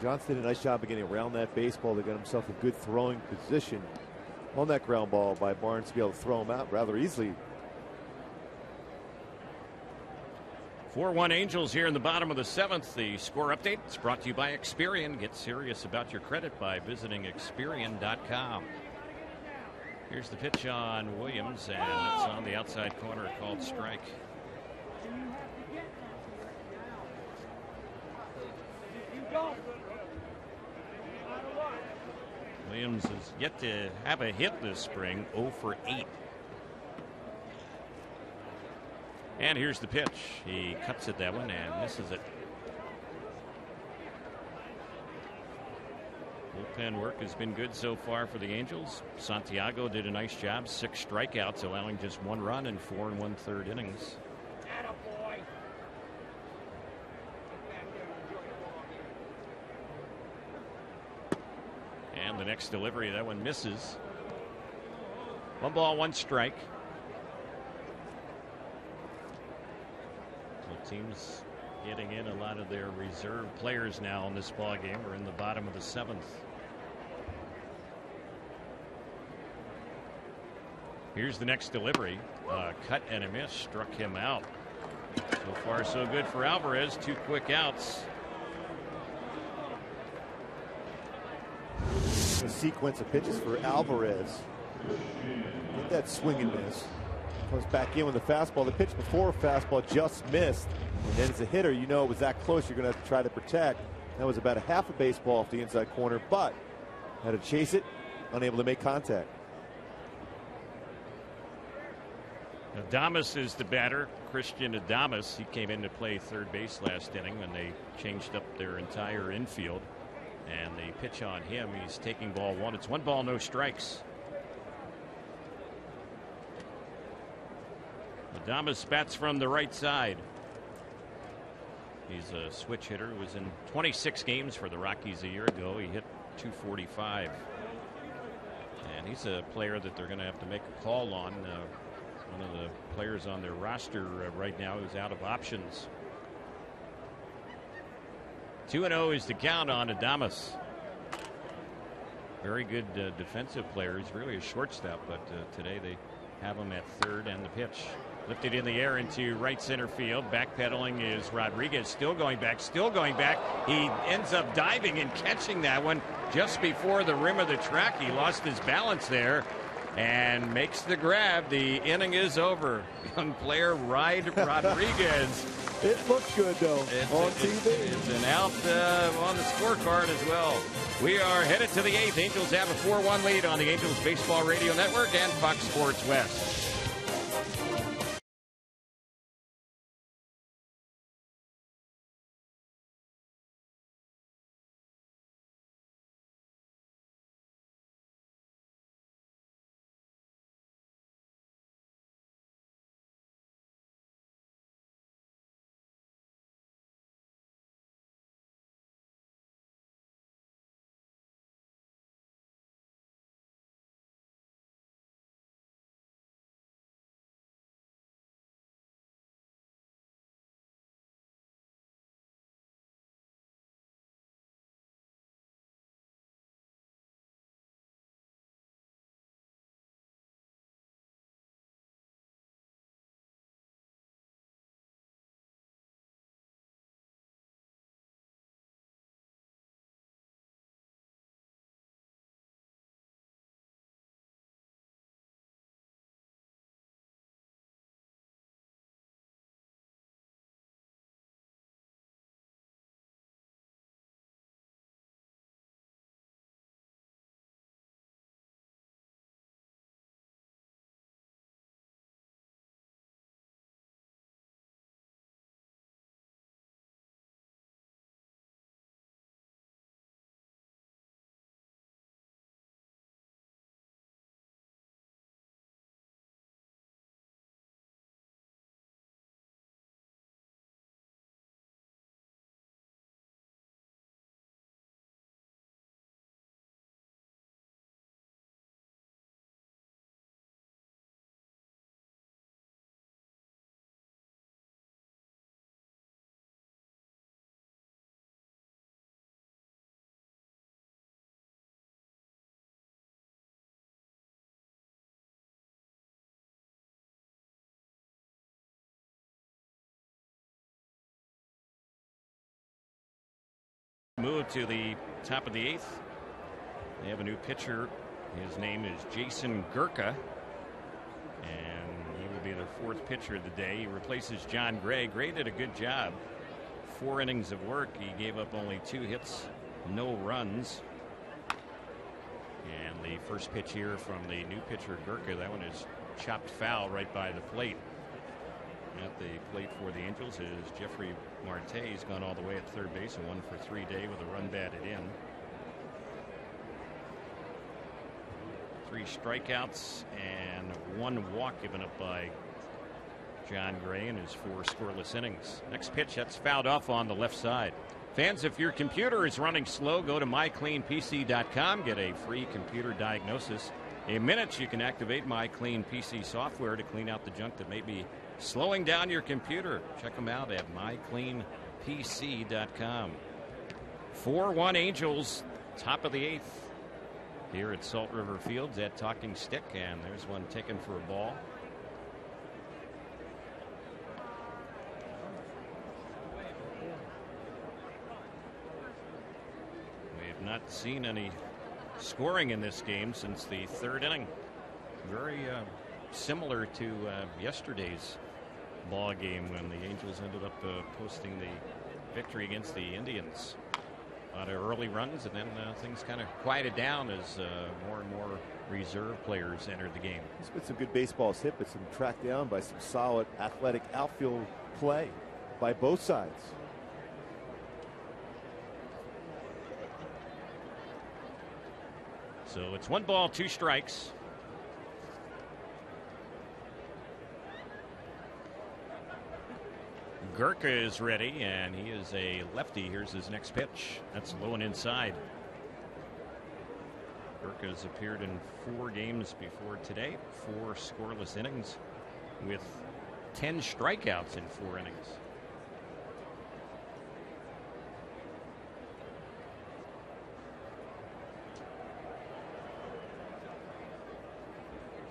Johnson did a nice job of getting around that baseball to get himself a good throwing position on that ground ball by Barnes to be able to throw him out rather easily. 4-1 Angels here in the bottom of the 7th. The score update is brought to you by Experian. Get serious about your credit by visiting Experian.com. Here's the pitch on Williams, and it's on the outside corner, called strike. Williams has yet to have a hit this spring, 0 for 8. And here's the pitch. He cuts it that one and misses it. Bullpen work has been good so far for the Angels. Santiago did a nice job, 6 strikeouts, allowing just 1 run in 4 1/3 innings. And the next delivery, that one misses. 1 ball, 1 strike. So teams getting in a lot of their reserve players now in this ball game. We're in the bottom of the 7th. Here's the next delivery. Cut and a miss, struck him out. So far so good for Alvarez. 2 quick outs. A sequence of pitches for Alvarez. Get that swing and miss. Comes back in with the fastball. The pitch before fastball just missed. And then as a hitter, you know it was that close. You're going to have to try to protect. That was about a half a baseball off the inside corner, but had to chase it, unable to make contact. Adames is the batter. Christian Adames. He came in to play third base last inning when they changed up their entire infield. And they pitch on him. He's taking ball 1. It's 1 ball, no strikes. Adames bats from the right side. He's a switch hitter. He was in 26 games for the Rockies a year ago. He hit .245. And he's a player that they're going to have to make a call on. One of the players on their roster right now is out of options. 2-0 is the count on Adames. Very good defensive player. He's really a shortstop, but today they have him at third, and the pitch lifted in the air into right center field. Backpedaling is Rodriguez, still going back, still going back. He ends up diving and catching that one just before the rim of the track. He lost his balance there and makes the grab. The inning is over. Young player Rodriguez. It looks good, though, on TV. It's an out on the scorecard as well. We are headed to the 8th. Angels have a 4-1 lead on the Angels Baseball Radio Network and Fox Sports West. Move to the top of the 8th. They have a new pitcher. His name is Jason Gurka, and he will be their 4th pitcher of the day. He replaces John Gray. Gray did a good job. 4 innings of work. He gave up only 2 hits, no runs. And the first pitch here from the new pitcher Gurka, that one is chopped foul right by the plate. At the plate for the Angels is Jeffrey Marte. He's gone all the way at third base, a 1-for-3 day with a run batted in. 3 strikeouts and 1 walk given up by John Gray in his 4 scoreless innings. Next pitch, that's fouled off on the left side. Fans, if your computer is running slow, go to mycleanpc.com. Get a free computer diagnosis. In minutes, you can activate MyCleanPC software to clean out the junk that may be slowing down your computer. Check them out at mycleanpc.com. 4-1 Angels, top of the 8th here at Salt River Fields at Talking Stick, and there's one taken for a ball. We have not seen any scoring in this game since the 3rd inning. Very similar to yesterday's ball game when the Angels ended up posting the victory against the Indians. A lot of early runs, and then things kind of quieted down as more and more reserve players entered the game. There's been some good baseballs hit, but some tracked down by some solid athletic outfield play by both sides. So it's 1 ball, 2 strikes. Gurka is ready, and he is a lefty. Here's his next pitch. That's low and inside. Gurka has appeared in 4 games before today, 4 scoreless innings with 10 strikeouts in 4 innings.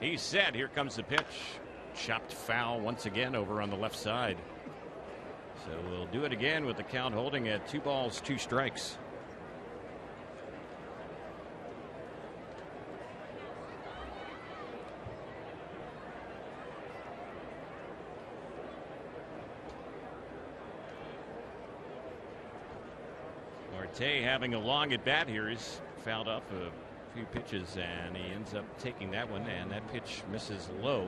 He's set. Here comes the pitch. Chopped foul once again over on the left side. So we'll do it again with the count holding at 2 balls, 2 strikes. Marte having a long at bat here. He's fouled off a few pitches, and he ends up taking that one, and that pitch misses low.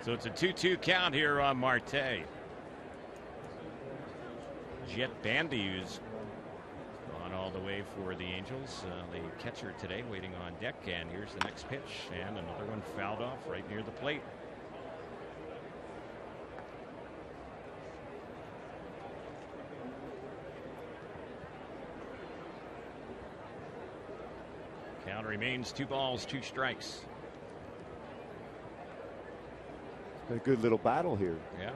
So it's a 2-2 count here on Marte. Jet Bandy, who's on all the way for the Angels, the catcher today, waiting on deck. And here's the next pitch, and another one fouled off right near the plate. Count remains 2 balls, 2 strikes. A good little battle here. Yeah.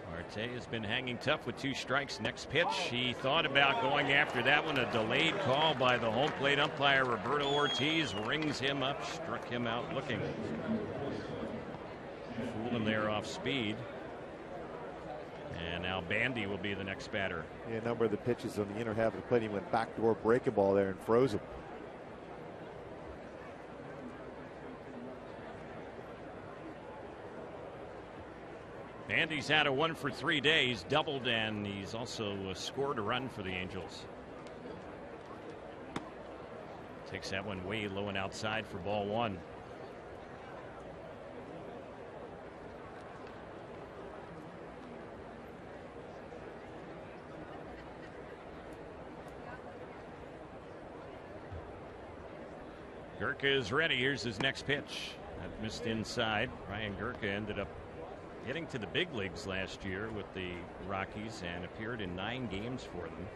Marte has been hanging tough with 2 strikes. Next pitch, he thought about going after that one. A delayed call by the home plate umpire. Roberto Ortiz rings him up, struck him out looking. Fooled him there off speed. And now Bandy will be the next batter. Yeah, a number of the pitches on the inner half of the plate, he went backdoor breaking ball there and froze him. Bandy's had a 1-for-3 day. He's doubled, and he's also scored a run for the Angels. Takes that one way low and outside for ball 1. Gurka is ready. Here's his next pitch. That missed inside. Ryan Gurka ended up getting to the big leagues last year with the Rockies and appeared in 9 games for them.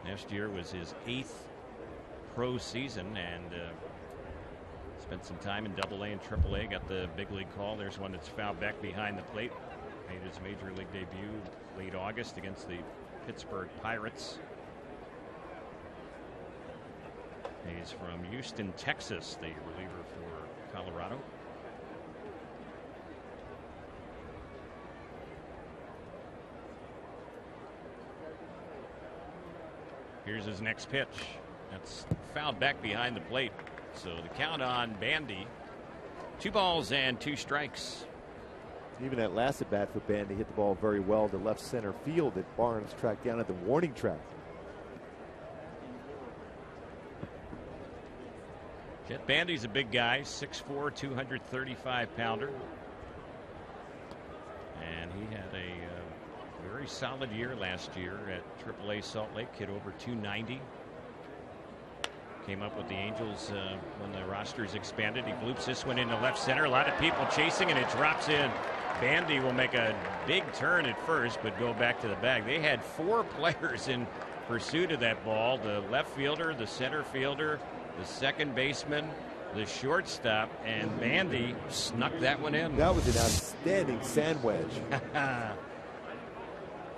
Last year was his 8th pro season, and spent some time in AA and AAA. Got the big league call. There's one that's fouled back behind the plate. Made his major league debut late August against the Pittsburgh Pirates. He's from Houston, Texas, the reliever for Colorado. Here's his next pitch. That's fouled back behind the plate. So the count on Bandy, 2 balls and 2 strikes. Even that last at bat for Bandy hit the ball very well to left center field that Barnes tracked down at the warning track. Jet Bandy's a big guy, 6'4", 235-pounder. And he had a very solid year last year at AAA Salt Lake, hit over 290. Came up with the Angels when the rosters expanded. He bloops this one into left center. A lot of people chasing, and it drops in. Bandy will make a big turn at first, but go back to the bag. They had 4 players in pursuit of that ball: the left fielder, the center fielder, the second baseman, the shortstop, and Bandy snuck that one in. That was an outstanding sand wedge.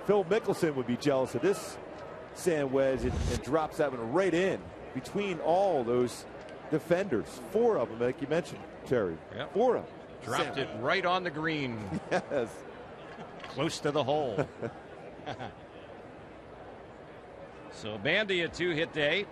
Phil Mickelson would be jealous of this sand wedge, and drops that one right in between all those defenders. 4 of them, like you mentioned, Terry. Yep. 4 of them. Dropped it right on the green. Yes. Close to the hole. So Bandy a 2-hit day.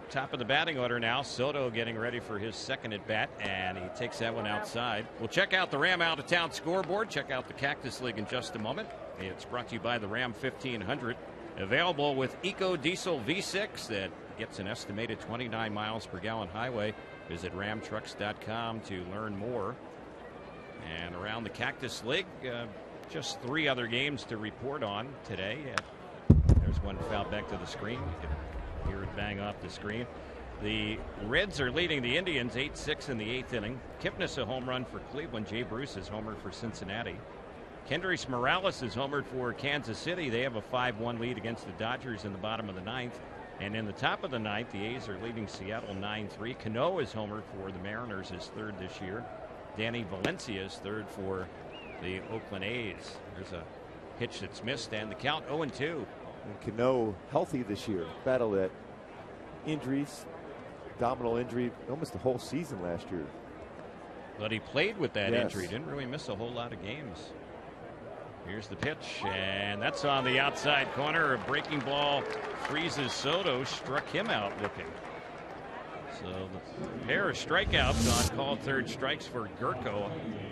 Top of the batting order now. Soto getting ready for his second at bat, and he takes that one outside. We'll check out the Ram Out of Town scoreboard. Check out the Cactus League in just a moment. It's brought to you by the Ram 1500. Available with Eco Diesel V6 that gets an estimated 29 miles per gallon highway. Visit ramtrucks.com to learn more. And around the Cactus League, just 3 other games to report on today. There's one foul back to the screen. You can hear it bang off the screen. The Reds are leading the Indians 8-6 in the 8th inning. Kipnis a home run for Cleveland. Jay Bruce is homered for Cincinnati. Kendrys Morales is homered for Kansas City. They have a 5-1 lead against the Dodgers in the bottom of the 9th. And in the top of the 9th, the A's are leading Seattle 9-3. Cano is homered for the Mariners, his 3rd this year. Danny Valencia is 3rd for the Oakland A's. There's a pitch that's missed, and the count 0-2. And Cano healthy this year. Battled at injuries, abdominal injury, almost the whole season last year. But he played with that Yes. injury. Didn't really miss a whole lot of games. Here's the pitch, and that's on the outside corner. A breaking ball freezes Soto, struck him out looking. So the pair of strikeouts on called 3rd strikes for Gurko,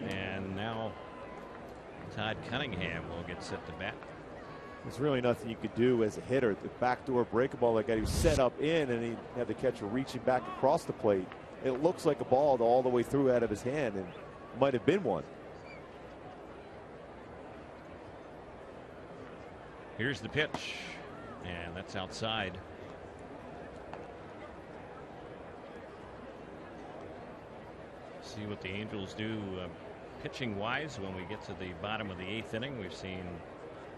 and now Todd Cunningham will get set to bat. There's really nothing you could do as a hitter. The backdoor breaking ball like that, he was set up in, and he had the catcher reaching back across the plate. It looks like a ball all the way through out of his hand, and might have been one. Here's the pitch, and that's outside. See what the Angels do pitching wise when we get to the bottom of the 8th inning. We've seen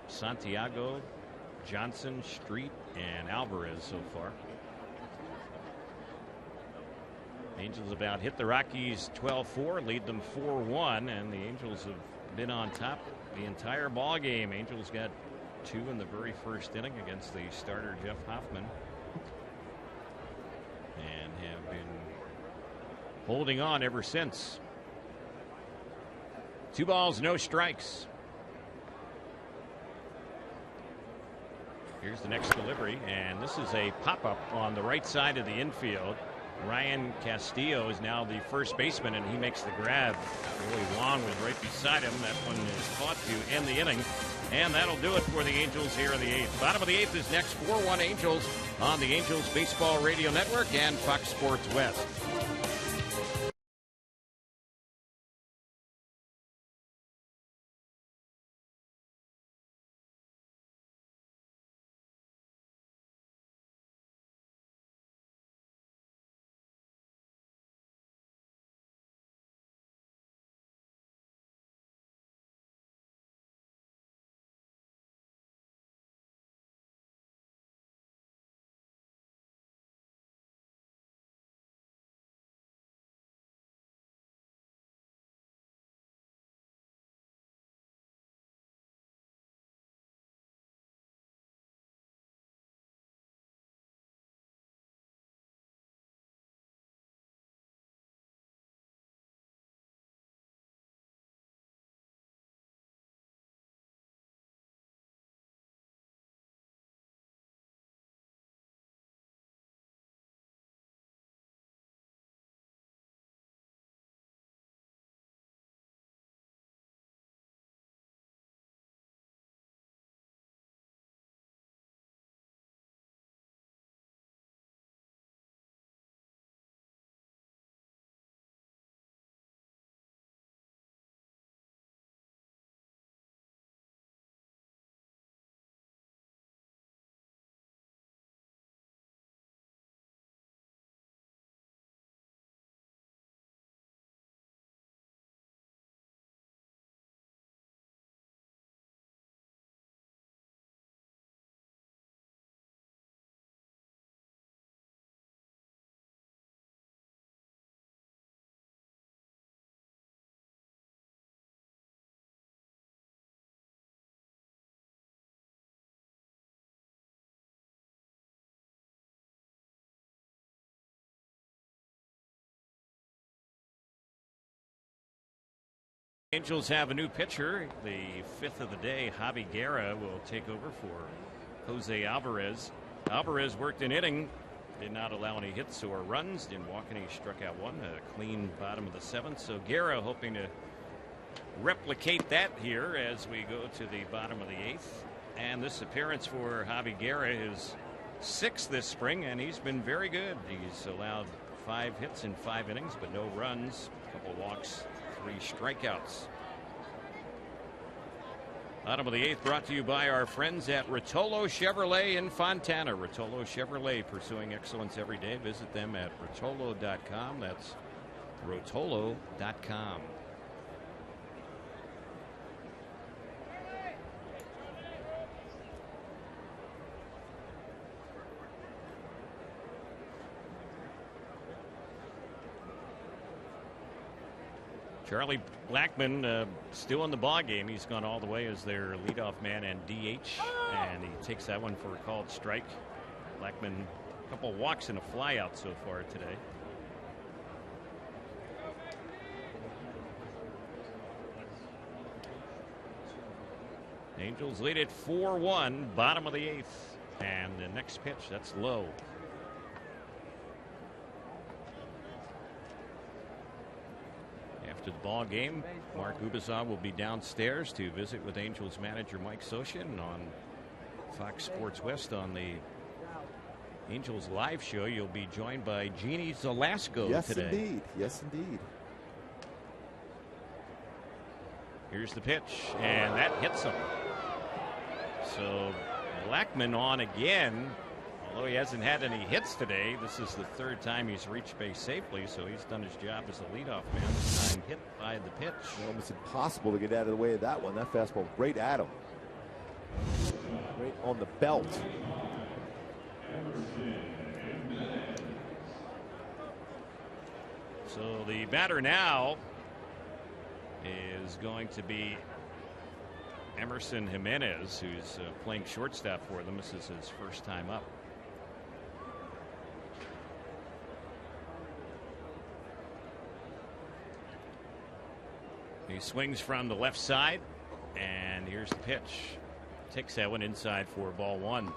Santiago, Johnson, Street, and Alvarez so far. Angels about hit the Rockies 12-4, lead them 4-1, and the Angels have been on top the entire ball game. Angels got 2 in the very first inning against the starter Jeff Hoffman, and have been holding on ever since. 2 balls, no strikes. Here's the next delivery, and this is a pop-up on the right side of the infield. Ryan Castillo is now the first baseman, and he makes the grab. Really Long was right beside him. That one is caught to end the inning, and that'll do it for the Angels here in the 8th. Bottom of the 8th is next. 4-1 Angels on the Angels Baseball Radio Network and Fox Sports West. Angels have a new pitcher. The 5th of the day, Javi Guerra, will take over for Jose Alvarez. Alvarez worked an inning, did not allow any hits or runs, didn't walk any, struck out one, a clean bottom of the 7th. So Guerra hoping to replicate that here as we go to the bottom of the 8th. And this appearance for Javi Guerra is 6th this spring, and he's been very good. He's allowed 5 hits in 5 innings, but no runs, a couple walks, 3 strikeouts. Bottom of the 8th brought to you by our friends at Rotolo Chevrolet in Fontana. Rotolo Chevrolet, pursuing excellence every day. Visit them at rotolo.com. That's rotolo.com. Charlie Blackmon still in the ball game. He's gone all the way as their leadoff man and DH, and he takes that one for a called strike. Blackmon, a couple walks and a flyout so far today. Angels lead it 4-1, bottom of the 8th, and the next pitch, that's low. After the ball game, Mark Ubiza will be downstairs to visit with Angels manager Mike Soshin on Fox Sports West on the Angels live show. You'll be joined by Jeannie Zelasco today. Yes, indeed. Yes, indeed. Here's the pitch, and that hits him. So Blackmon on again. Although he hasn't had any hits today, this is the 3rd time he's reached base safely, so he's done his job as a leadoff man. This time hit by the pitch. Almost impossible to get out of the way of that one. That fastball right at him. Right on the belt. So the batter now is going to be Emerson Jimenez, who's playing shortstop for them. This is his first time up. He swings from the left side, and here's the pitch. Takes that one inside for ball 1.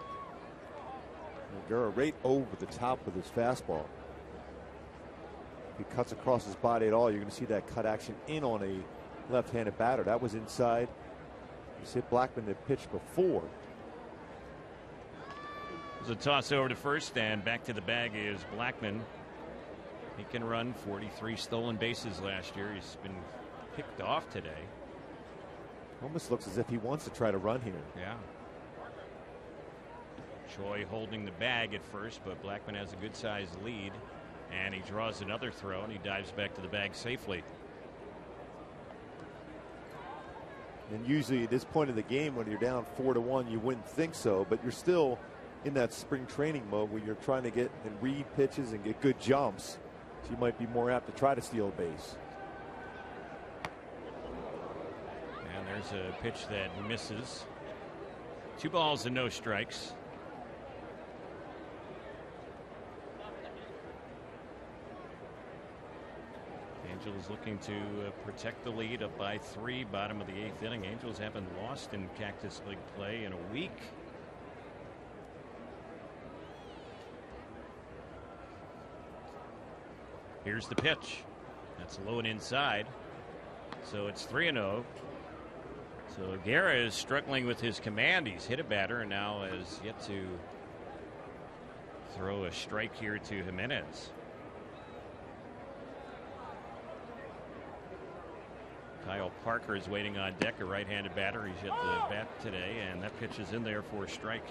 Guerra right over the top with his fastball. If he cuts across his body at all, you're going to see that cut action in on a left-handed batter. That was inside. You see Blackmon had pitched before. There's a toss over to first, and back to the bag is Blackmon. He can run 43 stolen bases last year. He's been picked off today. Almost looks as if he wants to try to run here. Yeah. Choi holding the bag at first, but Blackmon has a good sized lead, and he draws another throw, and he dives back to the bag safely. And usually at this point of the game, when you're down 4-1, you wouldn't think so, but you're still in that spring training mode where you're trying to get and read pitches and get good jumps, so you might be more apt to try to steal a base. And there's a pitch that misses. 2 balls and no strikes. Angels looking to protect the lead, up by 3, bottom of the 8th inning. Angels haven't lost in Cactus League play in a week. Here's the pitch. That's low and inside. So it's 3-0. So Guerra is struggling with his command. He's hit a batter and now has yet to throw a strike here to Jimenez. Kyle Parker is waiting on deck, a right-handed batter. He's hit the bat today, and that pitch is in there for a strike.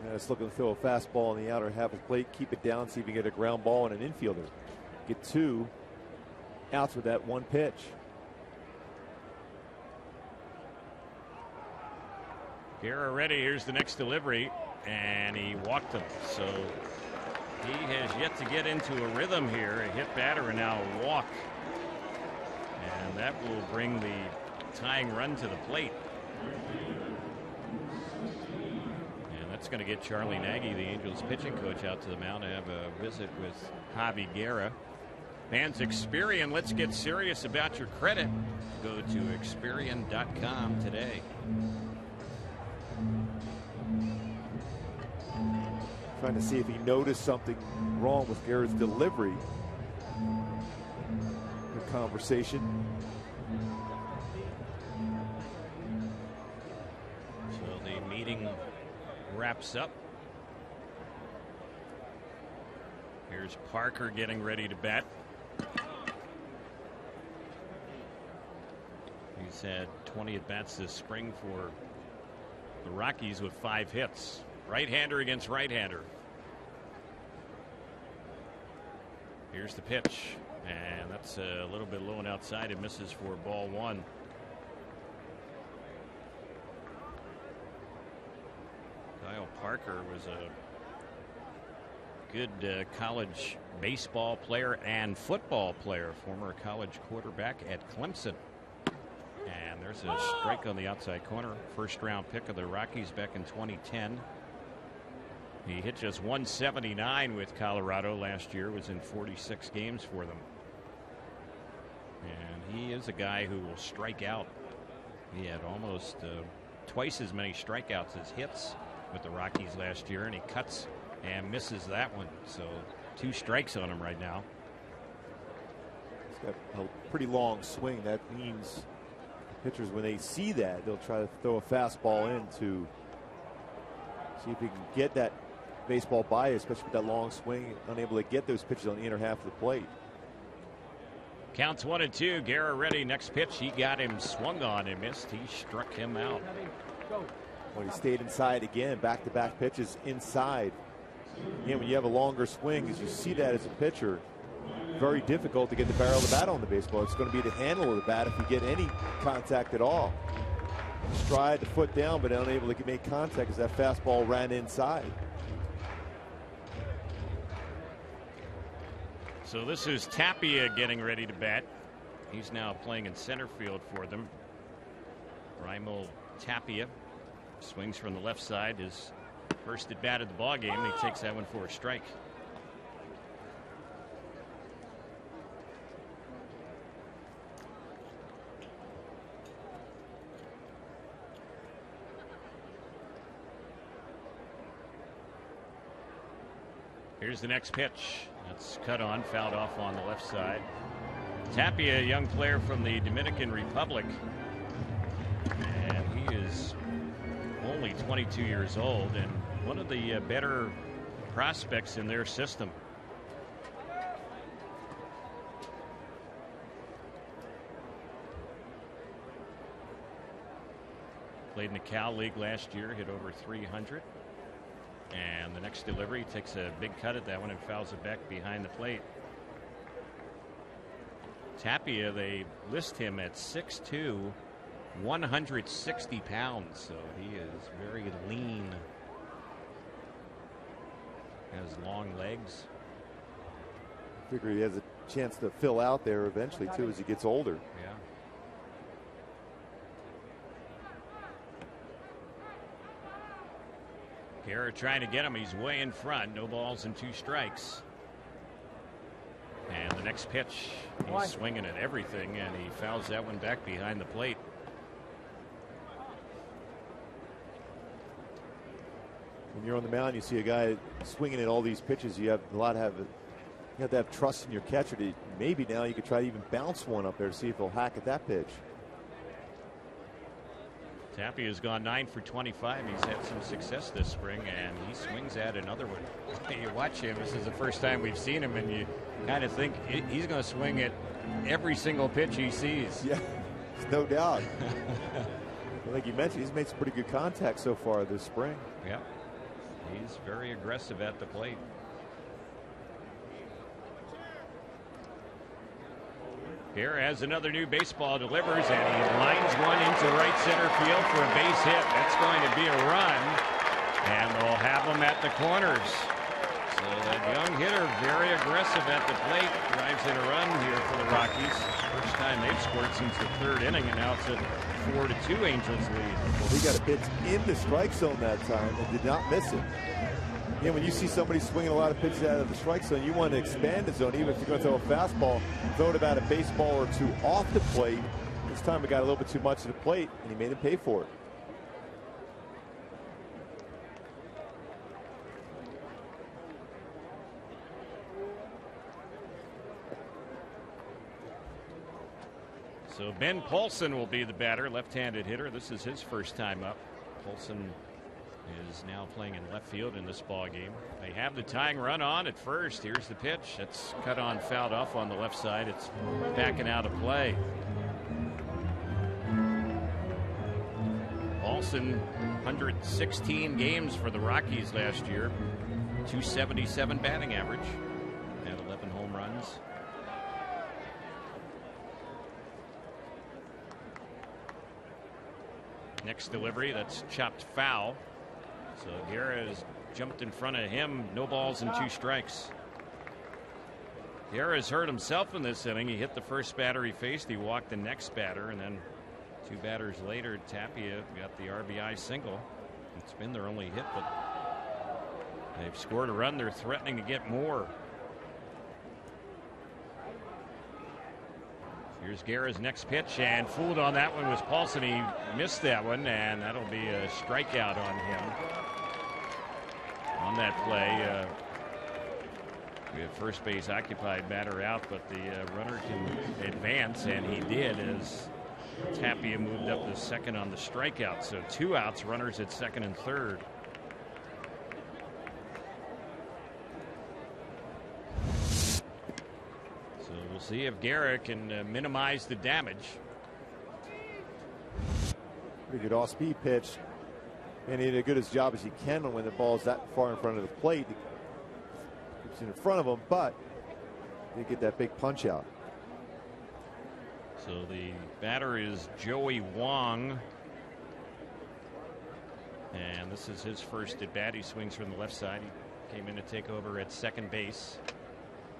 Yeah, it's looking to throw a fastball on the outer half of the plate, keep it down, see if you can get a ground ball and an infielder. Get 2 outs with that 1 pitch. Guerra ready. Here's the next delivery, and he walked him. So he has yet to get into a rhythm here. A hit batter and now a walk. And that will bring the tying run to the plate. And that's going to get Charlie Nagy, the Angels pitching coach, out to the mound to have a visit with Javi Guerra. Fans, Experian, let's get serious about your credit. Go to Experian.com today. Trying to see if he noticed something wrong with Guerra's delivery. Good conversation. So the meeting wraps up. Here's Parker getting ready to bat. He's had 20 at-bats this spring for the Rockies with 5 hits. Right-hander against right-hander. Here's the pitch, and that's a little bit low and outside. It misses for ball 1. Kyle Parker was a good college baseball player and football player, former college quarterback at Clemson. And there's a strike on the outside corner. First round pick of the Rockies back in 2010. He hit just 179 with Colorado last year, was in 46 games for them. And he is a guy who will strike out. He had almost twice as many strikeouts as hits with the Rockies last year, and he cuts and misses that one. So 2 strikes on him right now. He's got a pretty long swing. That means pitchers, when they see that, they'll try to throw a fastball in to see if he can get that baseball by, especially with that long swing, unable to get those pitches on the inner half of the plate. Counts 1-2. Guerra ready. Next pitch. He got him swung on and missed. He struck him out. Well, he stayed inside again. Back-to-back pitches inside. Again, when you have a longer swing, as you see that as a pitcher, very difficult to get the barrel of the bat on the baseball. It's going to be the handle of the bat if you get any contact at all. Stride the foot down, but unable to make contact as that fastball ran inside. So this is Tapia getting ready to bat. He's now playing in center field for them. Raimel Tapia swings from the left side. His first at bat of the ball game. He takes that one for a strike. Here's the next pitch. That's cut on, fouled off on the left side. Tapia, a young player from the Dominican Republic. And he is only 22 years old and one of the better prospects in their system. Played in the Cal League last year, hit over 300. And the next delivery takes a big cut at that one and fouls it back behind the plate. Tapia, they list him at 6'2", 160 pounds. So he is very lean. Has long legs. Figure he has a chance to fill out there eventually too as he gets older. Yeah. Guerra trying to get him. He's way in front. No balls and 2 strikes. And the next pitch, he's swinging at everything, and he fouls that one back behind the plate. When you're on the mound, you see a guy swinging at all these pitches. You have to have trust in your catcher. To maybe now you could try to even bounce one up there to see if he'll hack at that pitch. Tapia has gone 9 for 25. He's had some success this spring, and he swings at another one. You watch him. This is the first time we've seen him, and you kind of think he's going to swing at every single pitch he sees. Yeah, no doubt. Like you mentioned, he's made some pretty good contact so far this spring. Yeah, he's very aggressive at the plate. Here as another new baseball delivers, and he lines one into right center field for a base hit. That's going to be a run, and they'll have him at the corners. So that young hitter, very aggressive at the plate, drives in a run here for the Rockies. First time they've scored since the 3rd inning, and now it's a 4-2 Angels lead. Well, he got a pitch in the strike zone that time and did not miss it. Yeah, when you see somebody swinging a lot of pitches out of the strike zone, you want to expand the zone. Even if you're going to throw a fastball, throw it about a baseball or two off the plate. This time it got a little bit too much to the plate, and he made him pay for it. So Ben Paulson will be the batter, left-handed hitter. This is his first time up. Paulson is now playing in left field in this ball game. They have the tying run on at first. Here's the pitch. It's cut on, fouled off on the left side. It's backing out of play. Paulson, 116 games for the Rockies last year. 277 batting average. Had 11 home runs. Next delivery, that's chopped foul. So Guerra has jumped in front of him. No balls and 2 strikes. Guerra has hurt himself in this inning. He hit the first batter he faced. He walked the next batter, and then 2 batters later, Tapia got the RBI single. It's been their only hit, but they've scored a run. They're threatening to get more. Here's Guerra's next pitch, and fooled on that one was Paulson. He missed that one, and that'll be a strikeout on him. On that play, we have first base occupied, batter out, but the runner can advance, and he did as Tapia moved up to second on the strikeout. So 2 outs, runners at second and third. We'll see if Guerra can minimize the damage. Pretty good off-speed pitch. And he did as good a job as he can when the ball's that far in front of the plate. Keeps it in front of him, but they get that big punch out. So the batter is Joey Wong. And this is his first at bat. He swings from the left side. He came in to take over at second base.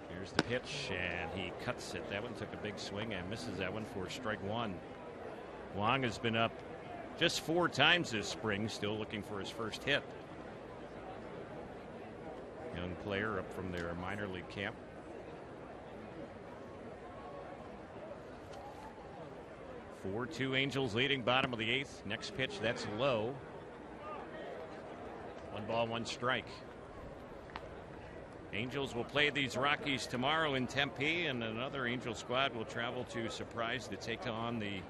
Here's the pitch, and he cuts it. That one took a big swing and misses that one for strike 1. Wong has been up just 4 times this spring, still looking for his first hit. Young player up from their minor league camp. Four, 2 Angels leading, bottom of the 8th. Next pitch, that's low. 1 ball, 1 strike. Angels will play these Rockies tomorrow in Tempe, and another Angel squad will travel to Surprise to take on the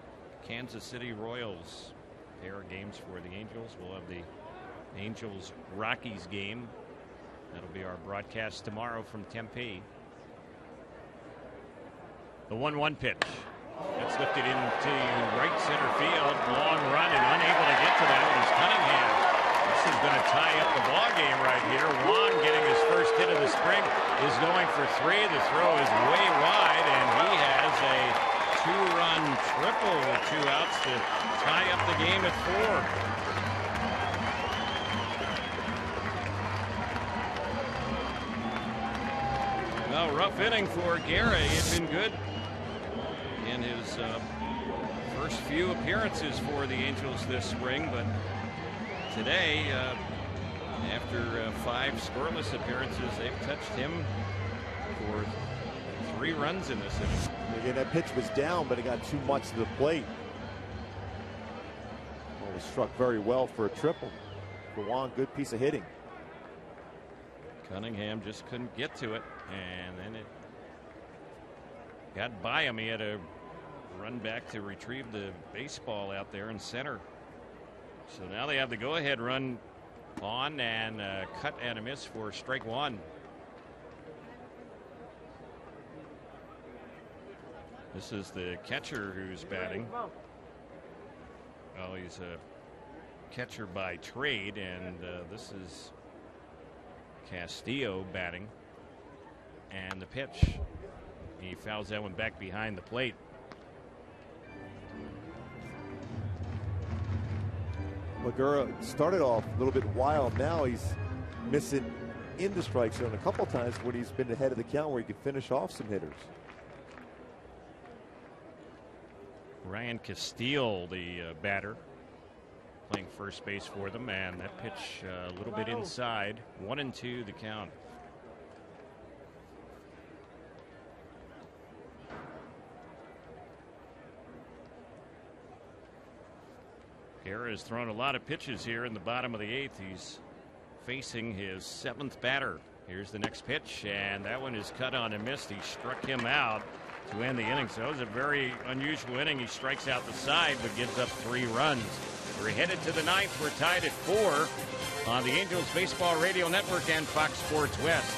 Kansas City Royals. Pair of games for the Angels. We'll have the Angels Rockies game. That'll be our broadcast tomorrow from Tempe. The 1-1 pitch. That's lifted into right center field. Long run and unable to get to that one is Cunningham. This is going to tie up the ball game right here. Wong getting his first hit of the spring is going for 3. The throw is way wide, and he has a 2-run triple with 2 outs to tie up the game at 4. Well, rough inning for Guerra. He had been good in his first few appearances for the Angels this spring, but today, after 5 scoreless appearances, they've touched him for 3 runs in this inning. Again, that pitch was down, but it got too much to the plate. Well, it was struck very well for a triple. For Wong, good piece of hitting. Cunningham just couldn't get to it, and then it got by him. He had to run back to retrieve the baseball out there in center. So now they have the go-ahead run on, and cut and a miss for strike 1. This is the catcher who's batting. Well, he's a catcher by trade, and this is Castillo batting. And the pitch, he fouls that one back behind the plate. Guerra started off a little bit wild. Now he's missing in the strike zone a couple times when he's been ahead of the count where he could finish off some hitters. Ryan Castillo, the batter. playing first base for them, and that pitch a little bit inside. 1-2 the count. Guerra has thrown a lot of pitches here in the bottom of the 8th. He's facing his 7th batter. Here's the next pitch, and that one is cut on and missed. He struck him out to end the inning. So it was a very unusual inning. He strikes out the side but gives up 3 runs. We're headed to the 9th. We're tied at 4 on the Angels Baseball Radio Network and Fox Sports West.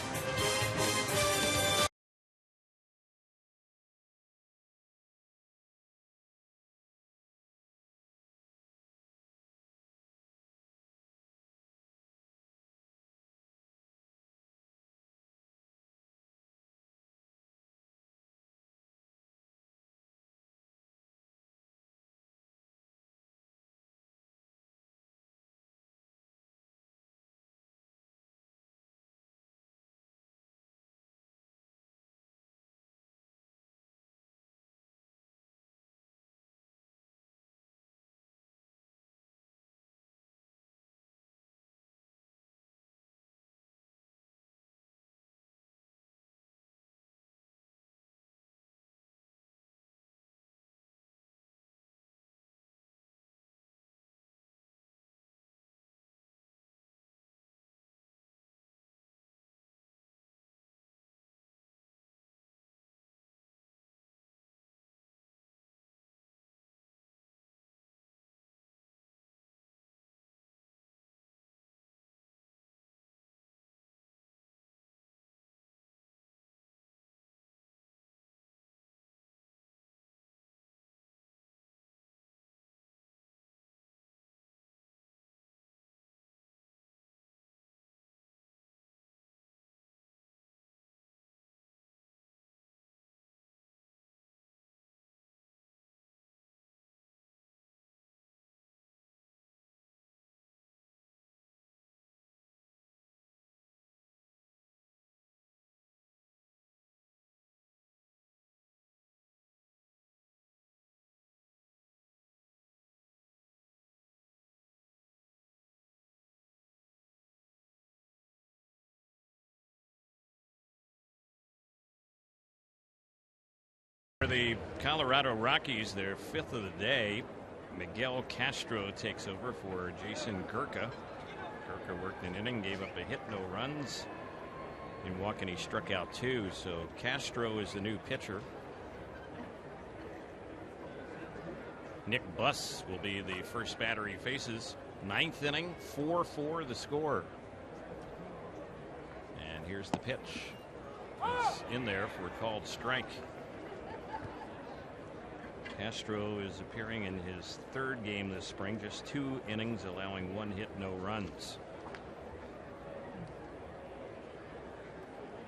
For the Colorado Rockies, their 5th of the day, Miguel Castro takes over for Jason Gurka. Gurka worked an inning, gave up a hit, no runs. In walking, he struck out 2, so Castro is the new pitcher. Nick Buss will be the first batter he faces. 9th inning, 4-4 the score. And here's the pitch. It's in there for a called strike. Castro is appearing in his 3rd game this spring, just 2 innings, allowing 1 hit, no runs.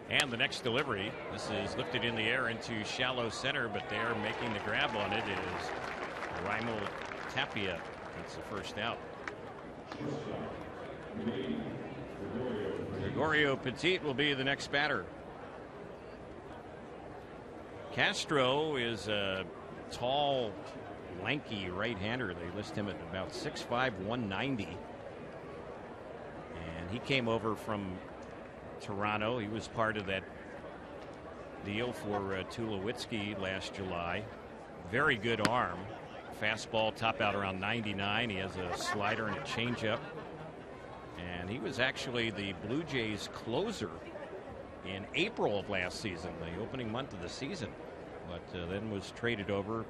And the next delivery, this is lifted in the air into shallow center, but they're making the grab on it is Raimel Tapia. That's the first out. Gregorio Petit will be the next batter. Castro is a tall, lanky right-hander. They list him at about 6'5", 190. And he came over from Toronto. He was part of that deal for Tulowitzki last July. Very good arm. Fastball top out around 99. He has a slider and a changeup. And he was actually the Blue Jays closer in April of last season, the opening month of the season. But then was traded over.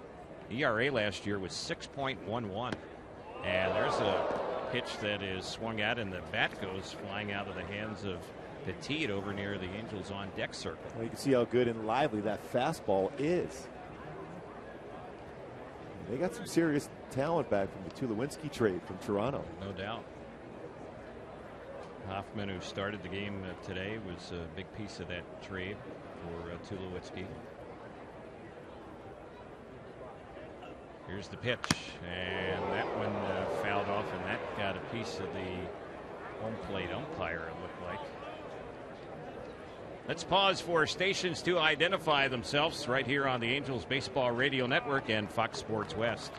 ERA last year was 6.11. And there's a pitch that is swung out, and the bat goes flying out of the hands of Petit over near the Angels on deck circle. Well, you can see how good and lively that fastball is. They got some serious talent back from the Tulowitzki trade from Toronto. No doubt. Hoffman, who started the game today, was a big piece of that trade for Tulowitzki. Here's the pitch, and that one fouled off, and that got a piece of the home plate umpire, it looked like. Let's pause for stations to identify themselves right here on the Angels Baseball Radio Network and Fox Sports West.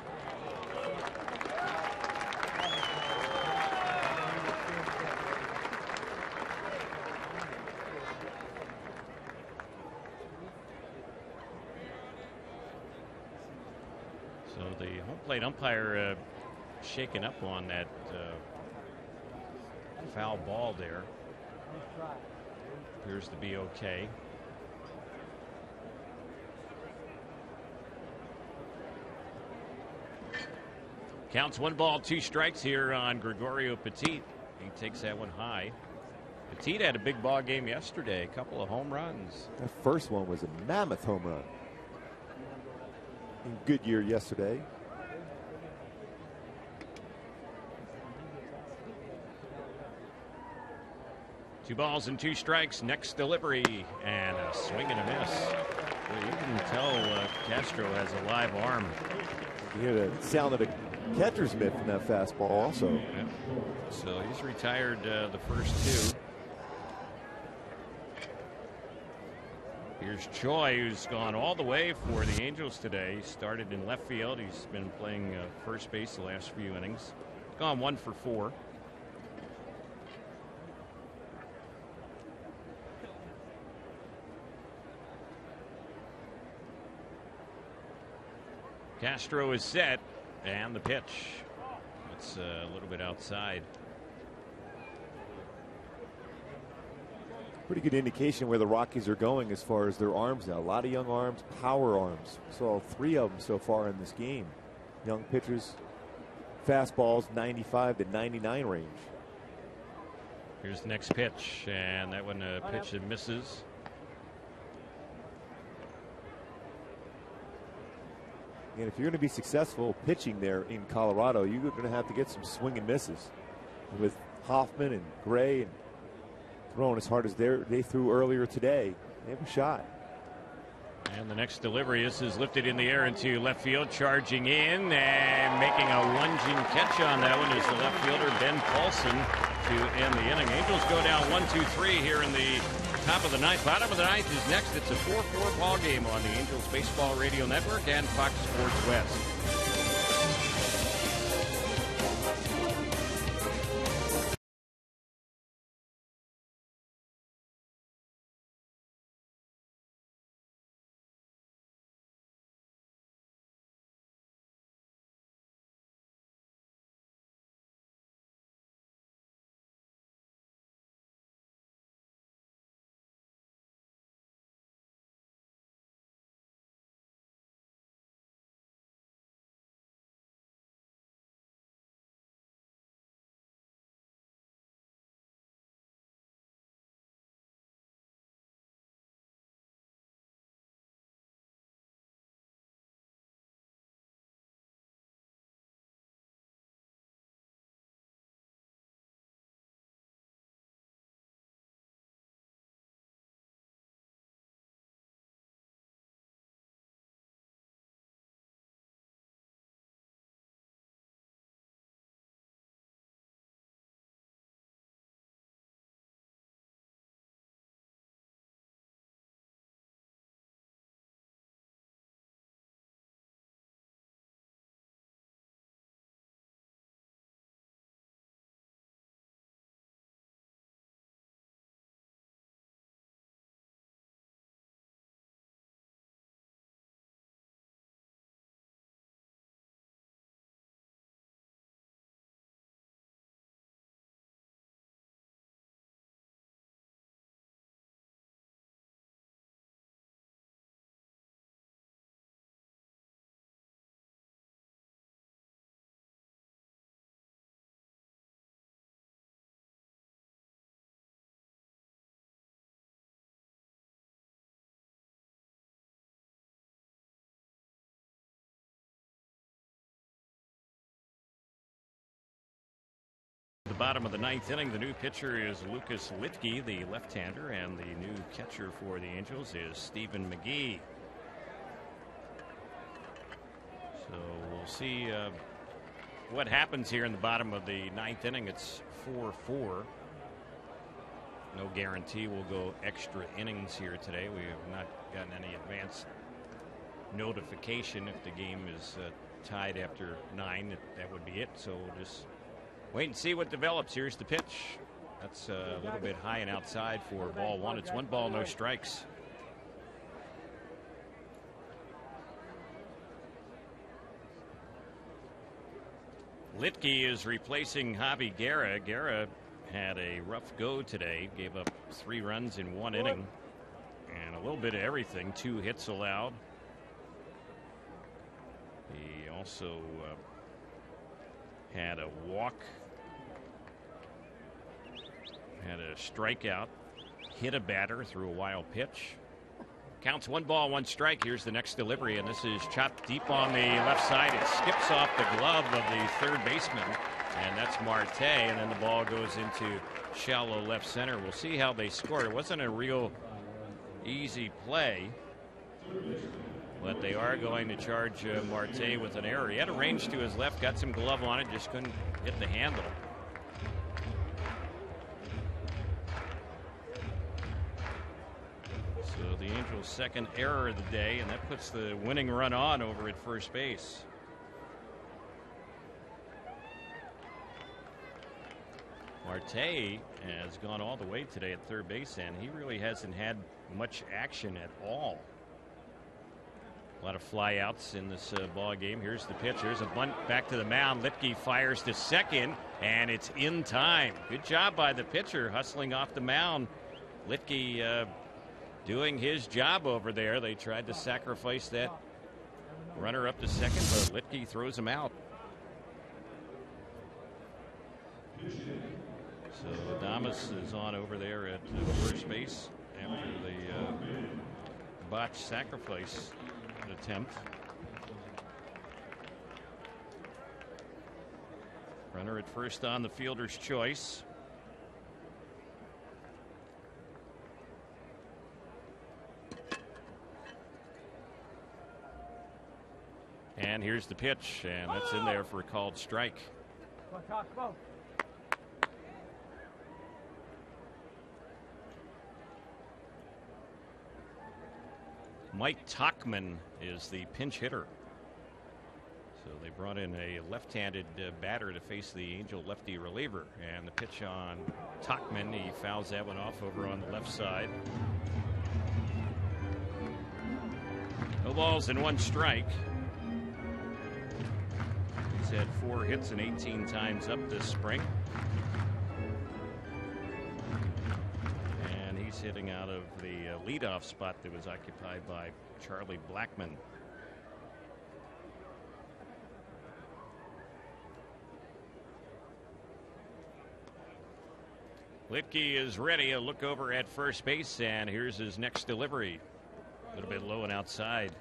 The home plate umpire shaken up on that foul ball there. Appears to be okay. Counts 1 ball, 2 strikes here on Gregorio Petit. He takes that one high. Petit had a big ball game yesterday, a couple of home runs. That first one was a mammoth home run. In Goodyear yesterday. Two balls and 2 strikes. Next delivery and a swing and a miss. Well, you can tell Castro has a live arm. You hear the sound of the catcher's mitt from that fastball also. Yeah. So he's retired the first 2. Here's Choi, who's gone all the way for the Angels today. He started in left field. He's been playing first base the last few innings. Gone 1 for 4. Castro is set, and the pitch. It's a little bit outside. Pretty good indication where the Rockies are going as far as their arms now. A lot of young arms, power arms. Saw 3 of them so far in this game. Young pitchers, fastballs 95 to 99 range. Here's the next pitch, and that one pitch and misses. And if you're going to be successful pitching there in Colorado, you're going to have to get some swing and misses. With Hoffman and Gray and throwing as hard as they threw earlier today, they have a shot. And the next delivery is lifted in the air into left field, charging in and making a lunging catch on that one is the left fielder Ben Paulson to end the inning. Angels go down 1-2-3 here in the top of the 9th. Bottom of the 9th is next. It's a 4-4 ball game on the Angels Baseball Radio Network and Fox Sports West. The bottom of the 9th inning, the new pitcher is Lucas Litke, the left-hander, and the new catcher for the Angels is Stephen McGee. So we'll see what happens here in the bottom of the 9th inning. It's 4-4. No guarantee we'll go extra innings here today. We have not gotten any advance notification if the game is tied after 9. That would be it. So we'll just wait and see what develops. Here's the pitch. That's a little bit high and outside for ball 1. It's 1 ball, no strikes. Litke is replacing Javi Guerra. Guerra had a rough go today. Gave up 3 runs in 1 inning. And a little bit of everything. 2 hits allowed. He also had a walk. Had a strikeout. Hit a batter through a wild pitch. Counts 1 ball, 1 strike. Here's the next delivery, and this is chopped deep on the left side. It skips off the glove of the third baseman, and that's Marte, and then the ball goes into shallow left center. We'll see how they score. It wasn't a real easy play, but they are going to charge Marte with an error. He had a range to his left, got some glove on it, just couldn't hit the handle. So the Angels' second error of the day, and that puts the winning run on over at first base. Marte has gone all the way today at third base, and he really hasn't had much action at all. A lot of flyouts in this ball game. Here's the pitch. Here's a bunt back to the mound. Litke fires to second, and it's in time. Good job by the pitcher, hustling off the mound. Litke doing his job over there. They tried to sacrifice that runner up to second, but Litke throws him out. So Adames is on over there at first base after the botched sacrifice attempt. Runner at first on the fielder's choice. And here's the pitch, and that's in there for a called strike. Mike Tauchman is the pinch hitter. So they brought in a left-handed batter to face the Angel lefty reliever. And the pitch on Tauchman, he fouls that one off over on the left side. No balls and 1 strike. He's had 4 hits and 18 times up this spring. And he's hitting out of the leadoff spot that was occupied by Charlie Blackmon. Litke is ready. A look over at first base, and here's his next delivery. A little bit low and outside.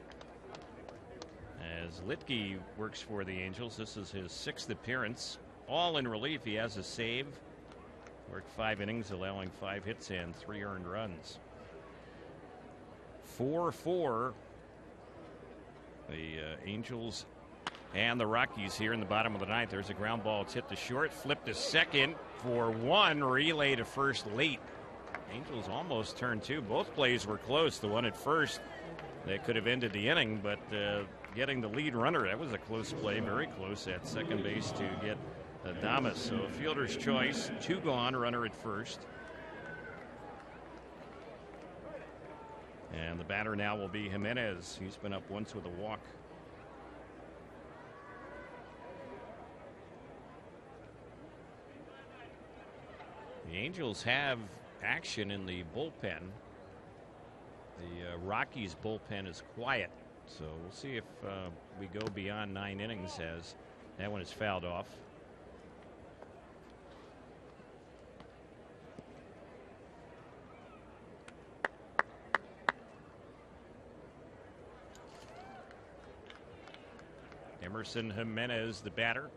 As Litke works for the Angels, this is his 6th appearance. All in relief. He has a save. Worked 5 innings, allowing 5 hits and 3 earned runs. 4-4. The Angels and the Rockies here in the bottom of the 9th. There's a ground ball. It's hit to short. Flipped to second for 1. Relay to first late. Angels almost turned 2. Both plays were close. The one at first that could have ended the inning, but getting the lead runner, that was a close play. Very close at second base to get Adames. So a fielder's choice. 2 gone. Runner at first. And the batter now will be Jimenez. He's been up once with a walk. The Angels have action in the bullpen. The Rockies bullpen is quiet. So we'll see if we go beyond 9 innings, as that one is fouled off. Emerson Jimenez, the batter.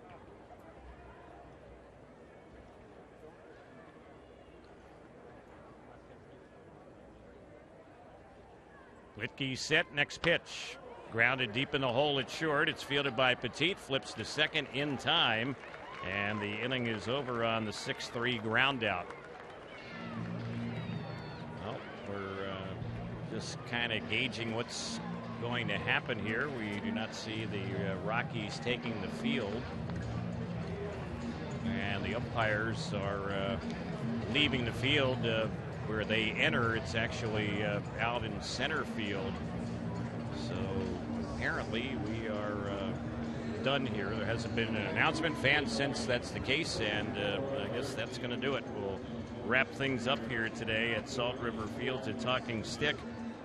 Litke set, next pitch. Grounded deep in the hole at short. It's fielded by Petit. Flips to second in time. And the inning is over on the 6-3 ground out. Well, we're just kind of gauging what's going to happen here. We do not see the Rockies taking the field. And the umpires are leaving the field. Where they enter, it's actually out in center field. So apparently we are done here. There hasn't been an announcement. Fans sense that's the case, and I guess that's going to do it. We'll wrap things up here today at Salt River Field at Talking Stick,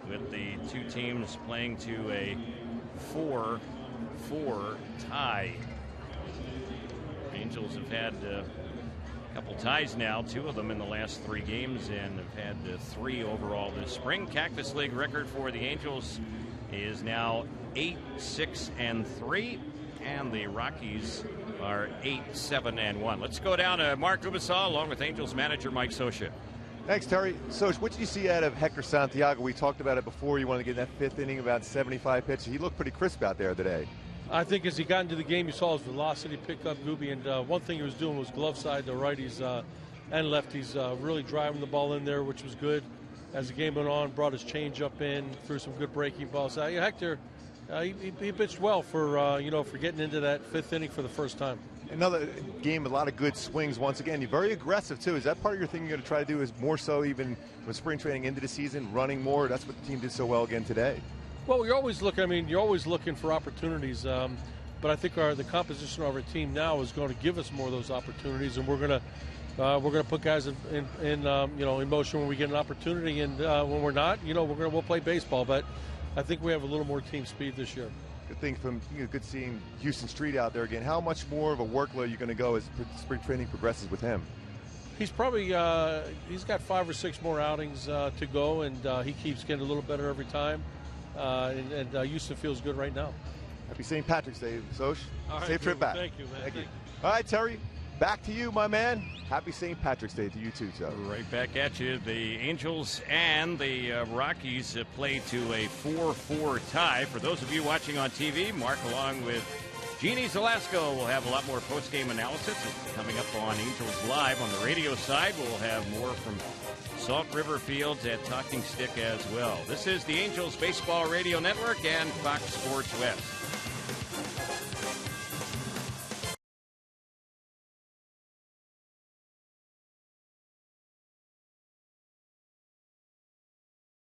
with the two teams playing to a 4-4 tie. Angels have had a couple ties now, 2 of them in the last 3 games, and have had 3 overall this spring. Cactus League record for the Angels is now 8-6-3, and the Rockies are 8-7-1. Let's go down to Mark Dubisaw along with Angels manager Mike Scioscia. Thanks, Terry. So, what did you see out of Hector Santiago? We talked about it before. You wanted to get in that 5th inning, about 75 pitches. He looked pretty crisp out there today. I think as he got into the game, you saw his velocity pick up, Gooby. And one thing he was doing was glove side, the righties and lefties, really driving the ball in there, which was good. As the game went on, brought his changeup in, threw some good breaking balls. Hector, he pitched well for for getting into that 5th inning for the first time. Another game with a lot of good swings once again. You're very aggressive, too. Is that part of your thing you're going to try to do, is more so even with spring training into the season, running more? That's what the team did so well again today. Well, you're always looking for opportunities. But I think the composition of our team now is going to give us more of those opportunities, and we're going to put guys in motion when we get an opportunity, and when we're not, we'll play baseball. But I think we have a little more team speed this year. Good thing from good seeing Houston Street out there again. How much more of a workload are you going to go as spring training progresses with him? He's probably he's got 5 or 6 more outings to go, and he keeps getting a little better every time. And Houston feels good right now. Happy St. Patrick's Day, Soch. Right, safe trip back. Thank you, man. Thank you. All right, Terry, back to you, my man. Happy St. Patrick's Day to you too, Joe. Right back at you. The Angels and the Rockies play to a 4-4 tie. For those of you watching on TV, Mark along with Jeannie Zelasco will have a lot more post-game analysis. It's coming up on Angels Live. On the radio side, we'll have more from Salt River Fields at Talking Stick as well. This is the Angels Baseball Radio Network and Fox Sports West.